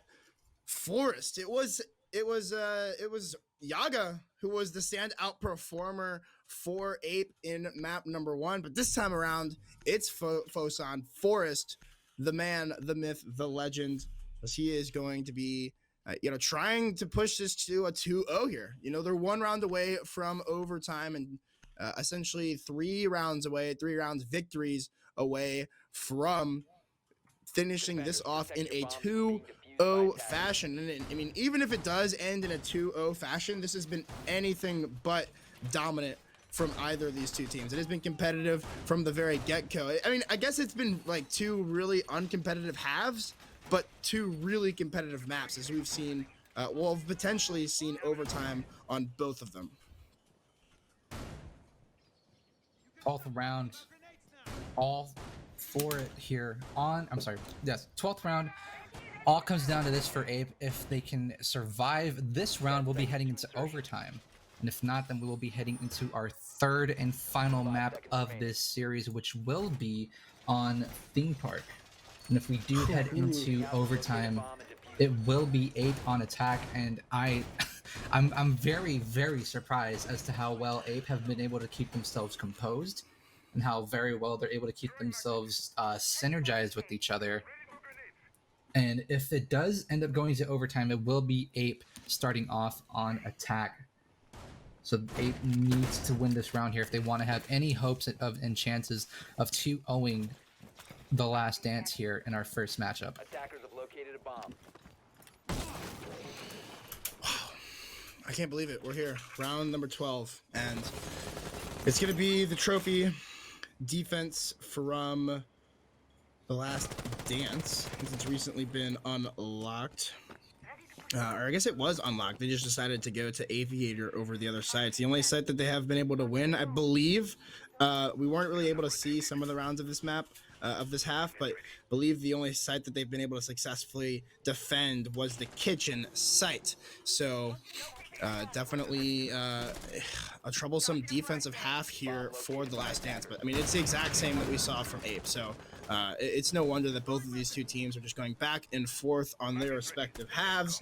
Forrest. It was Yaga who was the standout performer for Ape in map number 1. But this time around, it's Fosan, Forrest, the man, the myth, the legend, as he is going to be trying to push this to a 2-0 here. They're 1 round away from overtime, and essentially 3 rounds victories away from finishing this off in a 2-0 fashion. And I mean, even if it does end in a 2-0 fashion, this has been anything but dominant from either of these two teams. It has been competitive from the very get-go. I mean, I guess it's been like 2 really uncompetitive halves, but 2 really competitive maps, as we've seen, we've potentially seen overtime on both of them. 12th round, all for it here on, 12th round, all comes down to this for Ape. If they can survive this round, we'll be heading into overtime. And if not, then we will be heading into our 3rd and final map of this series, which will be on Theme Park. And if we do head into overtime, it will be Ape on attack, and I'm very, very surprised as to how well Ape have been able to keep themselves composed and how very well they're able to keep themselves synergized with each other. And if it does end up going to overtime, it will be Ape starting off on attack. So Ape needs to win this round here if they want to have any hopes of and chances of 2-0ing the Last Dance here in our first matchup. Attackers have located a bomb. I can't believe it. We're here, round number 12, and it's going to be the trophy defense from the Last Dance, since it's recently been unlocked. Or I guess it was unlocked. They just decided to go to Aviator over the other side. It's the only site that they have been able to win, I believe. We weren't really able to see some of the rounds of this map, of this half, but I believe the only site that they've been able to successfully defend was the kitchen site. So definitely a troublesome defensive half here for the Last Dance. But I mean, it's the exact same that we saw from Ape. So it's no wonder that both of these two teams are just going back and forth on their respective halves.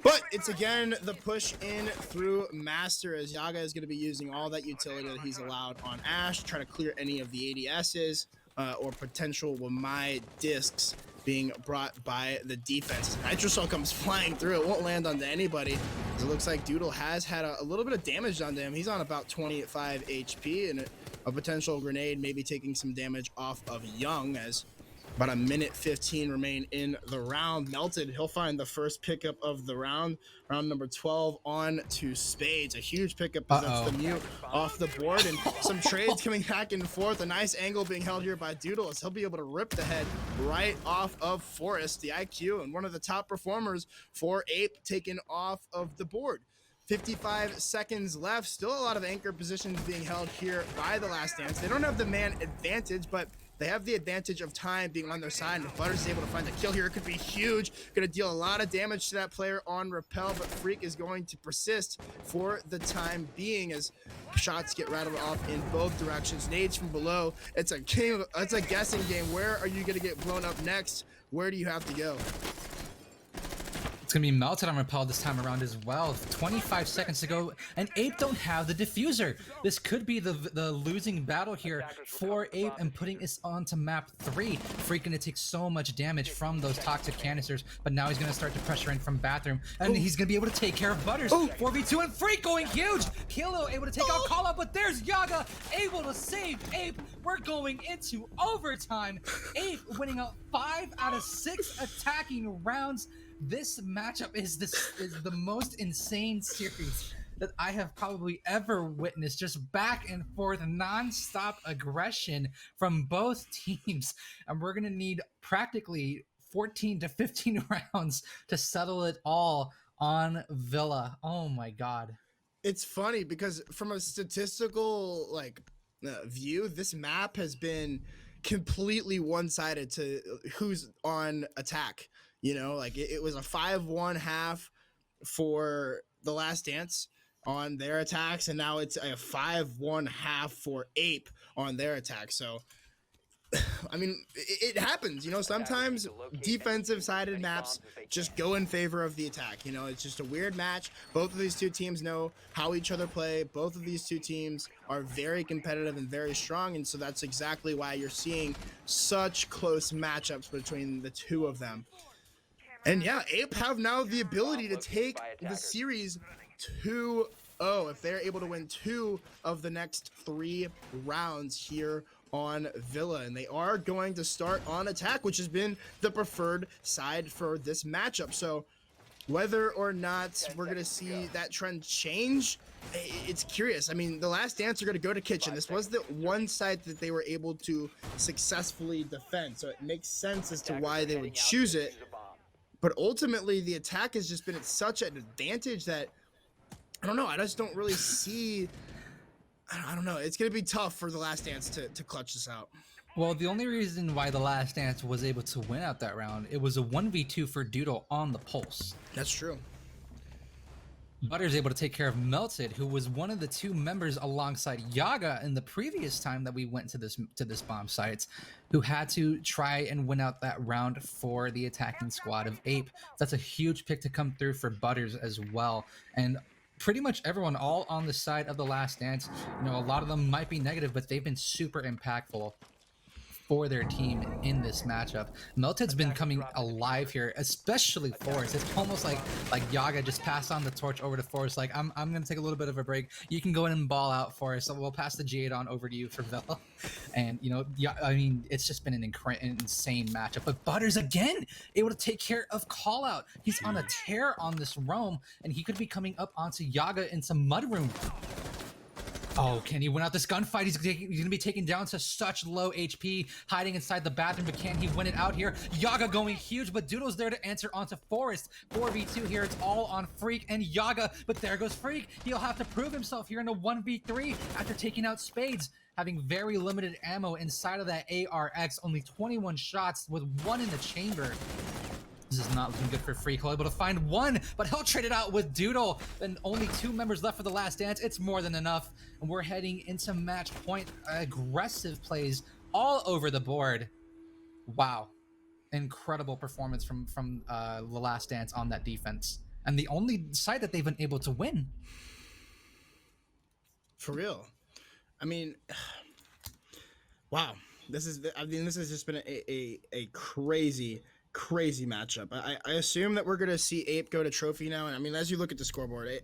But it's again the push in through Master, as Yaga is going to be using all that utility that he's allowed on Ash to try to clear any of the ADSs or potential Wamai discs being brought by the defense. Nitrosol comes flying through. It won't land onto anybody. It looks like Doodle has had a little bit of damage onto him. He's on about 25 HP, and a potential grenade maybe taking some damage off of Young, as about a minute 15 remain in the round. Melted, he'll find the first pickup of the round number 12 on to Spades. A huge pickup, as that's the mute off the board, and some trades coming back and forth. A nice angle being held here by Doodle, as he'll be able to rip the head right off of Forrest, the IQ and one of the top performers for Ape, taken off of the board. 55 seconds left. Still a lot of anchor positions being held here by the Last Dance. They don't have the man advantage, but they have the advantage of time being on their side, and if Butters is able to find the kill here, it could be huge. Going to deal a lot of damage to that player on Repel, but Freak is going to persist for the time being as shots get rattled off in both directions. Nades from below. It's a game. It's a guessing game. Where are you going to get blown up next? Where do you have to go? It's gonna be Melted on Repel this time around as well. 25 seconds to go, and Ape don't have the diffuser. This could be the losing battle here for Ape, and putting us onto map 3. Freak gonna take so much damage from those toxic canisters, but now he's gonna start to pressure in from bathroom, and he's gonna be able to take care of Butters. 4v2, and Freak going huge. Kilo able to take out Call Out, but there's Yaga able to save Ape. We're going into overtime. Ape winning out 5 out of 6 attacking rounds. This matchup is the most insane series that I have probably ever witnessed. Just back and forth, non-stop aggression from both teams. And we're going to need practically 14 to 15 rounds to settle it all on Villa. Oh my God. It's funny because from a statistical view, this map has been completely one-sided to who's on attack. You know, like it was a 5-1 half for the Last Dance on their attacks, and now it's a 5-1 half for Ape on their attack. So, I mean, it happens. You know, sometimes defensive-sided maps just go in favor of the attack. You know, it's just a weird match. Both of these two teams know how each other play. Both of these two teams are very competitive and very strong, and so that's exactly why you're seeing such close matchups between the two of them. And yeah, Ape have now the ability to take the series 2-0 if they're able to win 2 of the next 3 rounds here on Villa. And they are going to start on attack, which has been the preferred side for this matchup. So whether or not we're going to see that trend change, it's curious. I mean, the Last Dance are going to go to Kitchen. This was the one site that they were able to successfully defend. So it makes sense as to why they would choose it. But ultimately, the attack has just been at such an advantage that, I don't know, I just don't really see, I don't know. It's going to be tough for the Last Dance to clutch this out. Well, the only reason why the Last Dance was able to win out that round, it was a 1v2 for Doodle on the Pulse. That's true. Butter's able to take care of Melted, who was one of the 2 members alongside Yaga in the previous time that we went to this bomb site, who had to try and win out that round for the attacking squad of Ape. That's a huge pick to come through for Butters as well. And pretty much everyone all on the side of the Last Dance, you know, a lot of them might be negative, but they've been super impactful for their team in this matchup. Melted's been coming alive here, especially Forrest. It's almost like Yaga just passed on the torch over to Forrest. Like, I'm gonna take a little bit of a break. You can go in and ball out, Forrest. So we'll pass the Jade on over to you for Villa. And you know, yeah, I mean, it's just been an insane matchup. But Butters again able to take care of Call Out. He's on a tear on this roam, and he could be coming up onto Yaga in some mudroom. Oh, can he win out this gunfight? He's going to be taken down to such low HP, hiding inside the bathroom, but can he win it out here? Yaga going huge, but Doodle's there to answer onto Forrest. 4v2 here, it's all on Freak and Yaga, but there goes Freak. He'll have to prove himself here in a 1v3 after taking out Spades, having very limited ammo inside of that ARX, only 21 shots with 1 in the chamber. This is not looking good for Freak. He'll able to find 1, but he'll trade it out with Doodle. And only 2 members left for the Last Dance. It's more than enough. And we're heading into match point. Aggressive plays all over the board. Wow. Incredible performance from the Last Dance on that defense. And the only side that they've been able to win. For real. I mean, wow. this has just been a crazy matchup. I assume that we're gonna see Ape go to trophy now, and I mean, as you look at the scoreboard,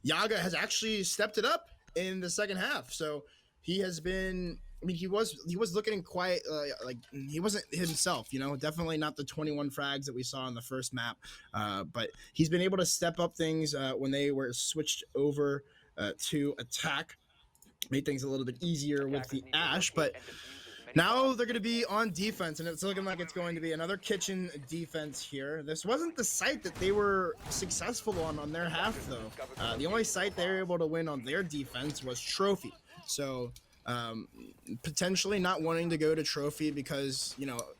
Yaga has actually stepped it up in the second half. So he has been. I mean, he was looking quite like he wasn't himself. Definitely not the 21 frags that we saw in the first map. But he's been able to step up things when they were switched over to attack. Made things a little bit easier with the Ash, but now they're going to be on defense, and it's looking like it's going to be another kitchen defense here. This wasn't the site that they were successful on their half, though. The only site they were able to win on their defense was Trophy. So potentially not wanting to go to Trophy because,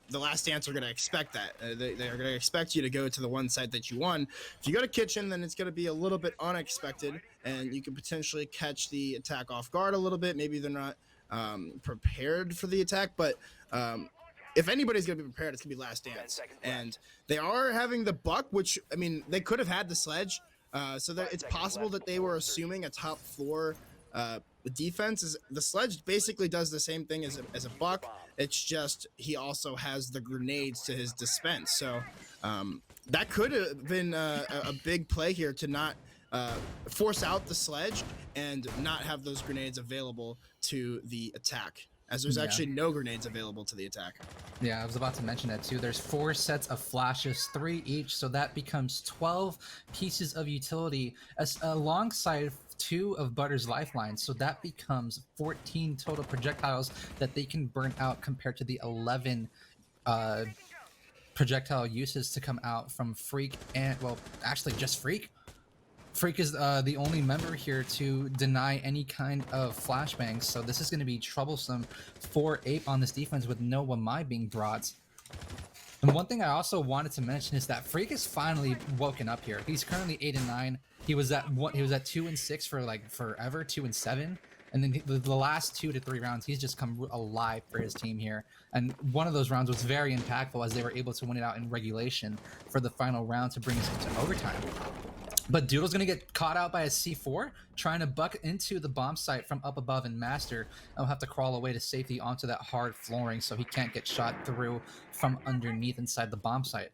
the Last Dance are going to expect that. They're going to expect you to go to the one site that you won. If you go to Kitchen, then it's going to be a little bit unexpected, and you can potentially catch the attack off guard a little bit. Maybe they're not prepared for the attack, but if anybody's going to be prepared, it's going to be Last Dance. And they are having the Buck, which, I mean, they could have had the Sledge, so that it's possible that they were assuming a top floor defense. Is the Sledge basically does the same thing as a Buck. It's just he also has the grenades to his dispense. So that could have been a big play here to not force out the Sledge and not have those grenades available to the attack, as there's actually no grenades available to the attack. Yeah, I was about to mention that too. There's 4 sets of flashes, 3 each, so that becomes 12 pieces of utility alongside 2 of Butter's lifelines. So that becomes 14 total projectiles that they can burn out compared to the 11 projectile uses to come out from Freak and, well, actually just Freak. Freak is the only member here to deny any kind of flashbangs, so this is going to be troublesome for Ape on this defense with no Wamai being brought. And one thing I also wanted to mention is that Freak is finally woken up here. He's currently 8 and 9. He was at 2 and 6 for like forever, 2 and 7. And then the last 2 to 3 rounds, he's just come alive for his team here. And one of those rounds was very impactful as they were able to win it out in regulation for the final round to bring us into overtime. But Doodle's going to get caught out by a C4, trying to buck into the bomb site from up above, and Master will have to crawl away to safety onto that hard flooring so he can't get shot through from underneath inside the bomb site.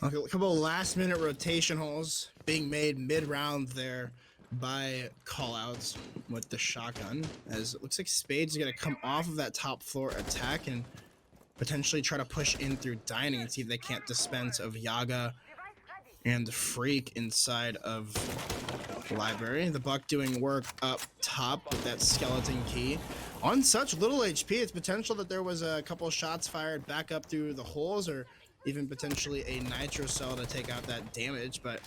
Okay, a couple of last-minute rotation holes being made mid-round there by callouts with the shotgun, as it looks like Spade's going to come off of that top floor attack and potentially try to push in through dining and see if they can't dispense of Yaga and Freak inside of library. The Buck doing work up top with that skeleton key. On such little HP, it's potential that there was a couple shots fired back up through the holes, or even potentially a nitro cell to take out that damage. But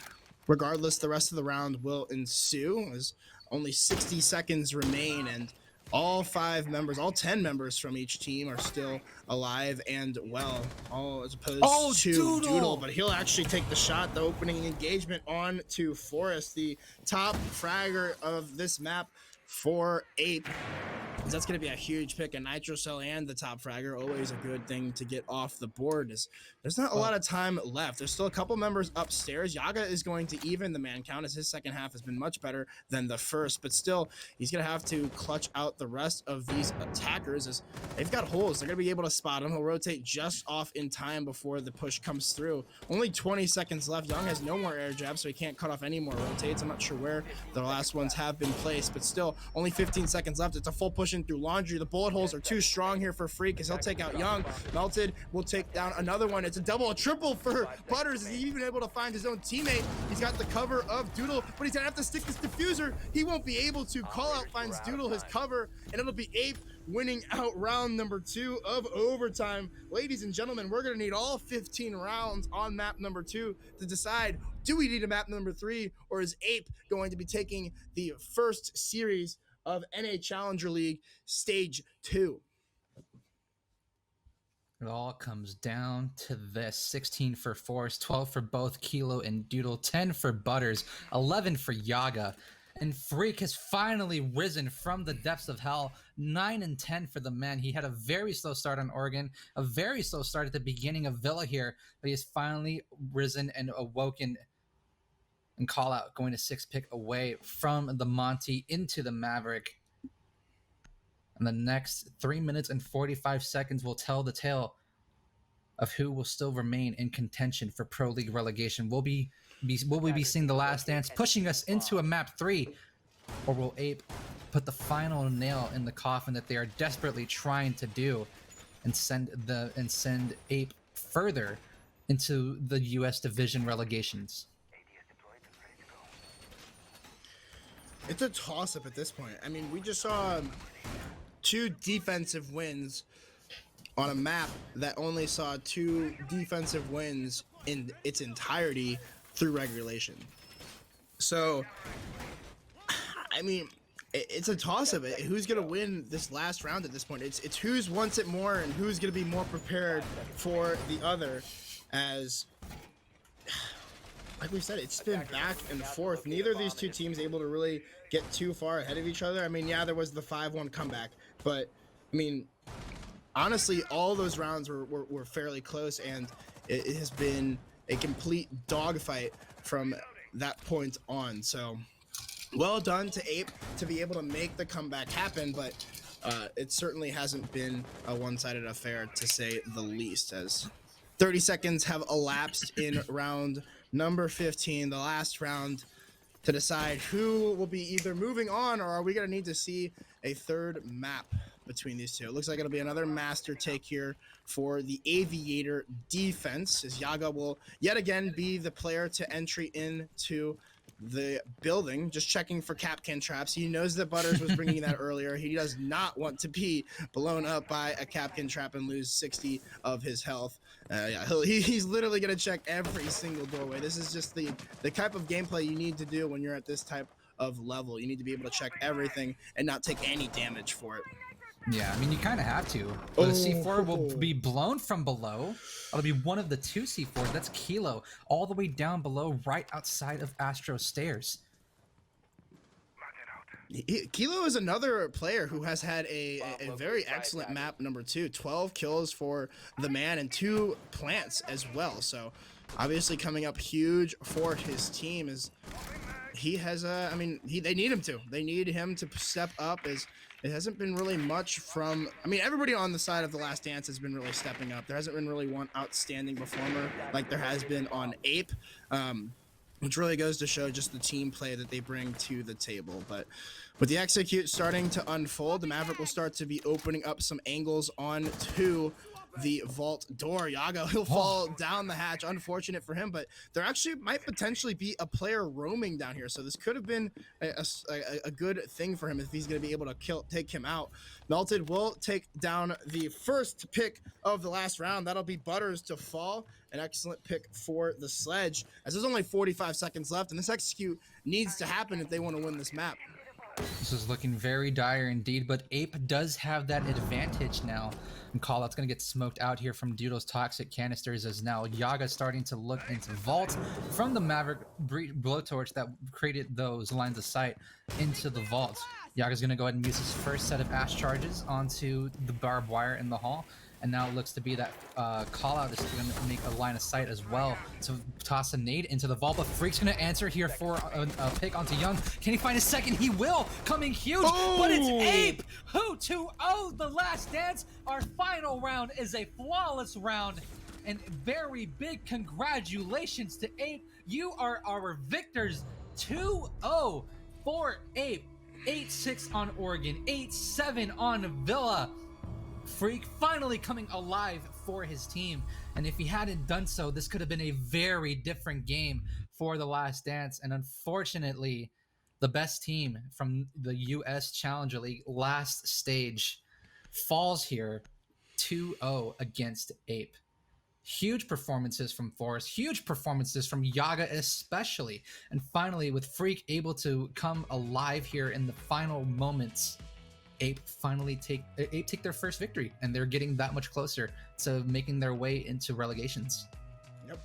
regardless, the rest of the round will ensue as only 60 seconds remain, and all 10 members from each team are still alive and well, all as opposed to Doodle. But he'll actually take the shot, the opening engagement on to Forrest, the top fragger of this map for Ape. That's going to be a huge pick. A nitro cell and the top fragger, always a good thing to get off the board. There's not a lot of time left. There's still a couple members upstairs. Yaga is going to even the man count, as his second half has been much better than the first, but still he's going to have to clutch out the rest of these attackers, as they've got holes. They're going to be able to spot him. He'll rotate just off in time before the push comes through. Only 20 seconds left. Young has no more air jabs, so he can't cut off any more rotates. I'm not sure where the last ones have been placed, but still only 15 seconds left. It's a full push in through Laundry. The bullet holes are too strong here for Freak, as he'll take out Young. Melted will take down another one. It's a double, a triple for Butters. Is he even able to find his own teammate? He's got the cover of Doodle, but he's gonna have to stick this diffuser. He won't be able to. Call out finds Doodle his cover, and it'll be Ape winning out round number 2 of overtime. Ladies and gentlemen, we're gonna need all 15 rounds on map number 2 to decide, do we need a map number 3, or is Ape going to be taking the first series of NA Challenger League Stage 2? It all comes down to this: 16 for Forrest, 12 for both Kilo and Doodle, 10 for Butters, 11 for Yaga. And Freak has finally risen from the depths of hell, 9 and 10 for the man. He had a very slow start on Oregon, a very slow start at the beginning of Villa here, but he has finally risen and awoken and Call Out going to 6 pick away from the Monty into the Maverick. And the next 3 minutes and 45 seconds will tell the tale of who will still remain in contention for Pro League relegation. Will we be seeing the Last Dance pushing us into a map 3, or will Ape put the final nail in the coffin that they are desperately trying to do and send Ape further into the US division relegations? It's a toss-up at this point. I mean, we just saw 2 defensive wins on a map that only saw 2 defensive wins in its entirety through regulation. So, I mean, it's a toss-up. Who's gonna win this last round at this point? It's who's wants it more and who's gonna be more prepared for the other. As like we said, it's been back and forth. Neither of these 2 teams able to really get too far ahead of each other. I mean, yeah, there was the 5-1 comeback, but I mean, honestly, all those rounds were fairly close, and it has been a complete dogfight from that point on. So, well done to Ape to be able to make the comeback happen, but it certainly hasn't been a one-sided affair, to say the least, as 30 seconds have elapsed in round number 15, the last round, to decide who will be either moving on, or are we going to need to see a third map between these 2. It looks like it'll be another master take here for the Aviator defense, as Yaga will yet again be the player to entry into the building, just checking for Capcan traps. He knows that Butters was bringing that earlier. He does not want to be blown up by a Capcan trap and lose 60 of his health. Yeah, he's literally going to check every single doorway. This is just the type of gameplay you need to do when you're at this type of level. You need to be able to check everything and not take any damage for it. Yeah, I mean, you kind of have to. Well, the C4 will be blown from below. It'll be one of the 2 C4s. That's Kilo, all the way down below, right outside of Astro Stairs. Kilo is another player who has had a very excellent map number 2. 12 kills for the man and 2 plants as well. So, obviously coming up huge for his team is he has I mean, they need him to. They need him to step up, as it hasn't been really much from, I mean, everybody on the side of the Last Dance has been really stepping up. There hasn't been really one outstanding performer like there has been on Ape, which really goes to show just the team play that they bring to the table. But with the execute starting to unfold, the Maverick will start to be opening up some angles onto the vault door. Yaga, he'll fall down the hatch. Unfortunate for him, but there actually might potentially be a player roaming down here, so this could have been a good thing for him if he's going to be able to take him out. Melted will take down the first pick of the last round. That'll be Butters to fall. An excellent pick for the Sledge, as there's only 45 seconds left, and this execute needs to happen if they want to win this map. This is looking very dire indeed, but Ape does have that advantage now. And Call Out's going to get smoked out here from Doodle's toxic canisters, as now Yaga starting to look into vault from the Maverick blowtorch that created those lines of sight into the vault. Yaga's going to go ahead and use his first set of ash charges onto the barbed wire in the hall. And now it looks to be that Call Out is going to make a line of sight as well to toss a nade into the vault. But Freak's going to answer here for a pick onto Young. Can he find a second? He will! Coming huge! Oh! But it's Ape who 2-0 the Last Dance. Our final round is a flawless round. And very big congratulations to Ape. You are our victors. 2-0 for Ape. 8-6 on Oregon. 8-7 on Villa. Freak finally coming alive for his team, and if he hadn't done so, this could have been a very different game for the Last Dance. And unfortunately, the best team from the US Challenger League last stage falls here 2-0 against Ape. Huge performances from Forrest, huge performances from Yaga especially, and finally with Freak able to come alive here in the final moments, Ape take their first victory, and they're getting that much closer to making their way into relegations. Yep.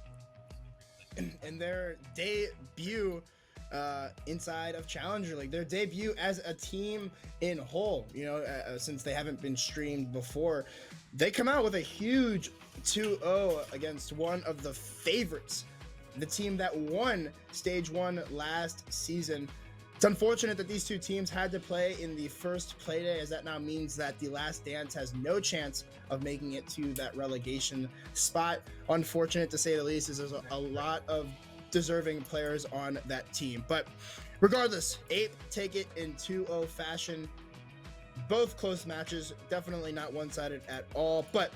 And their debut inside of Challenger League, their debut as a team in whole, since they haven't been streamed before, they come out with a huge 2-0 against one of the favorites the team that won Stage 1 last season. It's unfortunate that these two teams had to play in the first playday, as that now means that the Last Dance has no chance of making it to that relegation spot. Unfortunate to say the least, as there's a lot of deserving players on that team. But regardless, Ape take it in 2-0 fashion. Both close matches, definitely not one-sided at all. But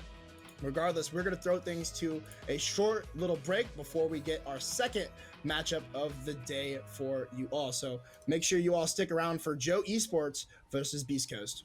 regardless, we're going to throw things to a short little break before we get our second matchup of the day for you all. So make sure you all stick around for Joe Esports versus Beast Coast.